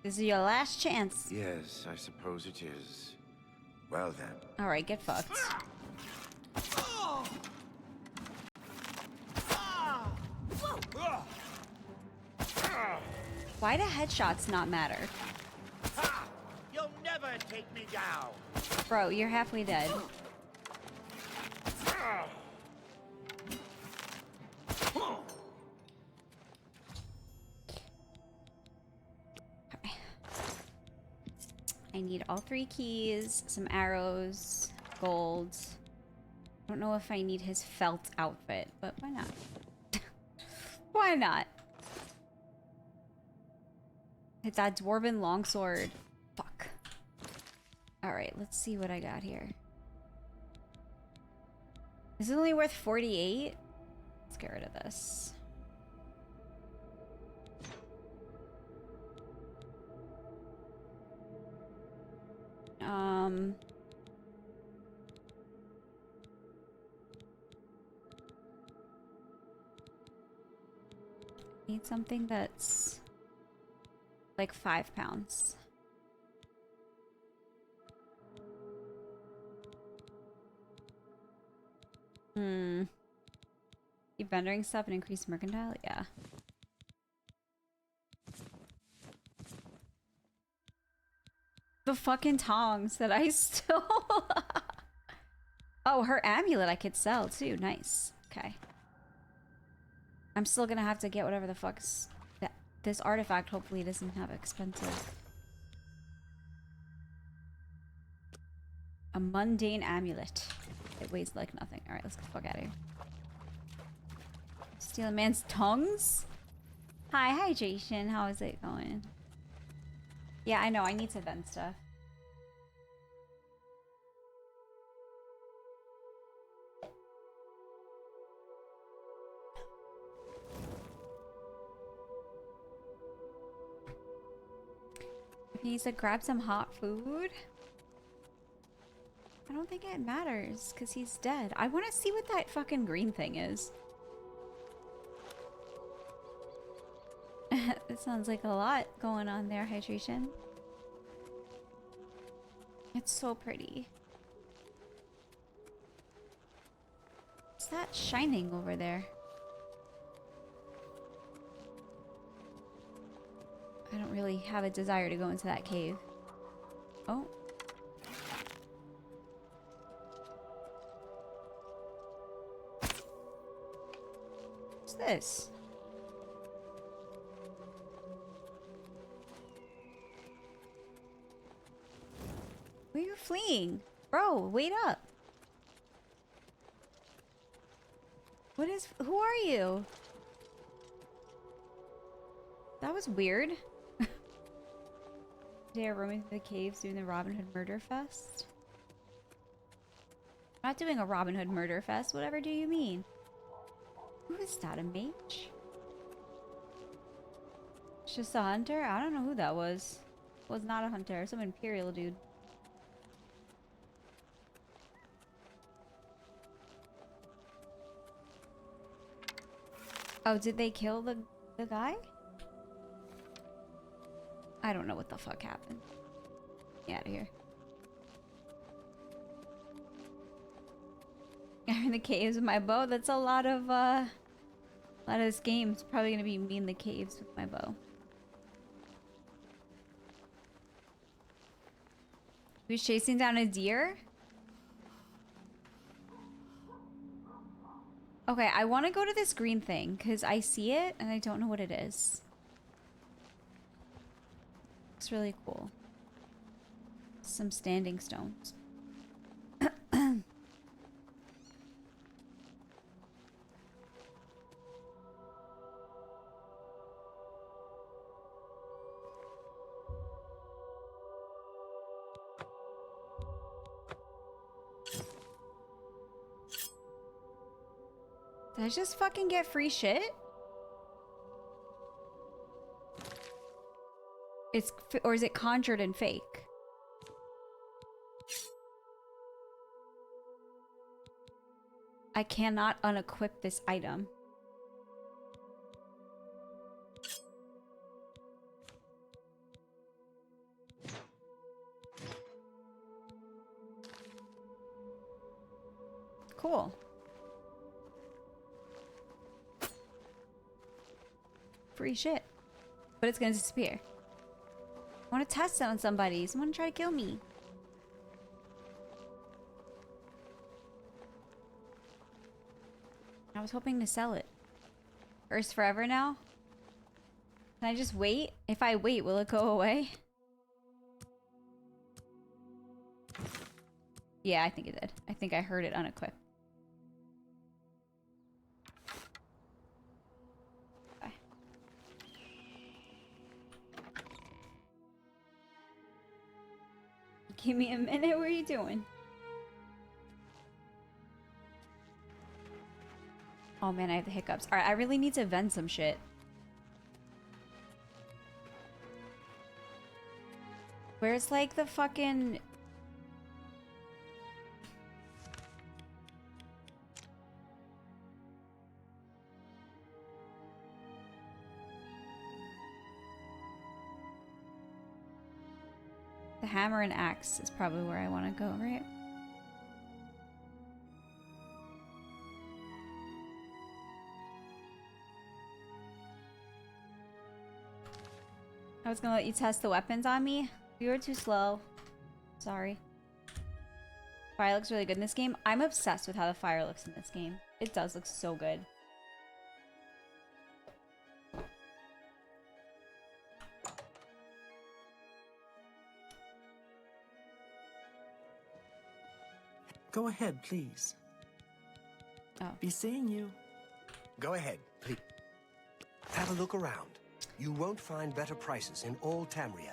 This is your last chance. Yes, I suppose it is. Well then. Alright, get fucked. Why do headshots not matter? You'll never take me down. Bro, you're halfway dead. Okay. I need all 3 keys, some arrows, gold. I don't know if I need his felt outfit, but why not? Why not? It's that dwarven longsword. Fuck. Alright, let's see what I got here. This is only worth 48? Let's get rid of this. Need something that's like 5 pounds. Keep vending stuff and increase mercantile? Yeah. The fucking tongs that I stole. Oh, her amulet I could sell too. Nice. Okay. I'm still gonna have to get whatever the fuck's that. This artifact hopefully doesn't have expensive. A mundane amulet. It weighs like nothing. Alright, let's get the fuck out of here. Steal a man's tongues? Hi, Jason. How is it going? Yeah, I know. I need to vent stuff. He needs to grab some hot food. I don't think it matters because he's dead. I want to see what that fucking green thing is. It sounds like a lot going on there, hydration. It's so pretty. What's that shining over there? I don't really have a desire to go into that cave. Oh. What's this? Where are you fleeing? Bro, wait up. What is... Who are you? That was weird. They are roaming through the caves doing the Robin Hood Murder Fest. I'm not doing a Robin Hood Murder Fest. Whatever do you mean? Who is that? A mage? It's just a hunter? I don't know who that was. Was not a hunter. Some Imperial dude. Oh, did they kill the guy? I don't know what the fuck happened. Get out of here. I'm in the caves with my bow. That's a lot of this game. It's probably gonna be me in the caves with my bow. He was chasing down a deer? Okay, I want to go to this green thing because I see it and I don't know what it is. Looks really cool. Some standing stones. Did I just fucking get free shit? Or is it conjured and fake? I cannot unequip this item. Cool. Free shit. But it's gonna disappear. I want to test it on somebody. Someone try to kill me. I was hoping to sell it. First forever now? Can I just wait? If I wait, will it go away? Yeah, I think it did. I think I heard it unequipped. Okay. Give me a minute. What are you doing? Oh man, I have the hiccups. Alright, I really need to vend some shit. Where's like the fucking... The hammer and axe is probably where I want to go, right? I was gonna let you test the weapons on me. You were too slow. Sorry. Fire looks really good in this game. I'm obsessed with how the fire looks in this game. It does look so good. Go ahead, please. Oh. Be seeing you. Go ahead, please. Have a look around. You won't find better prices in all Tamriel.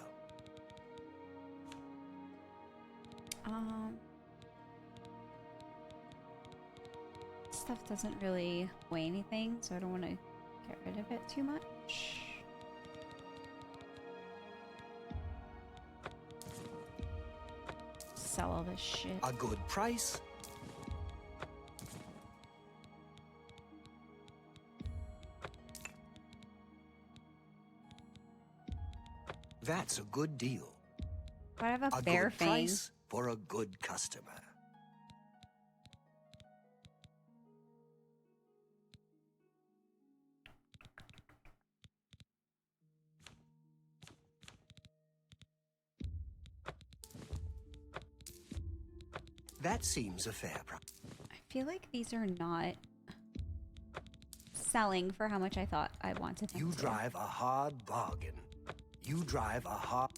Stuff doesn't really weigh anything, so I don't want to get rid of it too much. Sell all this shit. A good price. That's a good deal. But I have a A bear good fang. price for a good customer. That seems a fair price. I feel like these are not selling for how much I thought I wanted them You to. drive a hard bargain. You drive a hard.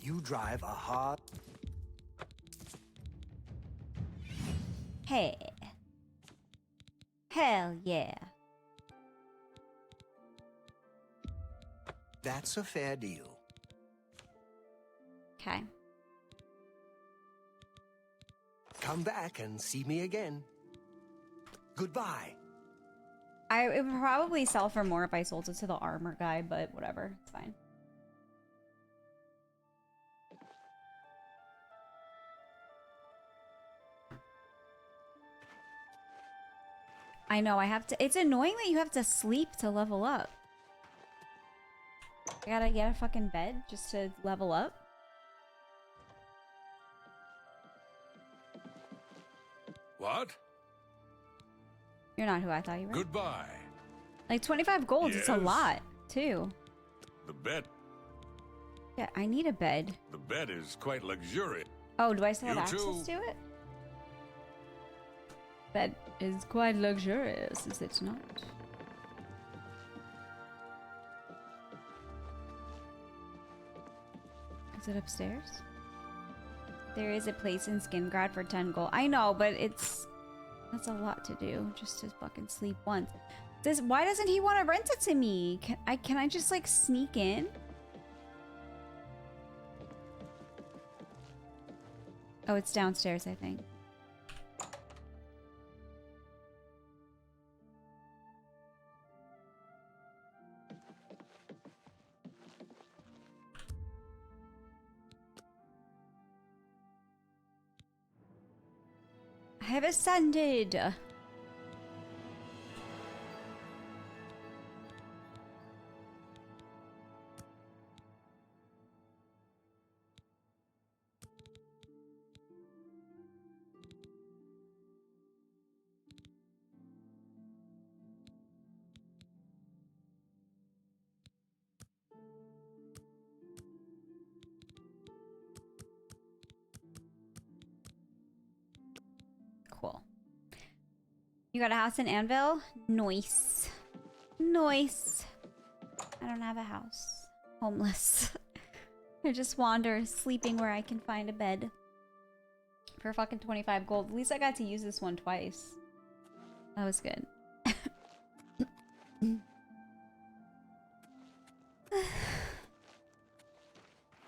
Hey. Hell yeah. That's a fair deal. Okay. Come back and see me again. Goodbye. It would probably sell for more if I sold it to the armor guy, but whatever. It's fine. I know, I have to... It's annoying that you have to sleep to level up. I gotta get a fucking bed just to level up. What? You're not who I thought you were. Goodbye. Like 25 gold, it's a Yes. lot, too. The bed. Yeah, I need a bed. The bed is quite luxurious. Oh, do I still have You access too. to it? Bed is quite luxurious, is it not? Is it upstairs? There is a place in Skingrad for 10 gold. I know, but that's a lot to do just to fucking sleep once. Why doesn't he want to rent it to me? Can I just like sneak in? Oh, it's downstairs, I think. I have ascended. Cool. You got a house in Anvil? Nice. Nice. I don't have a house. Homeless. I just wander, sleeping where I can find a bed. For fucking 25 gold. At least I got to use this one twice. That was good.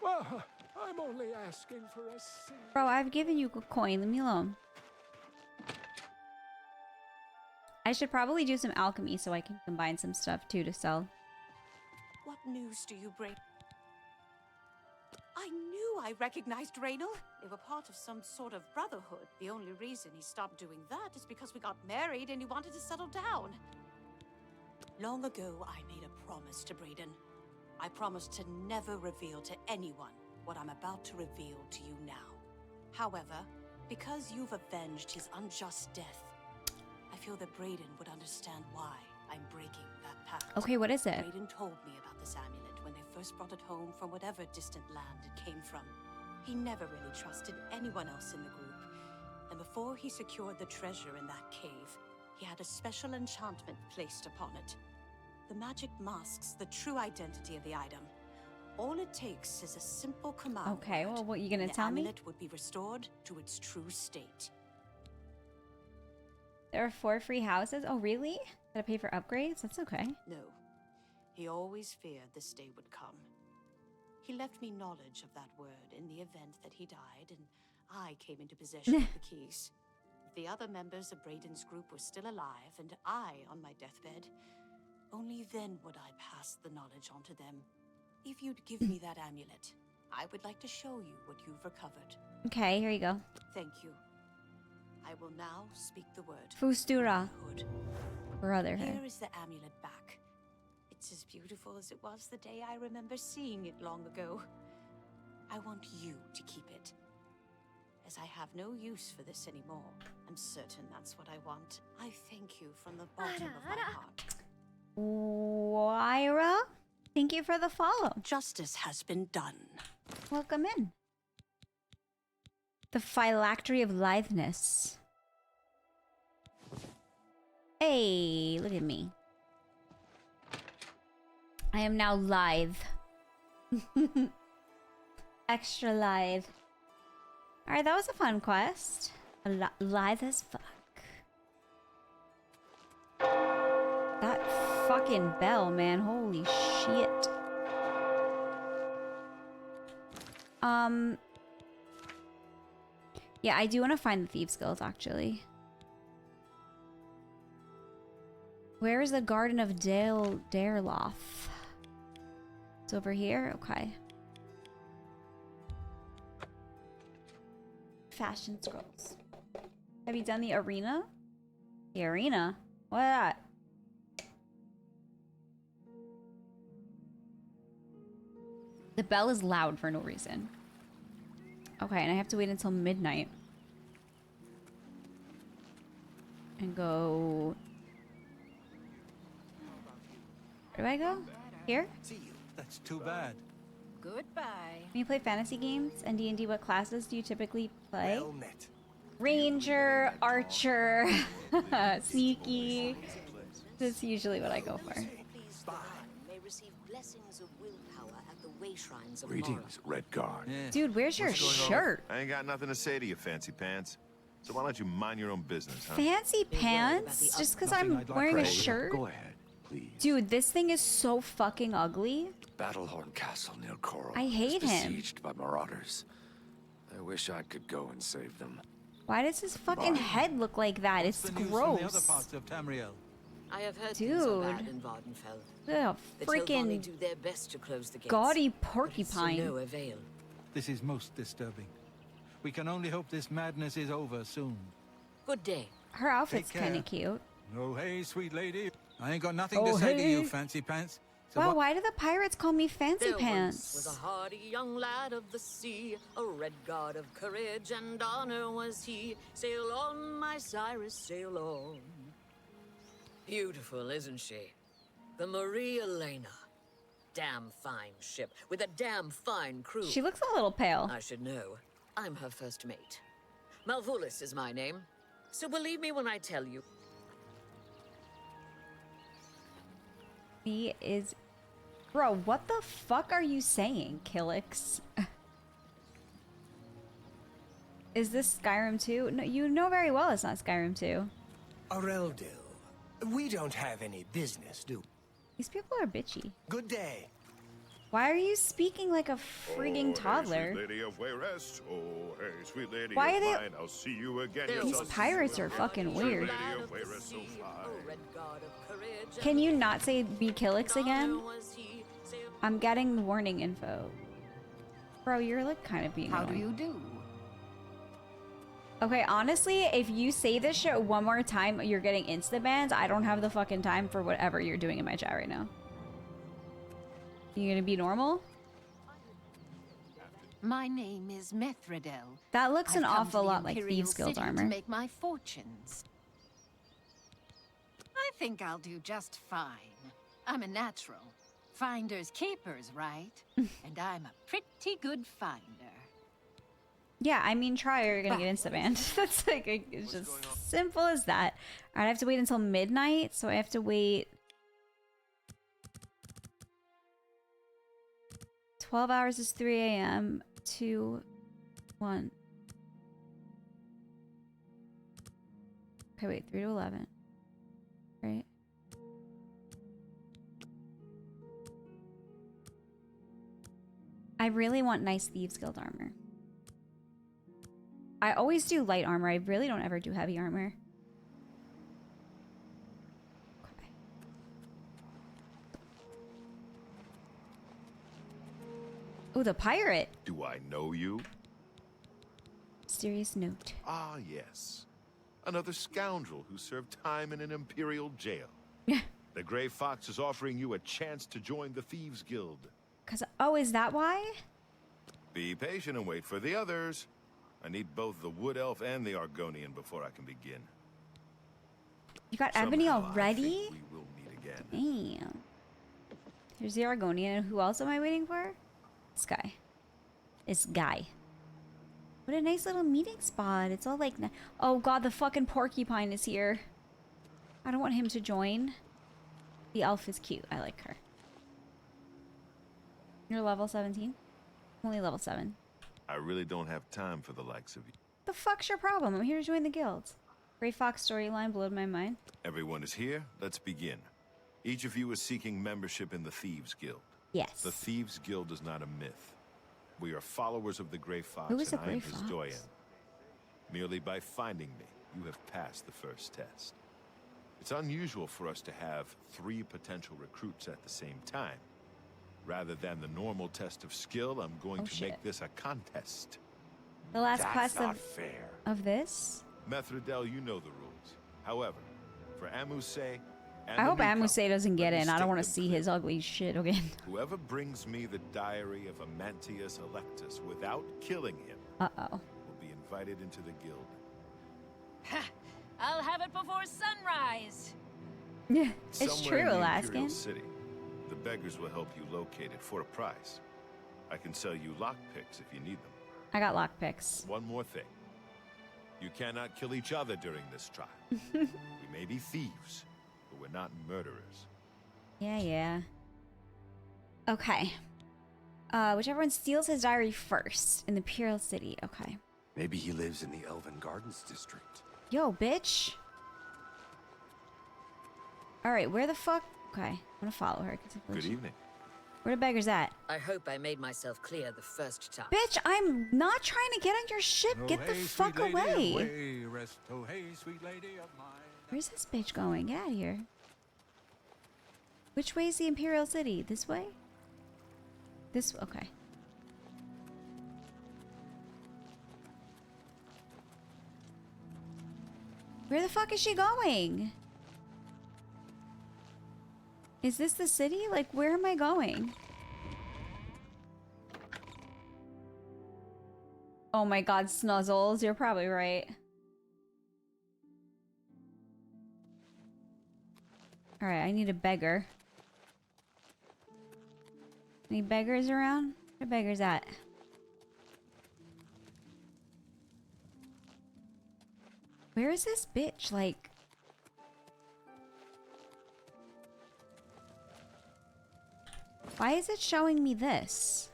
Well, I'm only asking for a single... Bro, I've given you a coin. Leave me alone. I should probably do some alchemy so I can combine some stuff too to sell. What news do you bring? I knew I recognized Raynal. They were part of some sort of brotherhood. The only reason he stopped doing that is because we got married and he wanted to settle down. Long ago, I made a promise to Brayden. I promised to never reveal to anyone what I'm about to reveal to you now. However, because you've avenged his unjust death, I feel that Brayden would understand why I'm breaking that pact. Okay, what is it? Brayden told me about this amulet when they first brought it home from whatever distant land it came from. He never really trusted anyone else in the group, and before Before he secured the treasure in that cave, he had a special enchantment placed upon it. The magic masks the true identity of the item. All it takes is a simple command. Okay, word. well, what you gonna tell me? The amulet would be restored to its true state. There are 4 free houses? Oh, really? Gotta pay for upgrades? That's okay. No, he always feared this day would come. He left me knowledge of that word in the event that he died, and I came into possession of the keys. If the other members of Brayden's group were still alive, and I on my deathbed, only then would I pass the knowledge on to them. If you'd give me that amulet, I would like to show you what you've recovered. Okay, here you go. Thank you. I will now speak the word. Fustura. Brotherhood. Brotherhood. Here is the amulet back. It's as beautiful as it was the day I remember seeing it long ago. I want you to keep it. As I have no use for this anymore, I'm certain that's what I want. I thank you from the bottom of my heart. Wyra, thank you for the follow. Justice has been done. Welcome in. The phylactery of litheness. Hey, look at me. I am now lithe. Extra lithe. Alright, that was a fun quest. Lithe as fuck. That fucking bell, man. Holy shit. Yeah, I do want to find the Thieves Guild, actually. Where is the Garden of Dareloth? It's over here? Okay. Fashion scrolls. Have you done the arena? The arena? What is that? The bell is loud for no reason. Okay, and I have to wait until midnight. And go... Where do I go? Here? That's too bad. Goodbye. When you play fantasy games and D&D, what classes do you typically play? Well met. Ranger, Archer, Sneaky. That's usually what I go for. May receive blessings of willpower at the way shrines of Greetings, Red Guard. Dude, where's your shirt? I ain't got nothing to say to you, fancy pants. So why don't you mind your own business, huh? Fancy pants? Just because I'm wearing a shirt? Go ahead, please. Dude, this thing is so fucking ugly. Battlehorn Castle near Coral. I hate is him. besieged by marauders. I wish I could go and save them. Why does his fucking head look like that? It's From the other gross. parts of Tamriel. I have heard things are bad Dude. in Vardenfell. Ugh, The Telvanni freaking do their best to close the gates, gaudy but it's to porcupine. no avail. This is most disturbing. We can only hope this madness is over soon. Good day. Her outfit's Take kind of care. cute. Oh, hey, sweet lady. I ain't got nothing Oh, to say to hey. you, fancy pants. So Wow, what- why do the pirates call me Fancy There once was Pants? a hardy young lad of the sea, a red god of courage and honor was he. Sail on, my Cyrus, sail on. Beautiful, isn't she? The Maria Elena. Damn fine ship, with a damn fine crew. She looks a little pale. I should know. I'm her first mate. Malvolus is my name. So believe me when I tell you. He is... Bro, what the fuck are you saying, Killix? Is this Skyrim 2? No, you know very well it's not Skyrim 2. Areldil, we don't have any business, do we? These people are bitchy. Good day. Why are you speaking like a frigging toddler? Hey, sweet lady of Wayrest. Oh, hey, sweet lady Why of are they- mine. I'll see you again. These Yes, I'll see pirates you are again. fucking Sweet weird. lady of Wayrest, so fine. Can you not say be Killix again? I'm getting warning info. Bro, you're like kind of being How do annoying. you do? Okay, honestly, if you say this shit one more time, you're getting insta-banned. I don't have the fucking time for whatever you're doing in my chat right now. You gonna be normal? My name is Methredel. That looks an I've come awful to the lot like Imperial Thieves Guild City armor. to make my fortunes. I think I'll do just fine. I'm a natural. Finders keepers, right? And I'm a pretty good finder. Yeah, I mean, try or you're gonna get insta banned. That's like, it's just simple as that. Alright, I have to wait until midnight, so I have to wait 12 hours is 3 a.m. 2, 1. Okay, wait, 3 to 11. Right? I really want nice Thieves Guild armor. I always do light armor. I really don't ever do heavy armor. Okay. Oh, the pirate. Do I know you? Mysterious note. Ah, yes. Another scoundrel who served time in an imperial jail. The Grey Fox is offering you a chance to join the Thieves Guild. Oh, is that why? Be patient and wait for the others. I need both the Wood Elf and the Argonian before I can begin. You got Ebony Somehow, already? I think we will meet again. Damn. Here's the Argonian. Who else am I waiting for? This guy. This guy. What a nice little meeting spot. It's all like... Oh god, the fucking porcupine is here. I don't want him to join. The elf is cute. I like her. You're level 17? Only level 7. I really don't have time for the likes of you. The fuck's your problem? I'm here to join the guild. Grey Fox storyline blew my mind. Everyone is here. Let's begin. Each of you is seeking membership in the Thieves Guild. Yes. The Thieves Guild is not a myth. We are followers of the Grey Fox, Who is the and I am Grey his Fox? doyen. Merely by finding me, you have passed the first test. It's unusual for us to have 3 potential recruits at the same time. Rather than the normal test of skill, I'm going to make this a contest. The last That's quest not fair. of this? Methridel, you know the rules. However, for Amuse and I the hope newcomer, Amuse doesn't get let me in. I don't state want to them see his ugly shit again. Whoever brings me the diary of Amantius Electus without killing him Uh-oh. will be invited into the guild. I'll have it before sunrise. Yeah, it's Somewhere true, in the Imperial Alaskan. City, the beggars will help you locate it for a price. I can sell you lockpicks if you need them. I got lockpicks. One more thing. You cannot kill each other during this trial. We may be thieves, but we're not murderers. Yeah, yeah. Okay. Whichever one steals his diary first in the Imperial City. Okay. Maybe he lives in the Elven Gardens district. Yo, bitch. Alright, where the fuck? Okay, I'm gonna follow her. Good evening. Where the beggars at? I hope I made myself clear the first time. Bitch, I'm not trying to get on your ship. Get the fuck away. Rest, oh hey, sweet lady of mine. Where's this bitch going? Get out of here. Which way is the Imperial City? This way? This, okay. Where the fuck is she going? Is this the city? Like, where am I going? Oh my god, Snuzzles, you're probably right. Alright, I need a beggar. Any beggars around? Where are beggars at? Where is this bitch? Like... Why is it showing me this?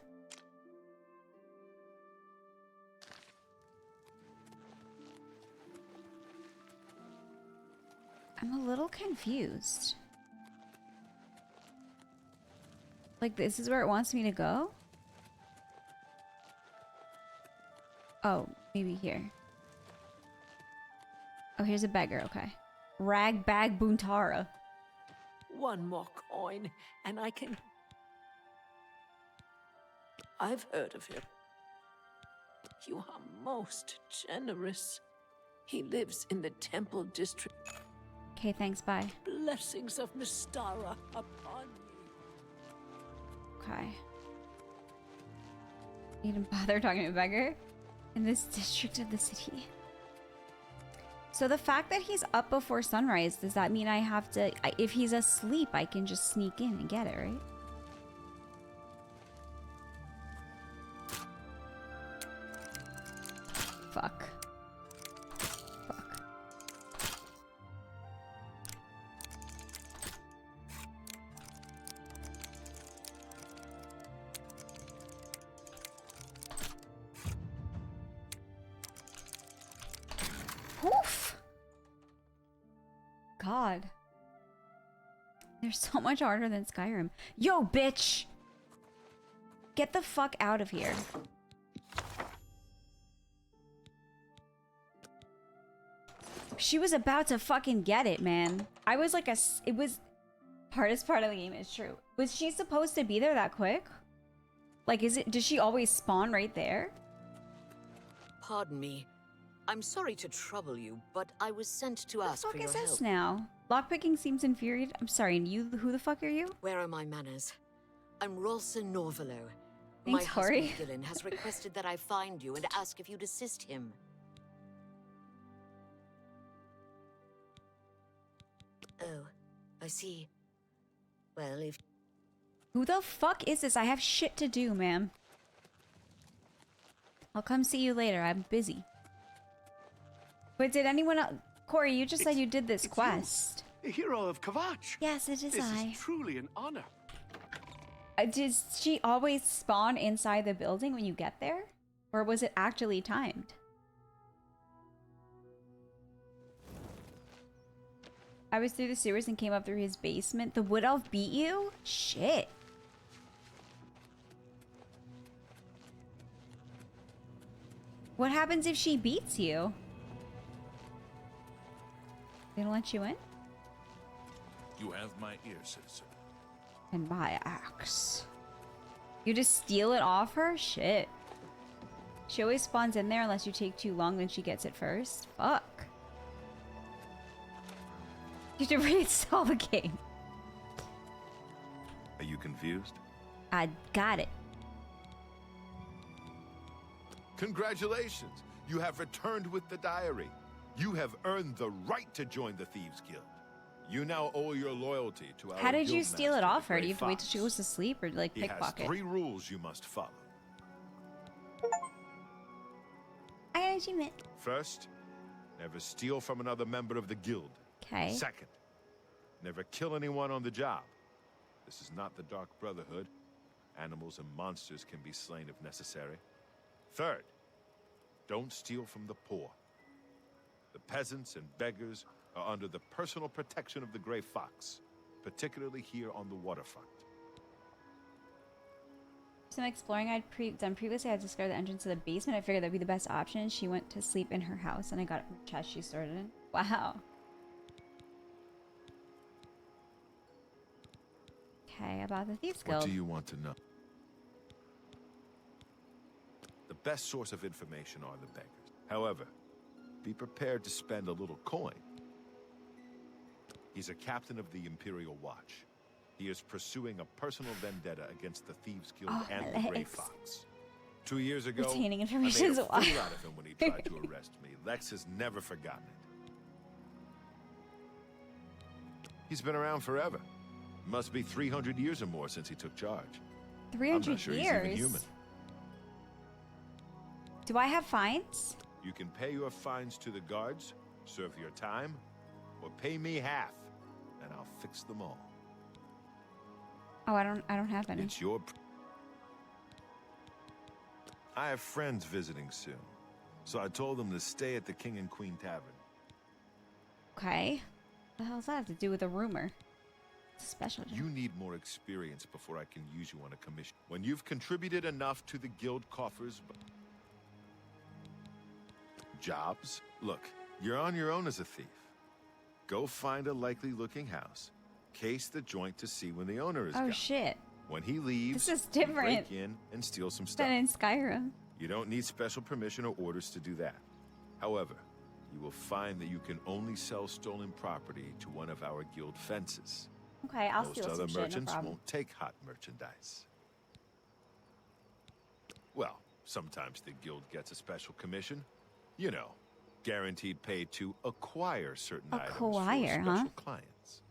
I'm a little confused. Like, this is where it wants me to go? Oh, maybe here. Oh, here's a beggar, okay. Ragbag Buntara. One more coin, and I can... I've heard of him. You are most generous. He lives in the Temple District. Okay, thanks, bye. Blessings of Mystara upon you. Okay. You didn't bother talking to a beggar? In this district of the city. So the fact that he's up before sunrise, does that mean I have to... if he's asleep, I can just sneak in and get it, right? god. They're so much harder than Skyrim. Yo, bitch! Get the fuck out of here. She was about to fucking get it, man. I was like it was... Hardest part of the game is true. Was she supposed to be there that quick? Like, does she always spawn right there? Pardon me. I'm sorry to trouble you, but I was sent to ask for your What the fuck is help. this now? Lockpicking seems infuriating. I'm sorry, and you, who the fuck are you? Where are my manners? I'm Rolsa Norvalo. Thanks, My Corey. husband Dylan has requested that I find you and ask if you'd assist him. Oh, I see. Well, if... Who the fuck is this? I have shit to do, ma'am. I'll come see you later. I'm busy. But did anyone else... Corey, you just said you did this quest. The hero of Kvatch. Yes, it is This I. is truly an honor. Did she always spawn inside the building when you get there? Or was it actually timed? I was through the sewers and came up through his basement. The Wood Elf beat you? Shit. What happens if she beats you? They don't let you in? You have my ear, citizen. And my axe. You just steal it off her? Shit. She always spawns in there unless you take too long, then she gets it first. Fuck. You should reinstall the game. Are you confused? I got it. Congratulations! You have returned with the diary. You have earned the right to join the Thieves Guild. You now owe your loyalty to our How did you steal it guildmaster, off the her? Do Grey you have to wait till Fox. she goes to sleep or like He has pickpocket? 3 rules you must follow. I got an achievement. First, never steal from another member of the guild. Okay. Second, never kill anyone on the job. This is not the Dark Brotherhood. Animals and monsters can be slain if necessary. Third, don't steal from the poor. The peasants and beggars are under the personal protection of the Grey Fox, particularly here on the waterfront. Some exploring I'd done previously, I discovered the entrance to the basement. I figured that'd be the best option. She went to sleep in her house, and I got it from the chest she stored it in. Wow. Okay, about the Thieves Guild. What do you want to know? The best source of information are the beggars. However, be prepared to spend a little coin. He's a captain of the Imperial Watch. He is pursuing a personal vendetta against the Thieves Guild and the Grey Lex. Fox. 2 years ago, Retaining I made information a is fool wild. out of him when he tried to arrest me. Lex has never forgotten it. He's been around forever. Must be 300 years or more since he took charge. 300 I'm not sure years? he's even human. Do I have fines? You can pay your fines to the guards, serve your time, or pay me half, and I'll fix them all. Oh, I don't have any. It's your... I have friends visiting soon, so I told them to stay at the King and Queen Tavern. Okay. What the hell does that have to do with a rumor? It's a special job. You need more experience before I can use you on a commission. When you've contributed enough to the guild coffers... Jobs? Look, you're on your own as a thief. Go find a likely-looking house. Case the joint to see when the owner is Oh gone. shit. When he leaves, This is you different break in and steal some stuff. than in Skyrim. You don't need special permission or orders to do that. However, you will find that you can only sell stolen property to one of our guild fences. Okay, I'll Most steal other some shit, no merchants problem. won't take hot merchandise. Well, sometimes the guild gets a special commission. You know, guaranteed pay to acquire certain items for Acquire, special huh? clients.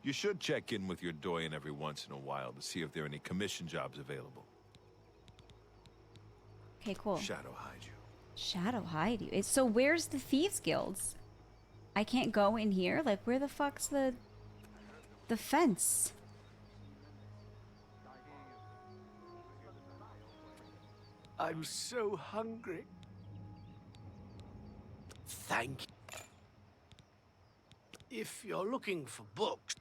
You should check in with your doyen every once in a while to see if there are any commission jobs available. Okay, cool. Shadow hide you. Shadow hide you. So where's the Thieves Guilds? I can't go in here? Like, where the fuck's the fence? I'm so hungry. Thank you. If you're looking for books...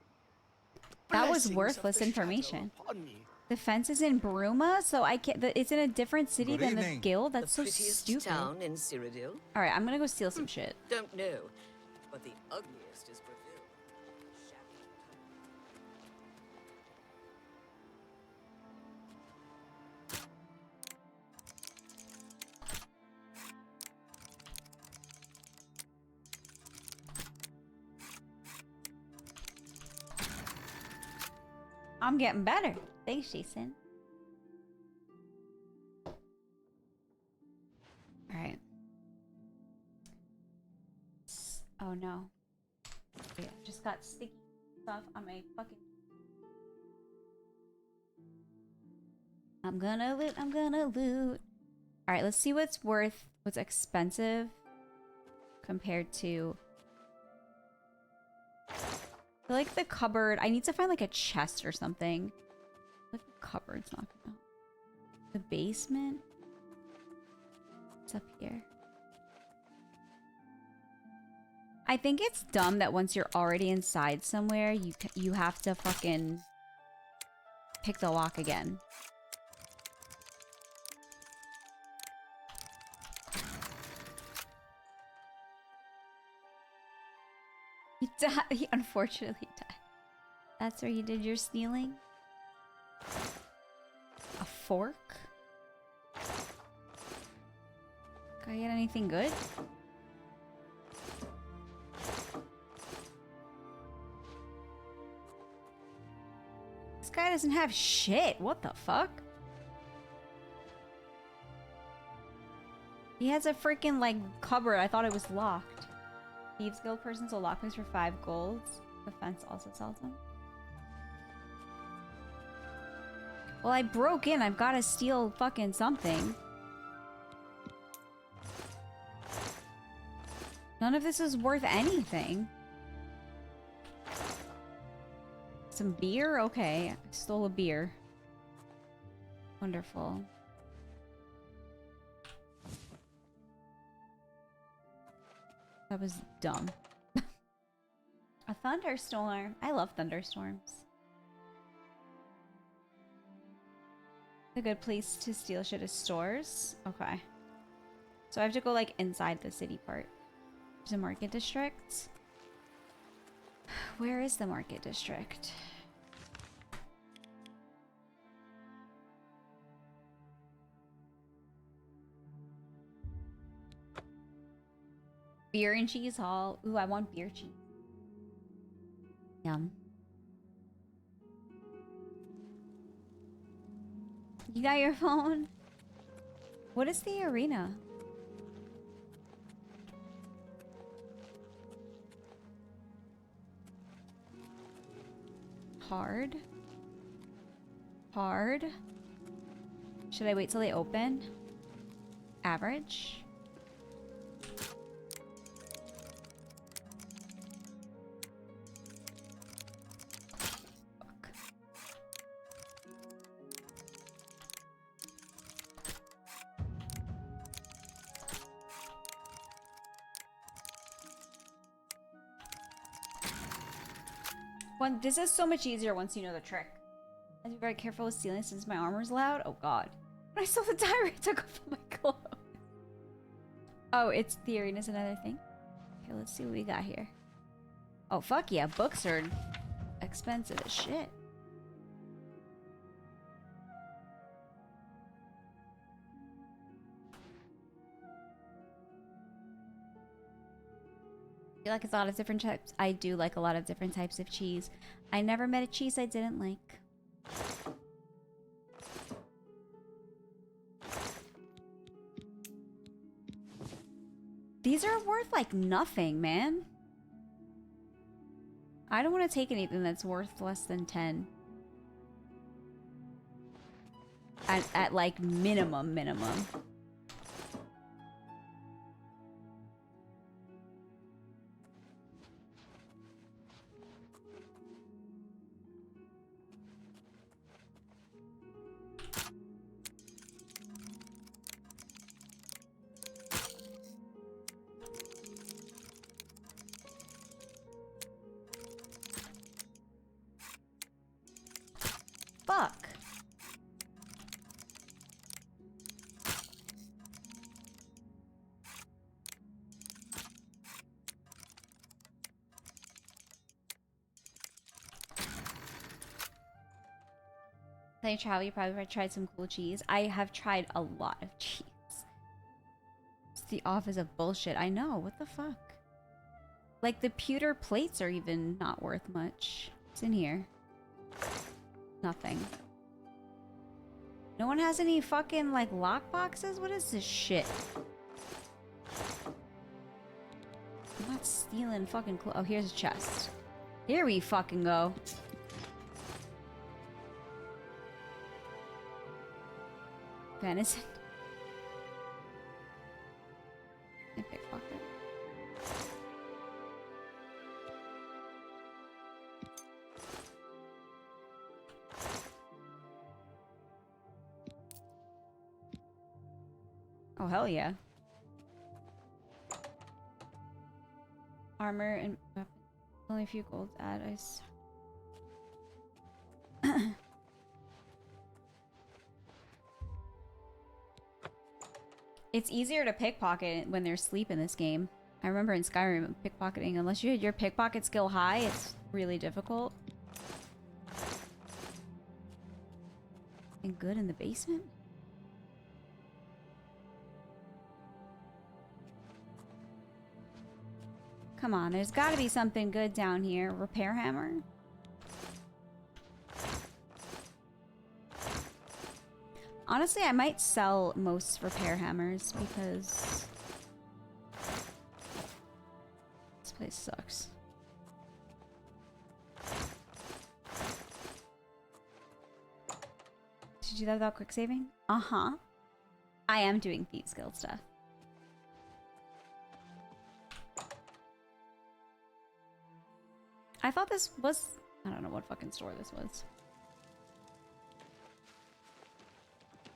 That was blessings of worthless the shadow information. upon ye. The fence is in Bruma, so I can't. It's in a different city Good than the evening. guild. That's so the prettiest stupid. town in Cyrodiil? All right, I'm gonna go steal some shit. Don't know, but the ugliest is Bravil. I'm getting better. Thanks, Jason. All right. Oh no. Yeah, just got sticky stuff on my fucking. I'm gonna loot. I'm gonna loot. All right, let's see what's expensive compared to. I like the cupboard. I need to find like a chest or something. Like the cupboard's not gonna. The basement. What's up here? I think it's dumb that once you're already inside somewhere, you have to fucking pick the lock again. He died. He unfortunately died. That's where you did your stealing? A fork? Can I get anything good? This guy doesn't have shit. What the fuck? He has a freaking like cupboard. I thought it was locked. Thieves Guild person sold lockpicks for 5 golds. The fence also sells them. Well, I broke in. I've got to steal fucking something. None of this is worth anything. Some beer? Okay. I stole a beer. Wonderful. That was dumb. A thunderstorm. I love thunderstorms. A good place to steal shit is stores. Okay. So I have to go like inside the city part. There's a market district. Where is the market district? Beer and cheese hall. Ooh, I want beer cheese. Yum. You got your phone? What is the arena? Hard. Hard. Should I wait till they open? Average. This is so much easier once you know the trick. I have to be very careful with stealing since my armor's loud. Oh god. When I stole the diary, I took off my clothes. Oh, it's the arena's another thing. Okay, let's see what we got here. Oh fuck yeah, books are expensive as shit. I feel like it's a lot of different types. I do like a lot of different types of cheese. I never met a cheese I didn't like. These are worth like nothing, man. I don't want to take anything that's worth less than 10. At like minimum. When you travel, you probably tried some cool cheese. I have tried a lot of cheese. It's the office of bullshit. I know. What the fuck? Like, the pewter plates are even not worth much. What's in here? Nothing. No one has any fucking, like, lock boxes? What is this shit? I'm not stealing fucking clothes. Oh, here's a chest. Here we fucking go. Venison. I pickpocket. Oh, hell yeah. Armor and weapons. Only a few golds add ice. It's easier to pickpocket when they're asleep in this game. I remember in Skyrim, pickpocketing, unless you had your pickpocket skill high, it's really difficult. And good in the basement? Come on, there's gotta be something good down here. Repair hammer? Honestly, I might sell most repair hammers because this place sucks. Did you do that without quick saving? Uh-huh. I am doing Thieves Guild stuff. I thought this was... I don't know what fucking store this was.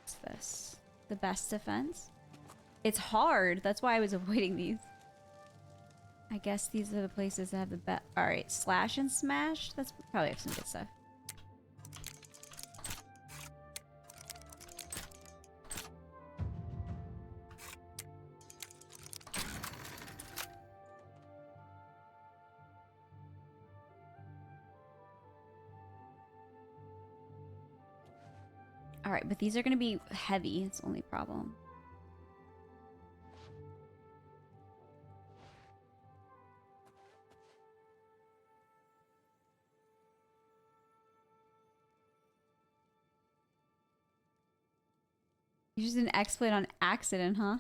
What's this? The best defense? It's hard. That's why I was avoiding these. I guess these are the places that have the best... Alright, slash and smash? That's probably have some good stuff. Alright, but these are going to be heavy. It's the only problem. You used an exploit on accident, huh?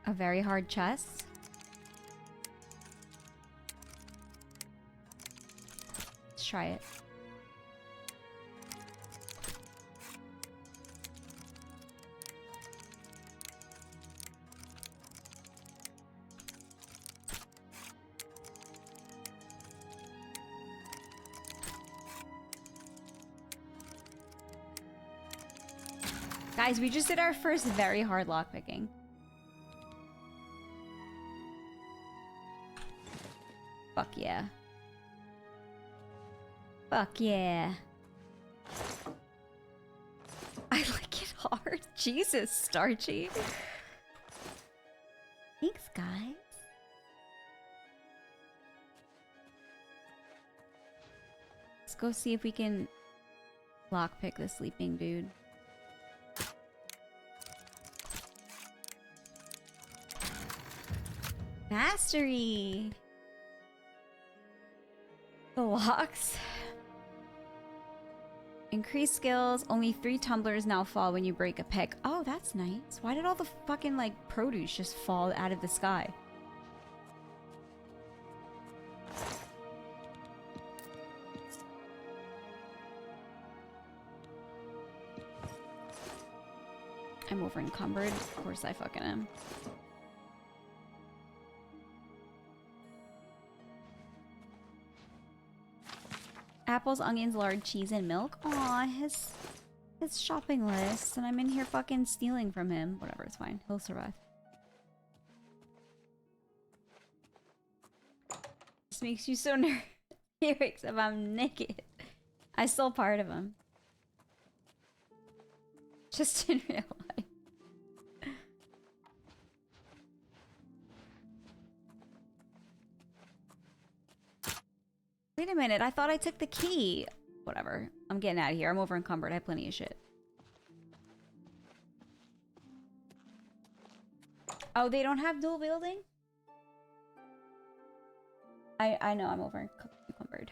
A very hard chest? Let's try it. Guys, we just did our first very hard lockpicking. Fuck yeah. Fuck yeah. I like it hard. Jesus, Starchy. Thanks, guys. Let's go see if we can lockpick the sleeping dude. Mastery! The locks. Increase skills. Only 3 tumblers now fall when you break a pick. Oh, that's nice. Why did all the fucking, like, produce just fall out of the sky? I'm over encumbered. Of course I fucking am. Apples, onions, lard, cheese, and milk. Aw, his shopping list, and I'm in here fucking stealing from him. Whatever, it's fine. He'll survive. This makes you so nervous. Except I'm naked. I stole part of him. Just in real life. Wait a minute, I thought I took the key. Whatever. I'm getting out of here. I'm over encumbered. I have plenty of shit. Oh, they don't have dual wielding? I know I'm over encumbered.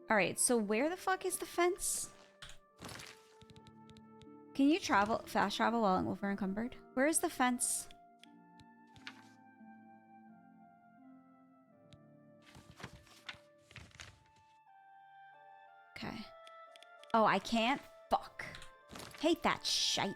Alright, so where the fuck is the fence? Can you fast travel while I'm over encumbered? Where is the fence? Okay. Oh, I can't? Fuck. Hate that shite.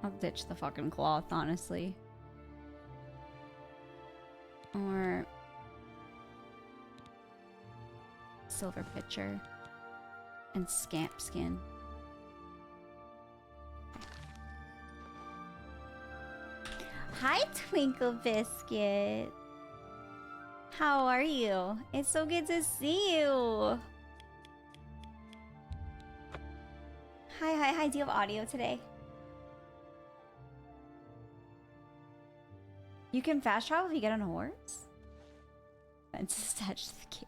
I'll ditch the fucking cloth, honestly. Or silver pitcher and scamp skin. Hi, Twinkle Biscuit. How are you? It's so good to see you. Hi. Do you have audio today? You can fast travel if you get on a horse? Fence attached to the gate.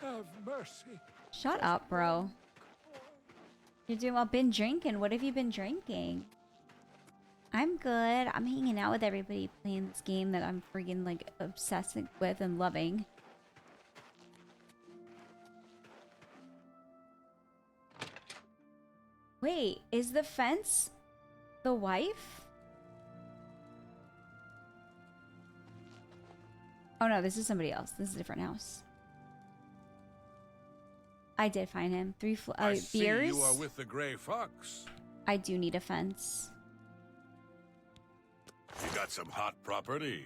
Have mercy. Shut up, bro. You're doing well. Been drinking. What have you been drinking? I'm good. I'm hanging out with everybody playing this game that I'm freaking like obsessed with and loving. Wait, is the fence the wife? Oh no, this is somebody else. This is a different house. I did find him. I see beers. You are with the Gray Fox. I do need a fence. You got some hot property.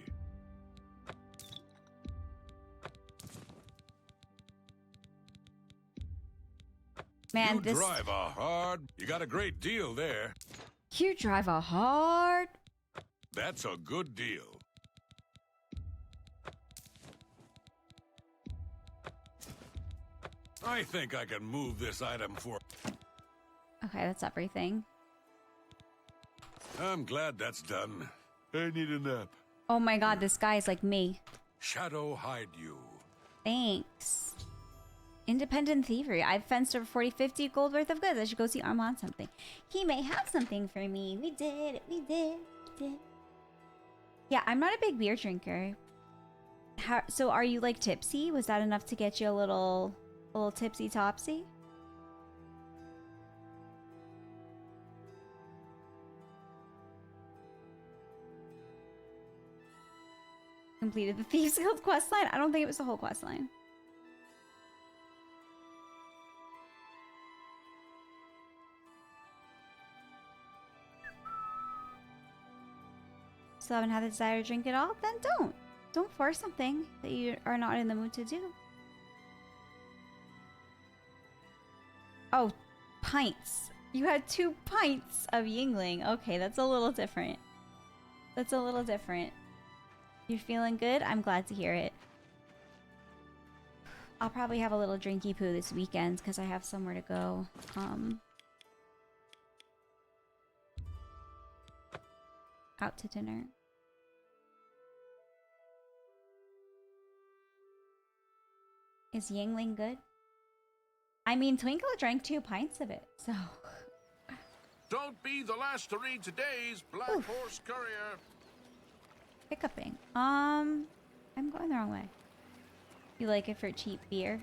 Man, you drive a hard. You got a great deal there. You drive a hard. That's a good deal. I think I can move this item for... Okay, that's everything. I'm glad that's done. I need a nap. Oh my god, this guy is like me. Shadow hide you. Thanks. Independent thievery. I've fenced over 40-50 gold worth of goods. I should go see Armand something. He may have something for me. We did. Yeah, I'm not a big beer drinker. So are you like tipsy? Was that enough to get you a little tipsy-topsy? Completed the Thieves Guild questline? I don't think it was the whole questline. Still haven't had the desire to drink at all? Then don't. Don't force something that you are not in the mood to do. Oh, pints. You had 2 pints of Yingling. Okay, that's a little different. You're feeling good? I'm glad to hear it. I'll probably have a little drinky poo this weekend because I have somewhere to go. Out to dinner. Is Yingling good? I mean, Twinkle drank 2 pints of it, so... Don't be the last to read today's Black Horse Courier. Hiccuping. I'm going the wrong way. You like it for cheap beer?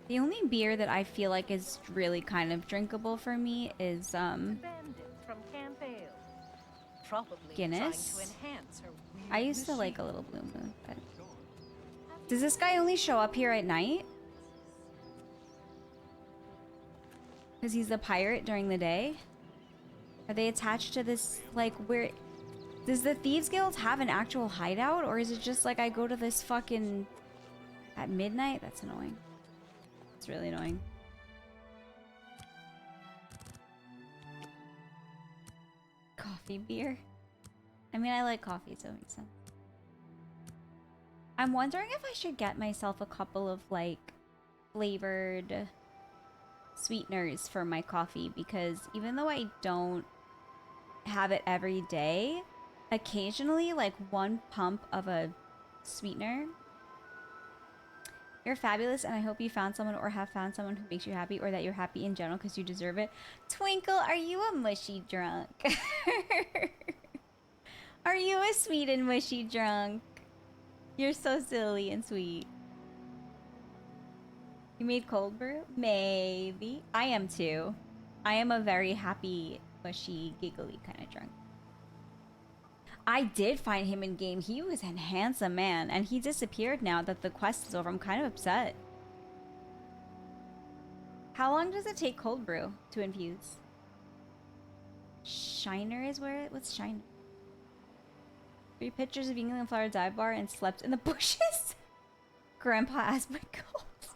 The only beer that I feel like is really kind of drinkable for me is, Bandit from Camp Ale. Probably Guinness. trying to enhance her weird I used to machine. like a little Blue Moon, but... Does this guy only show up here at night? Because he's a pirate during the day? Are they attached to this, like, where... Does the Thieves Guild have an actual hideout? Or is it just like I go to this fucking... At midnight? That's annoying. It's really annoying. Coffee beer? I mean, I like coffee, so it makes sense. I'm wondering if I should get myself a couple of, like, flavored sweeteners for my coffee, because even though I don't have it every day, occasionally, like, one pump of a sweetener. You're fabulous, and I hope you found someone or have found someone who makes you happy, or that you're happy in general because you deserve it. Twinkle, are you a mushy drunk? Are you a sweet and mushy drunk? You're so silly and sweet. You made cold brew? Maybe. I am too. I am a very happy, mushy, giggly kind of drunk. I did find him in game. He was a handsome man, and he disappeared now that the quest is over. I'm kind of upset. How long does it take cold brew to infuse? Shiner is where what's Shiner? 3 pictures of England Flower dive bar and slept in the bushes. Grandpa asked my goals.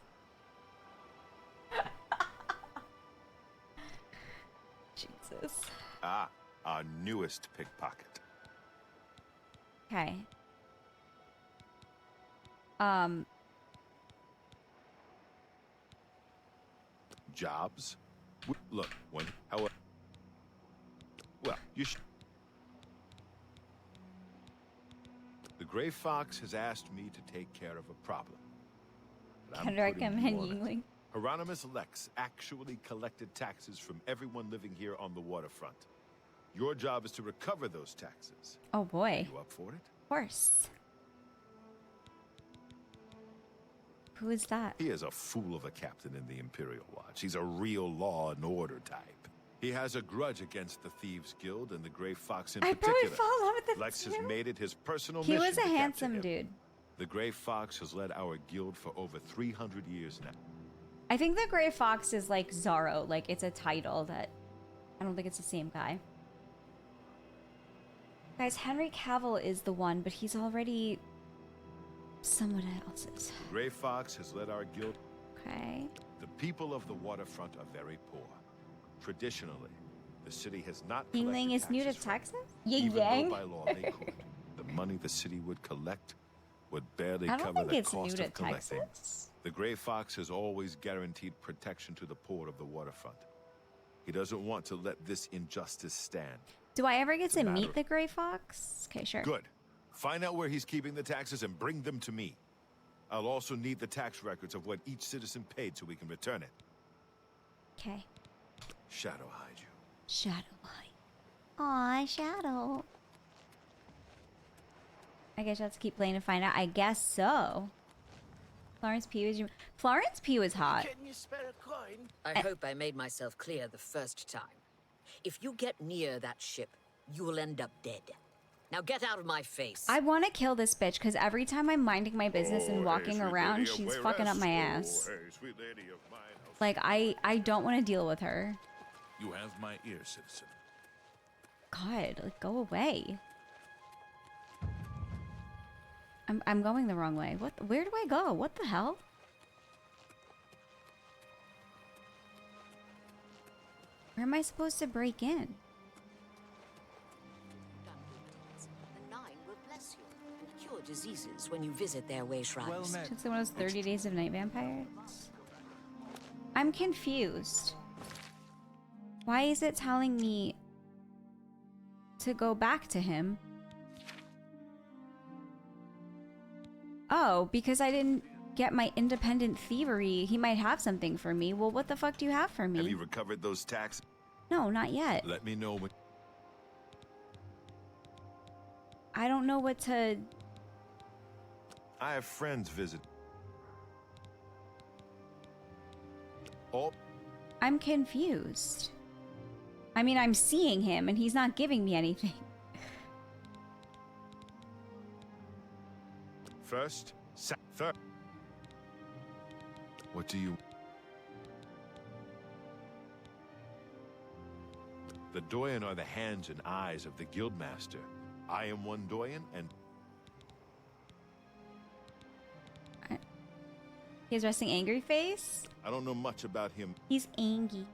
Jesus. Ah, our newest pickpocket. Okay. Jobs? Look, well, you should. The Gray Fox has asked me to take care of a problem. Can recommend Yingling. Hieronymus Lex actually collected taxes from everyone living here on the waterfront. Your job is to recover those taxes. Oh boy. Are you up for it? Of course. Who is that? He is a fool of a captain in the Imperial Watch. He's a real law and order type. He has a grudge against the Thieves Guild and the Gray Fox in particular. I'd probably fall in love with the Lex has made it his personal He mission was a to handsome capture him. dude. The Gray Fox has led our guild for over 300 years now. I think the Gray Fox is like Zorro. Like, it's a title that... I don't think it's the same guy. Guys, Henry Cavill is the one, but he's already... someone else's. The Gray Fox has led our guild. Okay. The people of the waterfront are very poor. Traditionally, the city has not Yingling collected is new to taxes from Texas? them, Yin even Yang? though by law they could. The money the city would collect would barely I don't cover think the it's new cost to of collecting. Texas. The Gray Fox has always guaranteed protection to the poor of the waterfront. He doesn't want to let this injustice stand. Do I ever get It's a to matter meet of- the Gray Fox? Okay, sure. Good. Find out where he's keeping the taxes and bring them to me. I'll also need the tax records of what each citizen paid so we can return it. Okay. Shadow hide you. Shadow light. Aw, Shadow. I guess you'll have to keep playing to find out. I guess so. Florence Pugh was... Florence Pugh was hot. Can you spare a coin? I hope I made myself clear the first time. If you get near that ship, you will end up dead. Now get out of my face. I want to kill this bitch because every time I'm minding my business and walking around, she's fucking up my ass. Like, I don't want to deal with her. You have my ear, citizen. God, like, go away. I'm going the wrong way. What? Where do I go? What the hell? Where am I supposed to break in? The Nine will bless you and cure diseases when you visit their way shrines. It's one of those 30 Days of Night Vampires. I'm confused. Why is it telling me to go back to him? Oh, because I didn't get my independent thievery. He might have something for me. Well, what the fuck do you have for me? Have you recovered those taxes? No, not yet. Let me know when. I don't know what to... I have friends visit. Oh. I'm confused. I mean, I'm seeing him and he's not giving me anything. First, third. What do you... The Doyen are the hands and eyes of the Guildmaster. I am one Doyen, and... He's resting angry face? I don't know much about him. He's angry.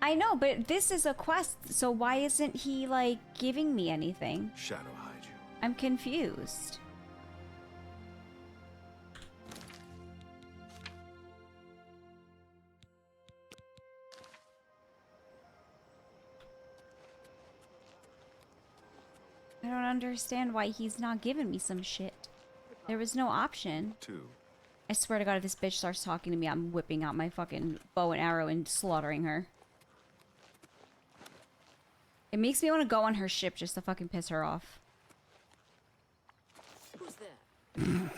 I know, but this is a quest, so why isn't he, like, giving me anything? Shadow hide you. I'm confused. I don't understand why he's not giving me some shit. There was no option. 2. I swear to God, if this bitch starts talking to me, I'm whipping out my fucking bow and arrow and slaughtering her. It makes me want to go on her ship just to fucking piss her off. Who's there?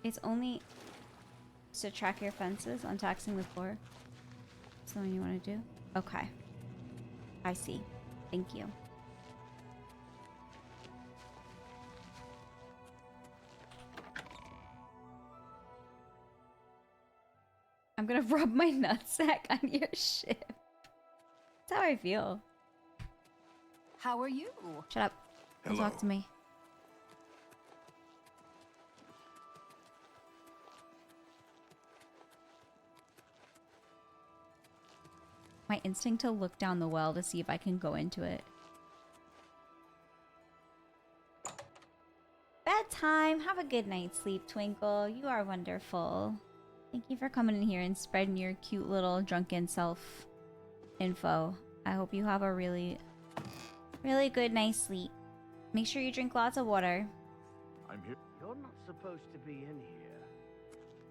It's only to track your fences on taxing the floor. Something you want to do? Okay. I see. Thank you. I'm gonna rub my nutsack on your ship. That's how I feel. How are you? Shut up. Don't Hello. talk to me. My instinct to look down the well to see if I can go into it. Bedtime. Have a good night's sleep, Twinkle. You are wonderful. Thank you for coming in here and spreading your cute little drunken self info. I hope you have a really good night's sleep. Make sure you drink lots of water. I'm here. You're not supposed to be in here.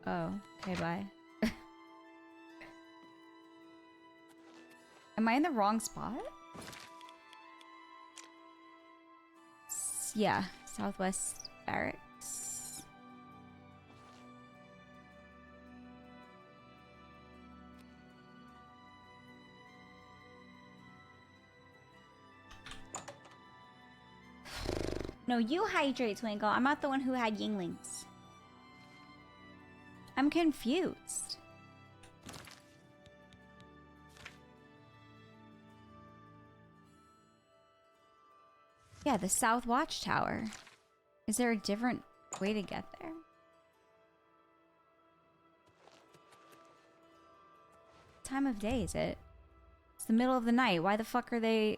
Oh, okay, bye. Am I in the wrong spot? Yeah, Southwest Barracks. No, you hydrate, Twinkle. I'm not the one who had Yinglings. I'm confused. Yeah, the South Watchtower. Is there a different way to get there? What time of day is it? It's the middle of the night. Why the fuck are they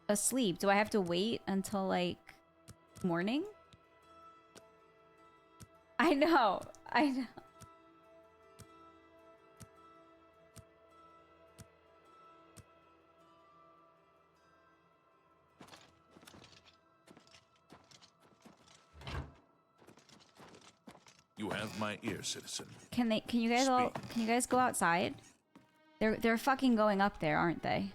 asleep? Do I have to wait until, like, morning? I know. I know. You have my ear, citizen. Can you guys go outside? They're fucking going up there, aren't they?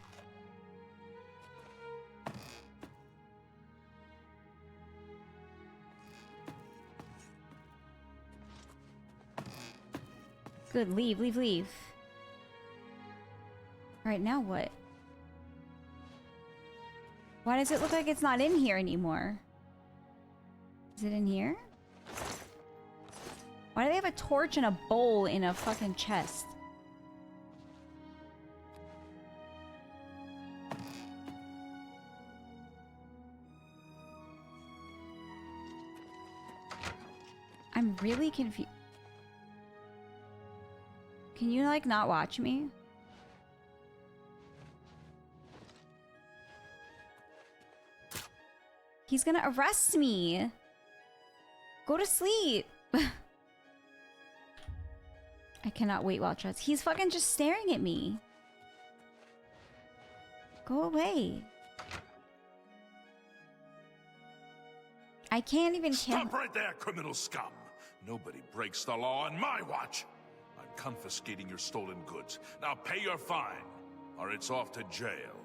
Good, leave. Alright, now what? Why does it look like it's not in here anymore? Is it in here? Why do they have a torch and a bowl in a fucking chest? I'm really confused. Can you, like, not watch me? He's gonna arrest me. Go to sleep. I cannot wait while Trust. He's fucking just staring at me. Go away. I can't even Stop right there, criminal scum! Nobody breaks the law on my watch. I'm confiscating your stolen goods. Now pay your fine, or it's off to jail.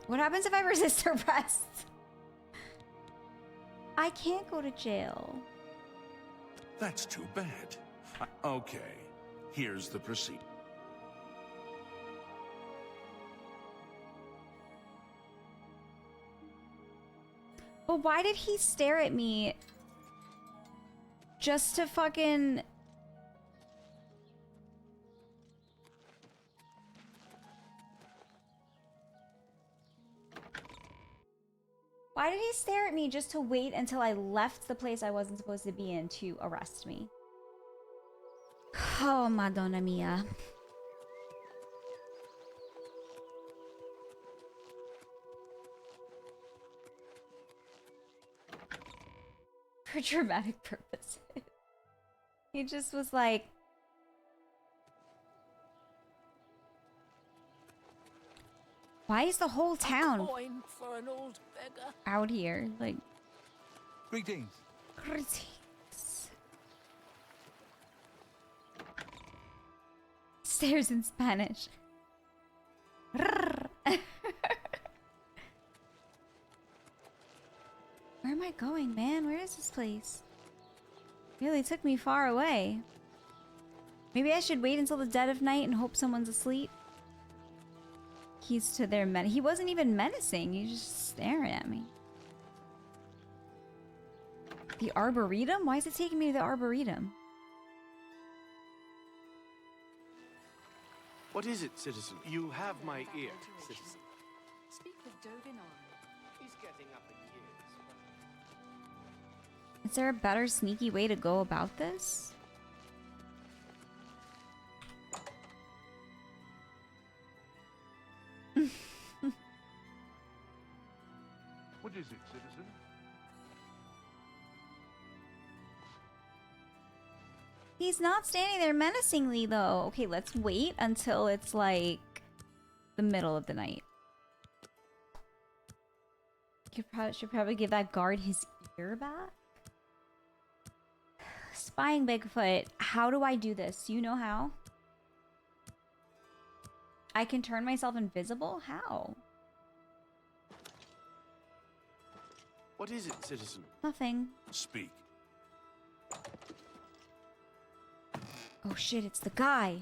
What happens if I resist arrest? I can't go to jail. That's too bad. Okay, here's the procedure. But why did he stare at me just to fucking Why did he stare at me just to wait until I left the place I wasn't supposed to be in to arrest me? Oh, Madonna mia. For dramatic purposes. He just was like... Why is the whole town Coin for an old beggar. out here? Like... Greetings. Greetings. Stares in Spanish. Where am I going, man? Where is this place? Really took me far away. Maybe I should wait until the dead of night and hope someone's asleep. Keys to their he wasn't even menacing. He was just staring at me. The Arboretum? Why is it taking me to the Arboretum? What is it, citizen? You have my ear, citizen. Speak with Dodin on. He's getting up in years. Is there a better sneaky way to go about this? What is it, citizen? He's not standing there menacingly, though. Okay, let's wait until it's like the middle of the night. Should probably give that guard his ear back. Spying Bigfoot. How do I do this? You know how? I can turn myself invisible? How? What is it, citizen? Nothing. Speak. Oh shit, it's the guy.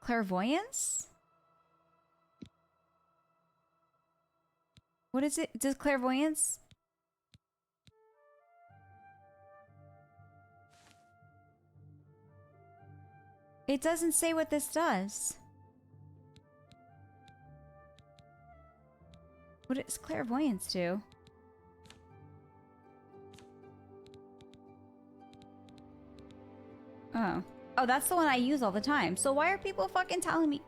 Clairvoyance? What is it? Does clairvoyance? It doesn't say what this does. What does clairvoyance do? Oh. Oh, that's the one I use all the time. So why are people fucking telling me?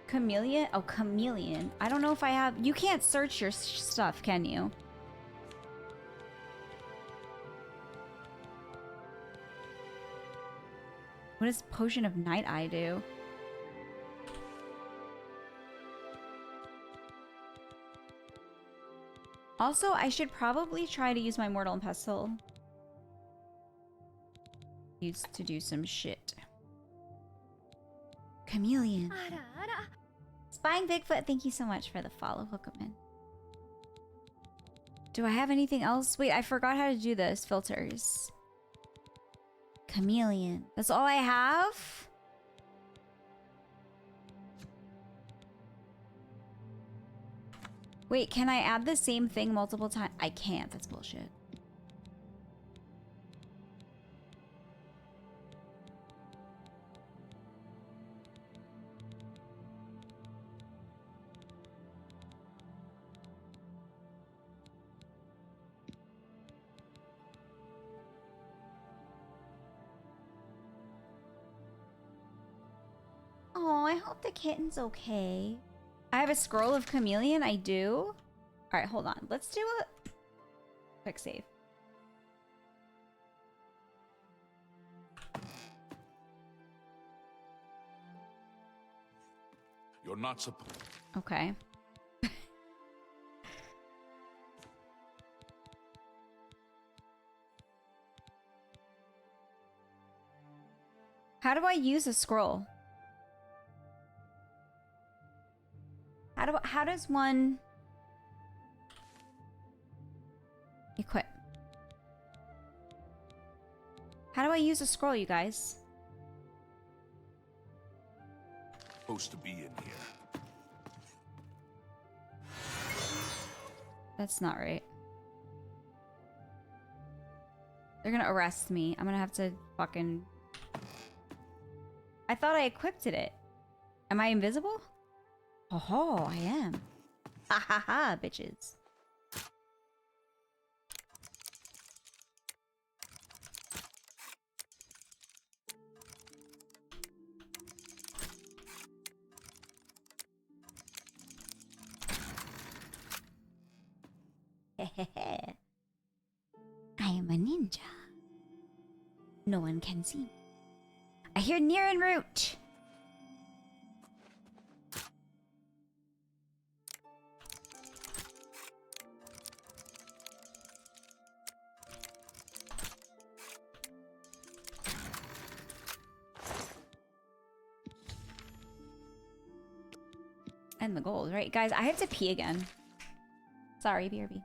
Chameleon? Oh, chameleon. I don't know if I have... You can't search your stuff, can you? What does Potion of Night Eye do? Also, I should probably try to use my Mortal and Pestle. Used to do some shit. Chameleon. Spying Bigfoot, thank you so much for the follow, Hookaman. Do I have anything else? Wait, I forgot how to do this. Filters. Chameleon. That's all I have? Wait, can I add the same thing multiple times? I can't. That's bullshit. Oh, I hope the kitten's okay. I have a scroll of chameleon. I do. All right, hold on. Let's do a quick save. You're not supposed. Okay. How do I use a scroll? How does one equip? How do I use a scroll, you guys? Supposed to be in here. That's not right. They're gonna arrest me. I'm gonna have to fucking... I thought I equipped it. Am I invisible? Oh, I am. Ha ha ha, bitches. I am a ninja. No one can see me. I hear near en route. And the gold, right? Guys, I have to pee again. Sorry, BRB.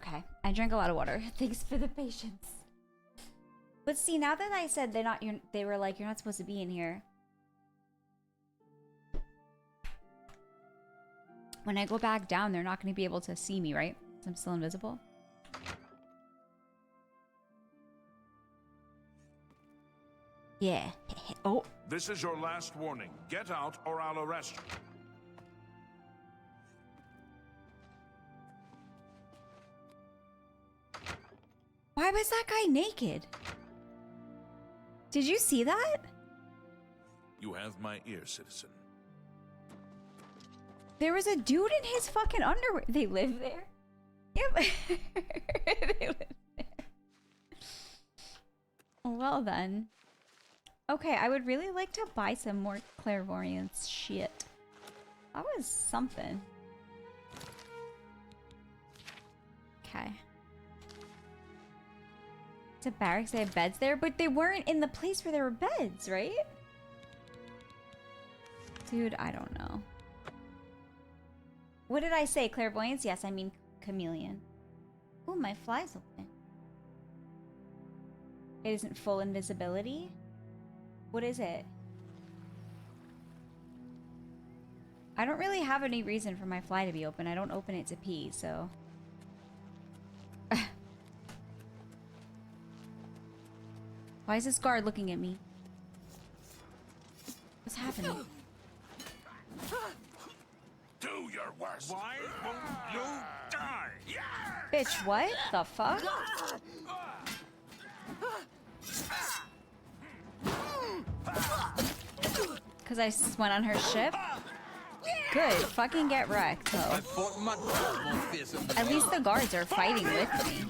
Okay, I drank a lot of water. Thanks for the patience. But see, now that I said they were like, you're not supposed to be in here. When I go back down, they're not going to be able to see me, right? 'Cause I'm still invisible. Yeah. Oh. This is your last warning. Get out or I'll arrest you. Why was that guy naked? Did you see that? You have my ear, citizen. There was a dude in his fucking underwear. They live there? Yep. They live there. Well then. Okay, I would really like to buy some more clairvoyance shit. That was something. Okay. To barracks, they have beds there, but they weren't in the place where there were beds, right? Dude, I don't know. What did I say? Clairvoyance? Yes, I mean chameleon. Ooh, my fly's open. It isn't full invisibility? What is it? I don't really have any reason for my fly to be open. I don't open it to pee, so... Why is this guard looking at me? What's happening? Do your worst. Why won't you die? Bitch, what the fuck? Because I went on her ship? Good, fucking get wrecked, ho. At least the guards are fighting with me.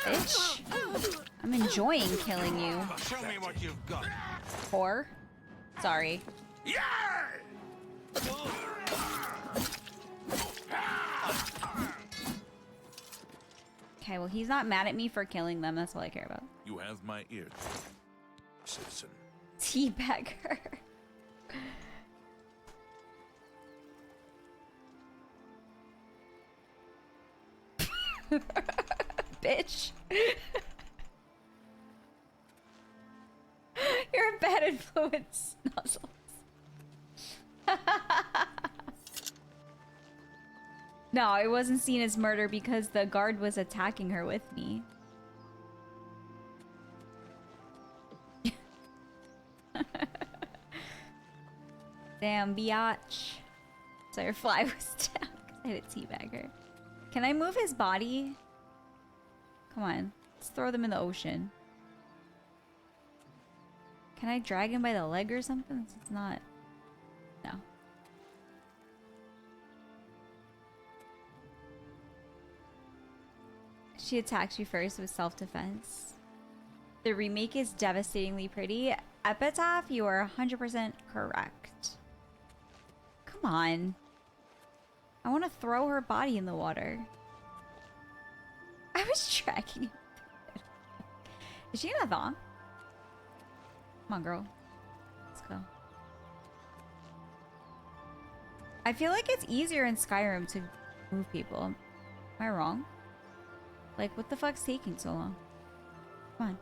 Bitch. I'm enjoying killing you. Show me what you've got. Whore. Sorry. Okay, well, he's not mad at me for killing them. That's all I care about. You have my ear, citizen. Teabagger. Bitch. You're a bad influence, Snuzzles. No, it wasn't seen as murder because the guard was attacking her with me. Damn, biatch. So your fly was down because I had a teabagger. Can I move his body? Come on. Let's throw them in the ocean. Can I drag him by the leg or something? It's not. No. She attacks you first with self-defense. The remake is devastatingly pretty. Epitaph, you are 100% correct. Come on. I want to throw her body in the water. I was dragging it. Is she in a thong? Come on, girl. Let's go. I feel like it's easier in Skyrim to move people. Am I wrong? Like, what the fuck's taking so long? Come on.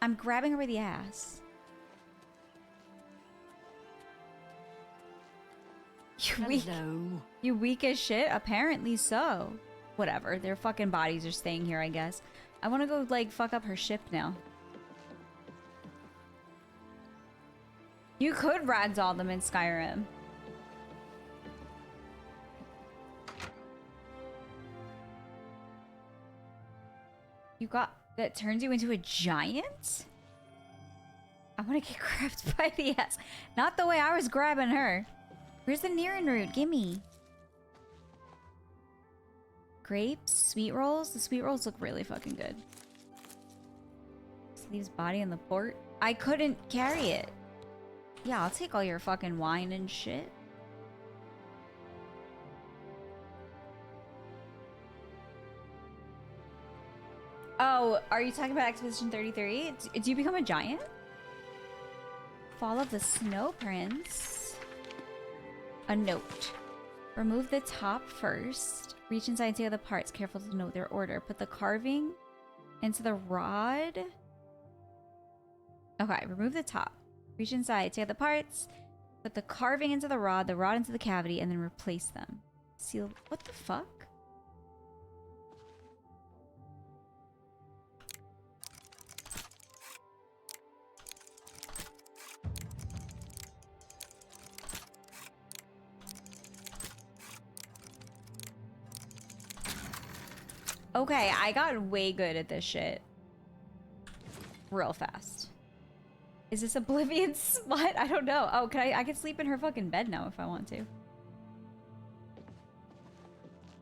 I'm grabbing her by the ass. You weak. You weak as shit? Apparently so. Whatever. Their fucking bodies are staying here, I guess. I want to go, like, fuck up her ship now. You could ragdoll them in Skyrim. You got... That turns you into a giant? I want to get grabbed by the ass. Not the way I was grabbing her. Where's the Niran root? Gimme. Grapes? Sweet rolls? The sweet rolls look really fucking good. Sleeve's body in the port. I couldn't carry it. Yeah, I'll take all your fucking wine and shit. Oh, are you talking about Expedition 33? Do you become a giant? Fall of the Snow Prince. A note. Remove the top first. Reach inside and take out the parts. Careful to note their order. Put the carving into the rod. Okay, remove the top. Reach inside, take out the parts. Put the carving into the rod into the cavity, and then replace them. Seal. What the fuck? Okay, I got way good at this shit. Real fast. Is this Oblivion smut? I don't know. Oh, I can sleep in her fucking bed now if I want to.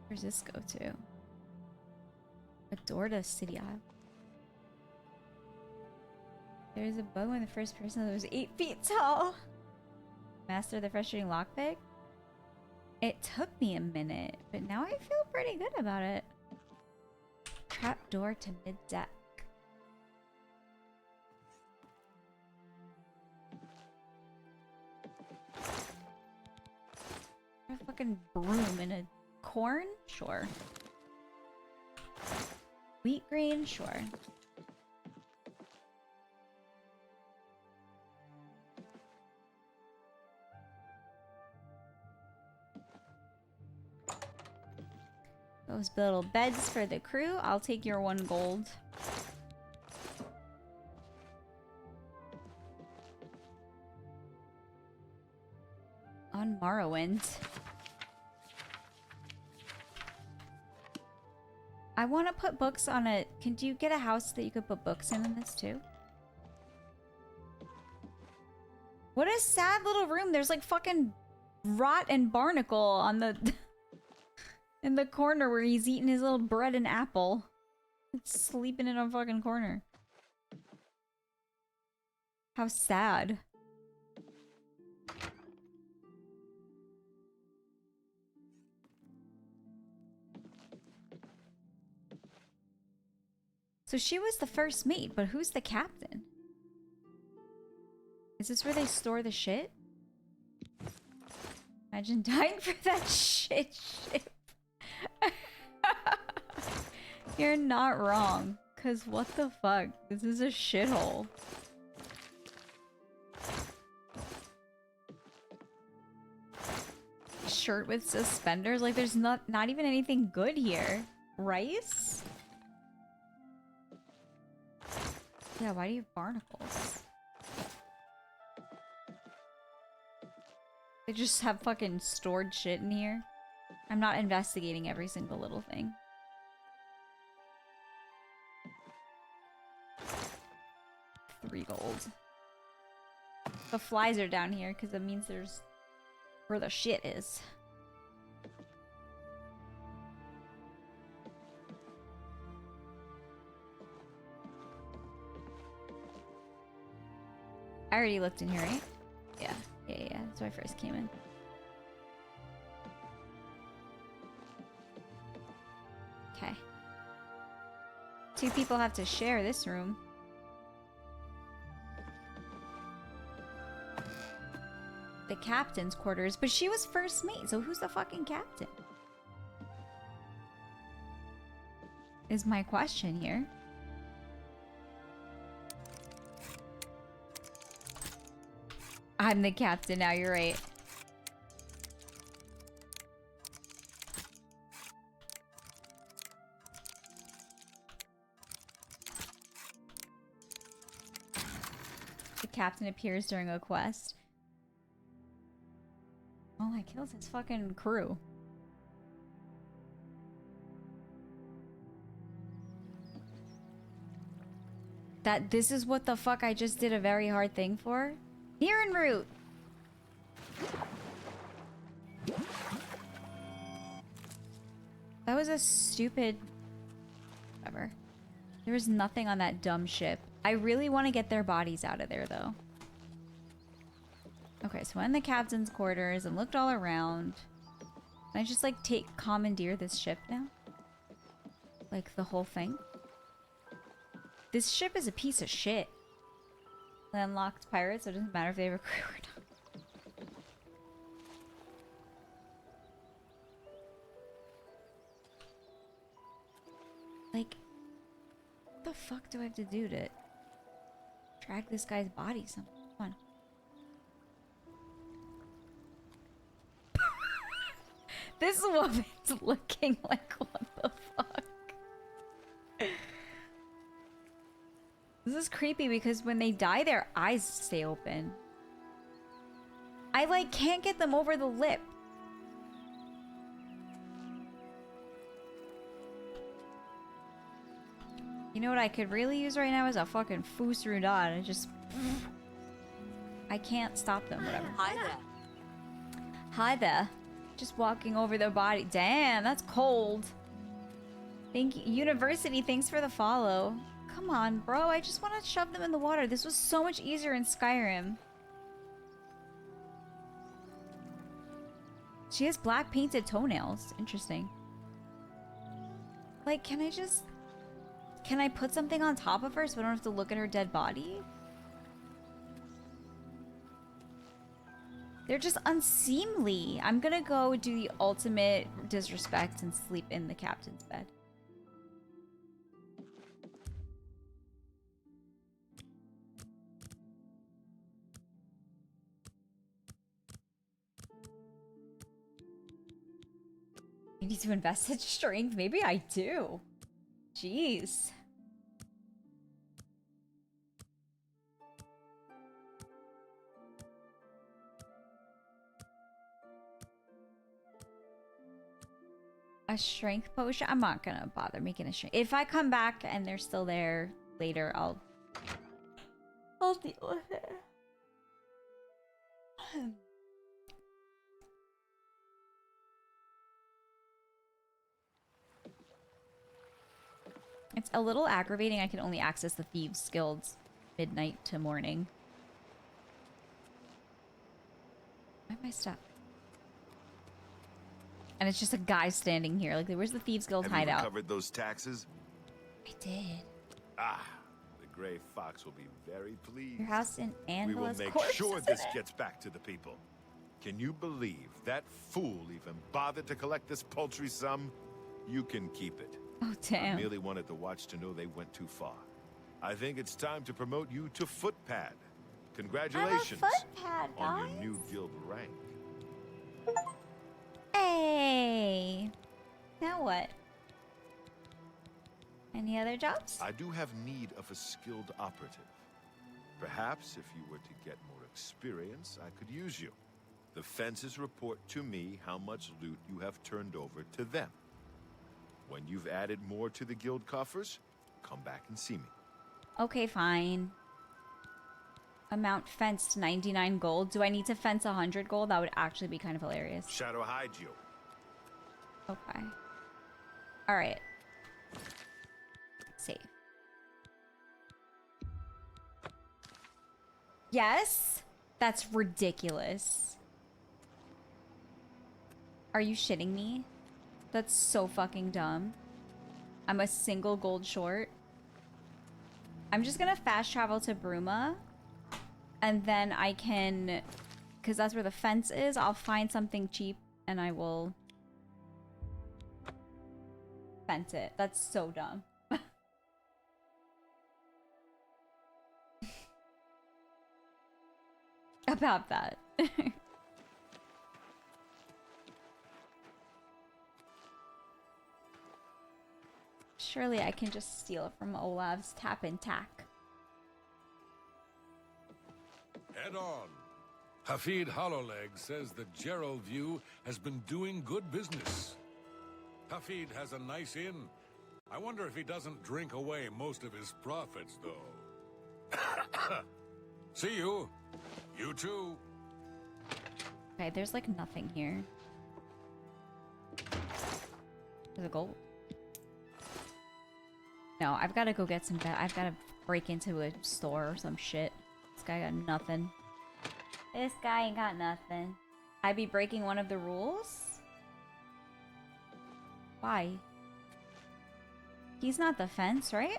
Where's this go to? A door to City Isle. There's a bug when the first person that was 8 feet tall. Master the frustrating lockpick. It took me a minute, but now I feel pretty good about it. Trapdoor to mid-deck. A fucking broom in a corn? Sure. Wheat grain? Sure. Those little beds for the crew. I'll take your 1 gold. On Morrowind. I want to put books on a... Can you get a house that you could put books in this too? What a sad little room. There's like fucking rot and barnacle on the... in the corner where he's eating his little bread and apple. It's sleeping in a fucking corner. How sad. So she was the first mate, but who's the captain? Is this where they store the shit? Imagine dying for that shit. You're not wrong. Cause what the fuck? This is a shithole. Shirt with suspenders? Like there's not even anything good here. Rice? Yeah, why do you have barnacles? They just have fucking stored shit in here. I'm not investigating every single little thing. $3 gold. The flies are down here because it means there's where the shit is. I already looked in here, right? Yeah. Yeah. That's where I first came in. Okay. 2 people have to share this room. The captain's quarters, but she was first mate, so who's the fucking captain? Is my question here. I'm the captain now, you're right. The captain appears during a quest. Oh, I killed his fucking crew. This is what the fuck I just did a very hard thing for? Near en route. That was a stupid... Whatever. There was nothing on that dumb ship. I really want to get their bodies out of there, though. Okay, so I'm in the captain's quarters and looked all around. Can I just, like, commandeer this ship now? Like, the whole thing? This ship is a piece of shit. Landlocked pirates, so it doesn't matter if they have a crew or not. Like, what the fuck do I have to do to drag this guy's body somewhere? Come on. This woman's looking like, what the fuck? This is creepy because when they die, their eyes stay open. I, like, can't get them over the lip. You know what I could really use right now is a fucking Fusrudad. I just... I can't stop them, whatever. Hi there. Hi there. Just walking over their body. Damn, that's cold. Thank you. University, thanks for the follow. Come on, bro. I just want to shove them in the water. This was so much easier in Skyrim. She has black painted toenails. Interesting. Like, can I just... Can I put something on top of her so I don't have to look at her dead body? They're just unseemly. I'm gonna go do the ultimate disrespect and sleep in the captain's bed. You need to invest in strength? Maybe I do. Jeez. A strength potion? I'm not gonna bother making a strength. If I come back and they're still there later, I'll deal with it. It's a little aggravating I can only access the Thieves Guilds midnight to morning. Why am I stuck? And it's just a guy standing here. Like, where's the Thieves Guild hideout? Have you recovered those taxes? I did. Ah, the Gray Fox will be very pleased. Your house in Anvil We will has make corpses sure in this it. gets back to the people. Can you believe that fool even bothered to collect this paltry sum? You can keep it. Oh, damn. I merely wanted the Watch to know they went too far. I think it's time to promote you to Footpad. Congratulations footpad, on guys. your new guild rank. Hey. Now what? Any other jobs? I do have need of a skilled operative. Perhaps if you were to get more experience, I could use you. The fences report to me how much loot you have turned over to them. When you've added more to the guild coffers, come back and see me. Okay, fine. Amount fenced 99 gold. Do I need to fence 100 gold? That would actually be kind of hilarious. Shadow hide you. Okay. Alright. Save. Yes? That's ridiculous. Are you shitting me? That's so fucking dumb. I'm a single gold short. I'm just gonna fast travel to Bruma. And then I can... Because that's where the fence is. I'll find something cheap and I will... fence it. That's so dumb. About that. Surely I can just steal it from Olav's tap and tack. Head on. Hafid Hollowleg says that Gerald View has been doing good business. Hafid has a nice inn. I wonder if he doesn't drink away most of his profits, though. See you. You too. Okay, there's like nothing here. There's a gold. No, I've got to go get some... I've got to break into a store or some shit. This guy got nothing. This guy ain't got nothing. I be breaking one of the rules? Why? He's not the fence, right?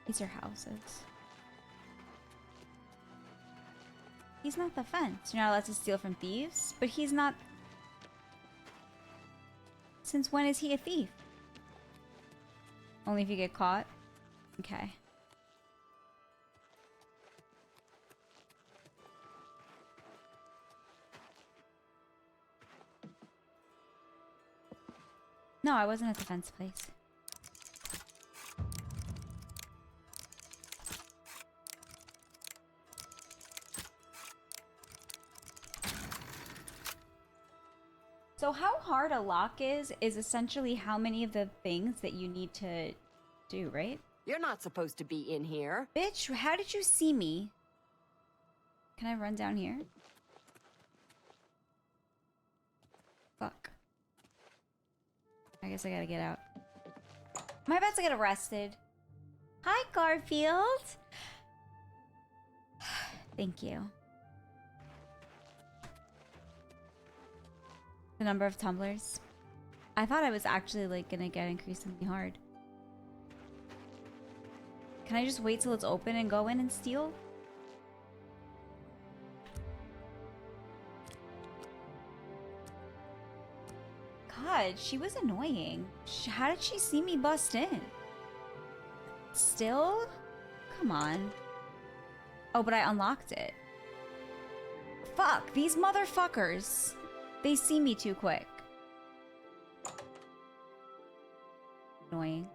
These are houses. He's not the fence. You're not allowed to steal from thieves, but he's not... Since when is he a thief? Only if you get caught? Okay. No, I wasn't at the fence place. So how hard a lock is essentially how many of the things that you need to do, right? You're not supposed to be in here. Bitch, how did you see me? Can I run down here? Fuck. I guess I gotta get out. Am I about to get arrested? Hi, Garfield! Thank you. The number of tumblers. I thought I was actually like gonna get increasingly hard. Can I just wait till it's open and go in and steal? God, she was annoying. How did she see me bust in? Still? Come on. Oh, but I unlocked it. Fuck, these motherfuckers. They see me too quick. Annoying.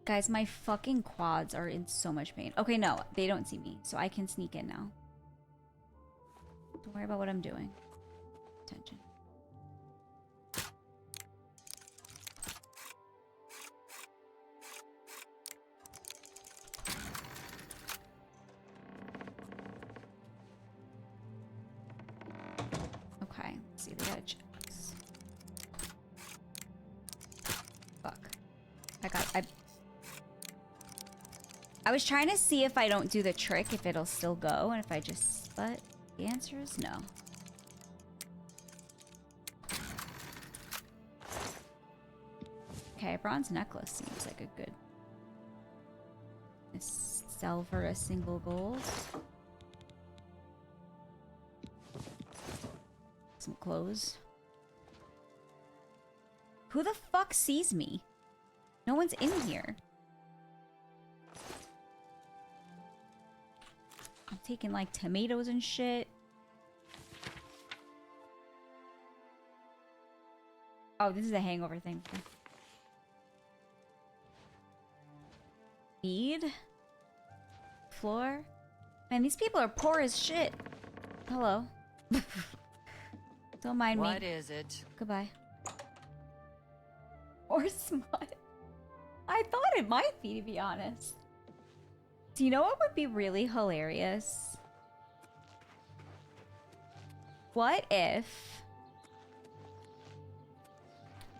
Guys, my fucking quads are in so much pain. Okay, no, they don't see me, so I can sneak in now. Don't worry about what I'm doing. Attention. Okay, let's see, they got checks. Fuck. I was trying to see if I don't do the trick, if it'll still go, and if I just... But the answer is no. Okay, a bronze necklace seems like a good... Sell for a single gold. Some clothes. Who the fuck sees me? No one's in here. I'm taking like tomatoes and shit. Oh, this is a hangover thing. Feed? Floor? Man, these people are poor as shit. Hello. Don't mind me. What is it? Goodbye. Or smut. I thought it might be, to be honest. Do you know what would be really hilarious? What if...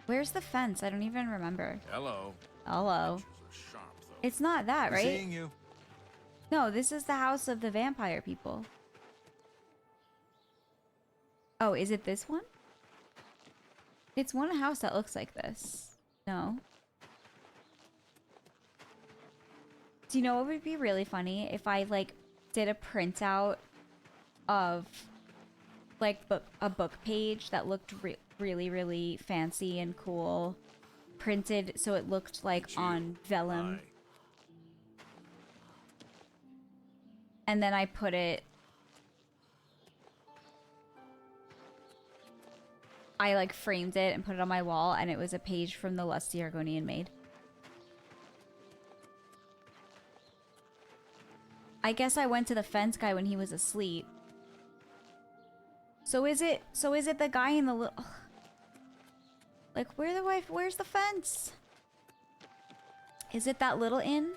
Where's the fence? I don't even remember. Hello. Hello. It's not that, right? Seeing you. No, this is the house of the vampire people. Oh, is it this one? It's one house that looks like this. No. Do you know what would be really funny? If I, like, did a printout of, like, a book page that looked really, really fancy and cool. Printed so it looked like on vellum. And then I put it... I, like, framed it and put it on my wall, and it was a page from the Lusty Argonian Maid. I guess I went to the fence guy when he was asleep. So is it the guy in the little... Like, where's the fence? Is it that little inn?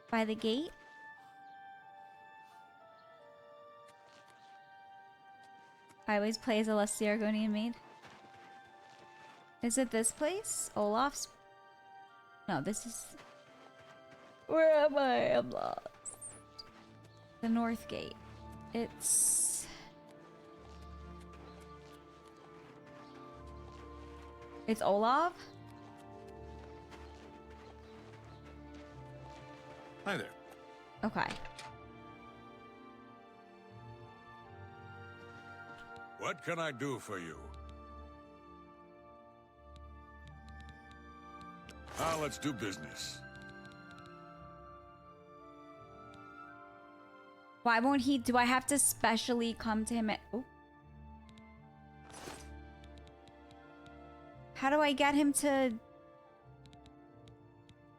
By the gate? I always play as a lusty Argonian maid. Is it this place? Olaf's? No, this is... Where am I? I'm lost. The north gate. It's... It's Olaf? Hi there. Okay. What can I do for you? Now let's do business. Why won't he? Do I have to specially come to him at... Oh. How do I get him to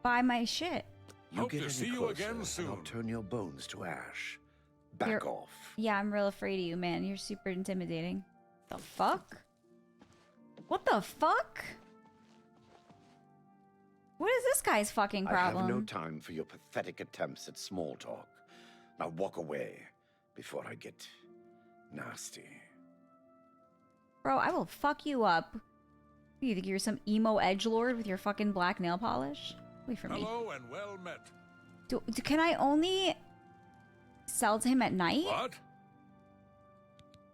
buy my shit? You Hope get to any see you closer, again and soon. I'll turn your bones to ash. Back You're- off. Yeah, I'm real afraid of you, man. You're super intimidating. The fuck? What the fuck? What is this guy's fucking problem? I have no time for your pathetic attempts at small talk. Now walk away before I get nasty. Bro, I will fuck you up. You think you're some emo edgelord with your fucking black nail polish? Wait for me. Hello and well met. Can I only sell to him at night? What?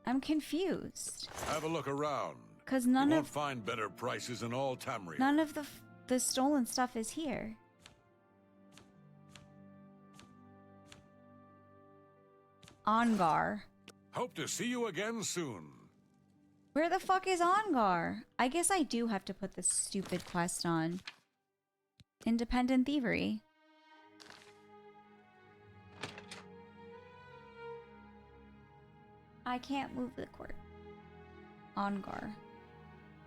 I'm confused. Have a look around. 'Cause You none won't of find better prices in all Tamriel. none of the stolen stuff is here. Ongar. Hope to see you again soon. Where the fuck is Ongar? I guess I do have to put this stupid quest on. Independent thievery. I can't move the court. Ongar.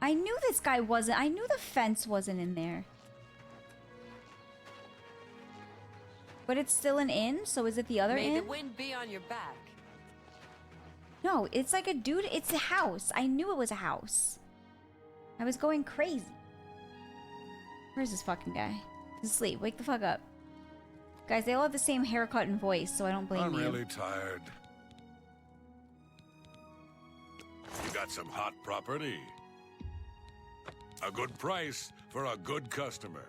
I knew this guy wasn't. I knew the fence wasn't in there. But it's still an inn, so is it the other May inn? the wind be on your back. No, it's like a dude. It's a house. I knew it was a house. I was going crazy. Where's this fucking guy? He's asleep. Wake the fuck up. Guys, they all have the same haircut and voice, so I don't blame I'm you. really tired. You got some hot property. A good price for a good customer.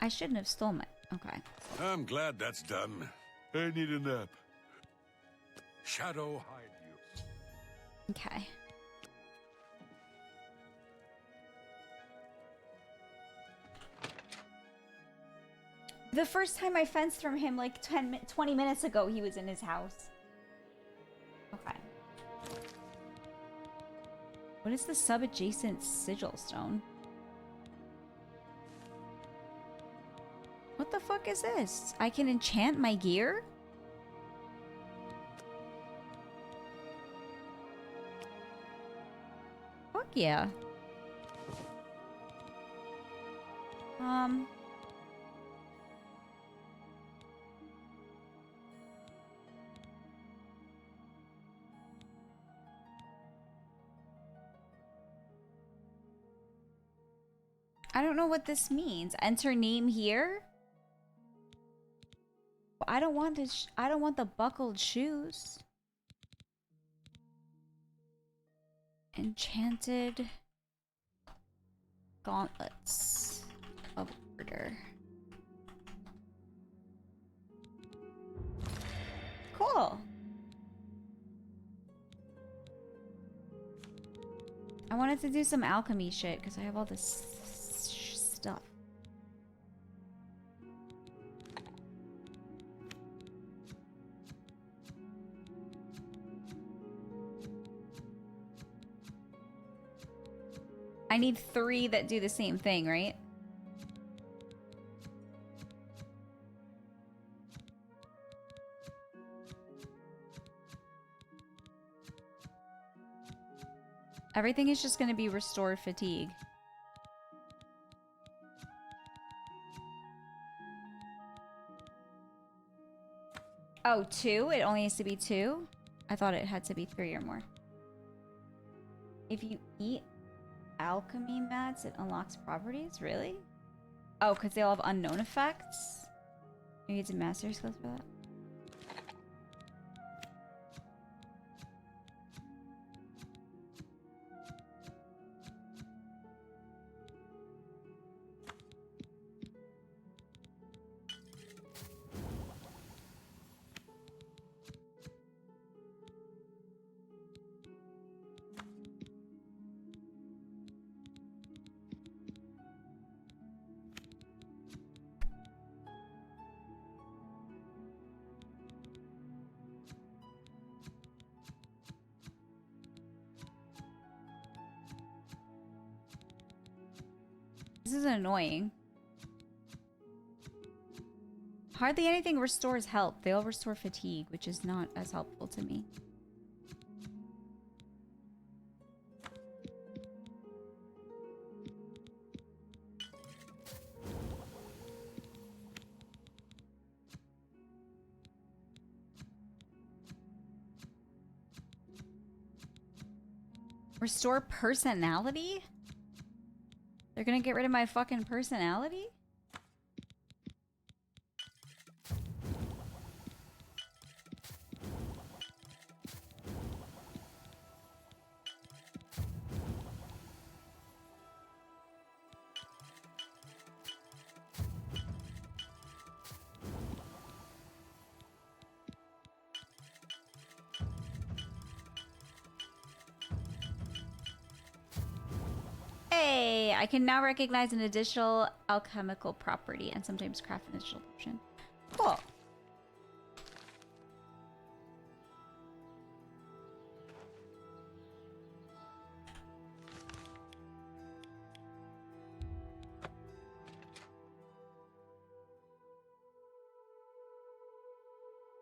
I shouldn't have stolen my... Okay. I'm glad that's done. I need a nap. Shadow hide you. Okay. The first time I fenced from him, like 20 minutes ago, he was in his house. Okay. What is the sub-adjacent sigil stone? What the fuck is this? I can enchant my gear? yeah. I don't know what this means. Enter name here? I don't want this. I don't want the buckled shoes. Enchanted gauntlets of order. Cool. I wanted to do some alchemy shit because I have all this stuff. I need 3 that do the same thing, right? Everything is just going to be restored fatigue. Oh, 2? It only has to be 2? I thought it had to be 3 or more. If you eat alchemy mats, it unlocks properties? Really? Oh, because they all have unknown effects? You need some master skills for that? This is annoying. Hardly anything restores health. They all restore fatigue, which is not as helpful to me. Restore personality? They're gonna get rid of my fucking personality? Hey, I can now recognize an additional alchemical property and sometimes craft an additional potion. Cool.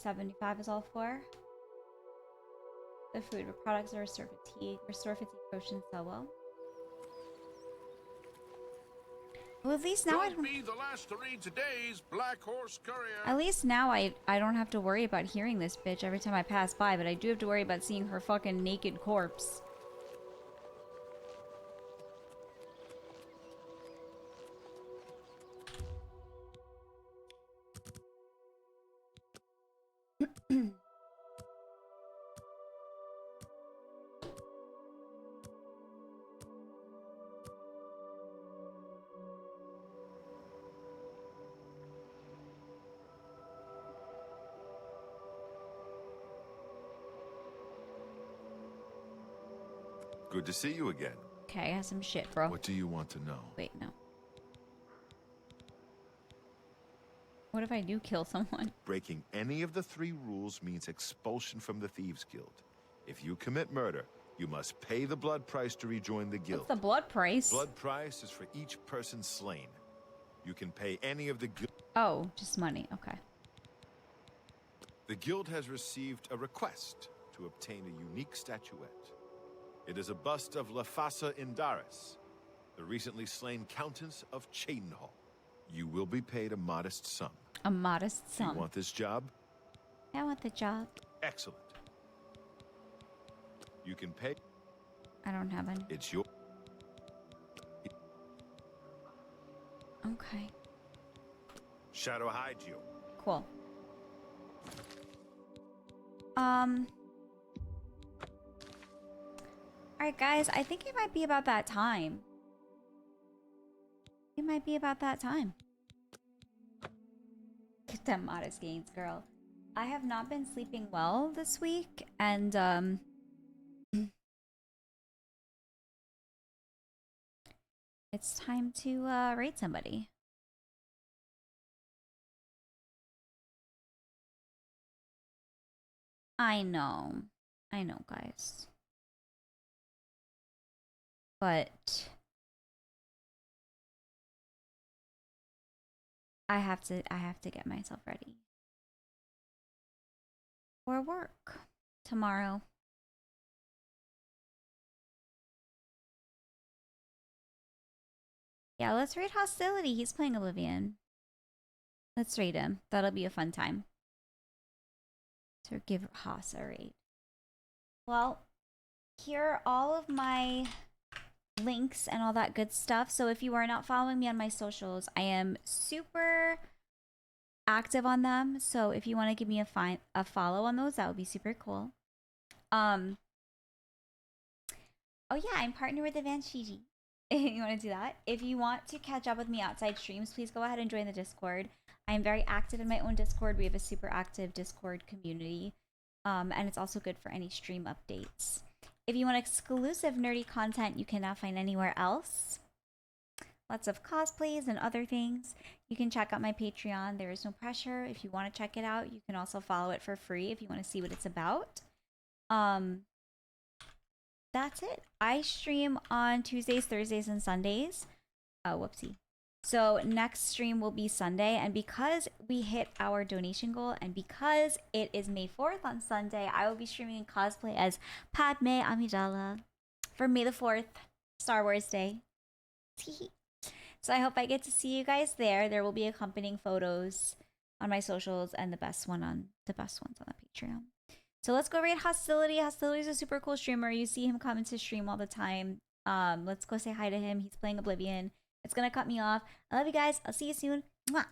$75 is all for. The food products are restore fatigue. Restore fatigue potions sell well. Well, at least now Don't be the last to read today's Black Horse Courier. At least now I don't have to worry about hearing this bitch every time I pass by, but I do have to worry about seeing her fucking naked corpse. Good to see you again. Okay, I have some shit, bro. What do you want to know? Wait, no. What if I do kill someone? Breaking any of the 3 rules means expulsion from the Thieves Guild. If you commit murder, you must pay the blood price to rejoin the guild. What's the blood price? Blood price is for each person slain. You can pay any of the guild. Oh, just money. Okay. The guild has received a request to obtain a unique statuette. It is a bust of Lafasa Indaris, the recently slain Countess of Cheydinhal. You will be paid a modest sum. A modest sum. You want this job? I want the job. Excellent. You can pay. I don't have any. It's your. Okay. Shadow hide you. Cool. Alright guys, I think it might be about that time. It might be about that time. Get them modest gains, girl. I have not been sleeping well this week, and it's time to raid somebody. I know, guys. But I have to get myself ready for work tomorrow. Yeah, let's raid Hostility. He's playing Oblivion. Let's raid him. That'll be a fun time. So give Haas a raid. Well, here are all of my links and all that good stuff. So if you are not following me on my socials, I am super active on them. So if you want to give me a follow on those, that would be super cool. Oh yeah, I'm partnered with Avanshiji. You want to do that? If you want to catch up with me outside streams, please go ahead and join the Discord. I am very active in my own Discord. We have a super active Discord community. And it's also good for any stream updates. If you want exclusive nerdy content you cannot find anywhere else, lots of cosplays and other things, you can check out my Patreon. There is no pressure. If you want to check it out, you can also follow it for free if you want to see what it's about. That's it. I stream on Tuesdays, Thursdays, and Sundays. Oh, whoopsie. So next stream will be Sunday, and because we hit our donation goal, and because it is May 4th on Sunday, I will be streaming cosplay as Padme Amidala for May the 4th, Star Wars Day. So I hope I get to see you guys there. There will be accompanying photos on my socials and the best ones on the Patreon. So let's go raid Hostility. Hostility is a super cool streamer. You see him come into stream all the time. Let's go say hi to him. He's playing Oblivion. It's gonna cut me off. I love you guys. I'll see you soon. Mwah.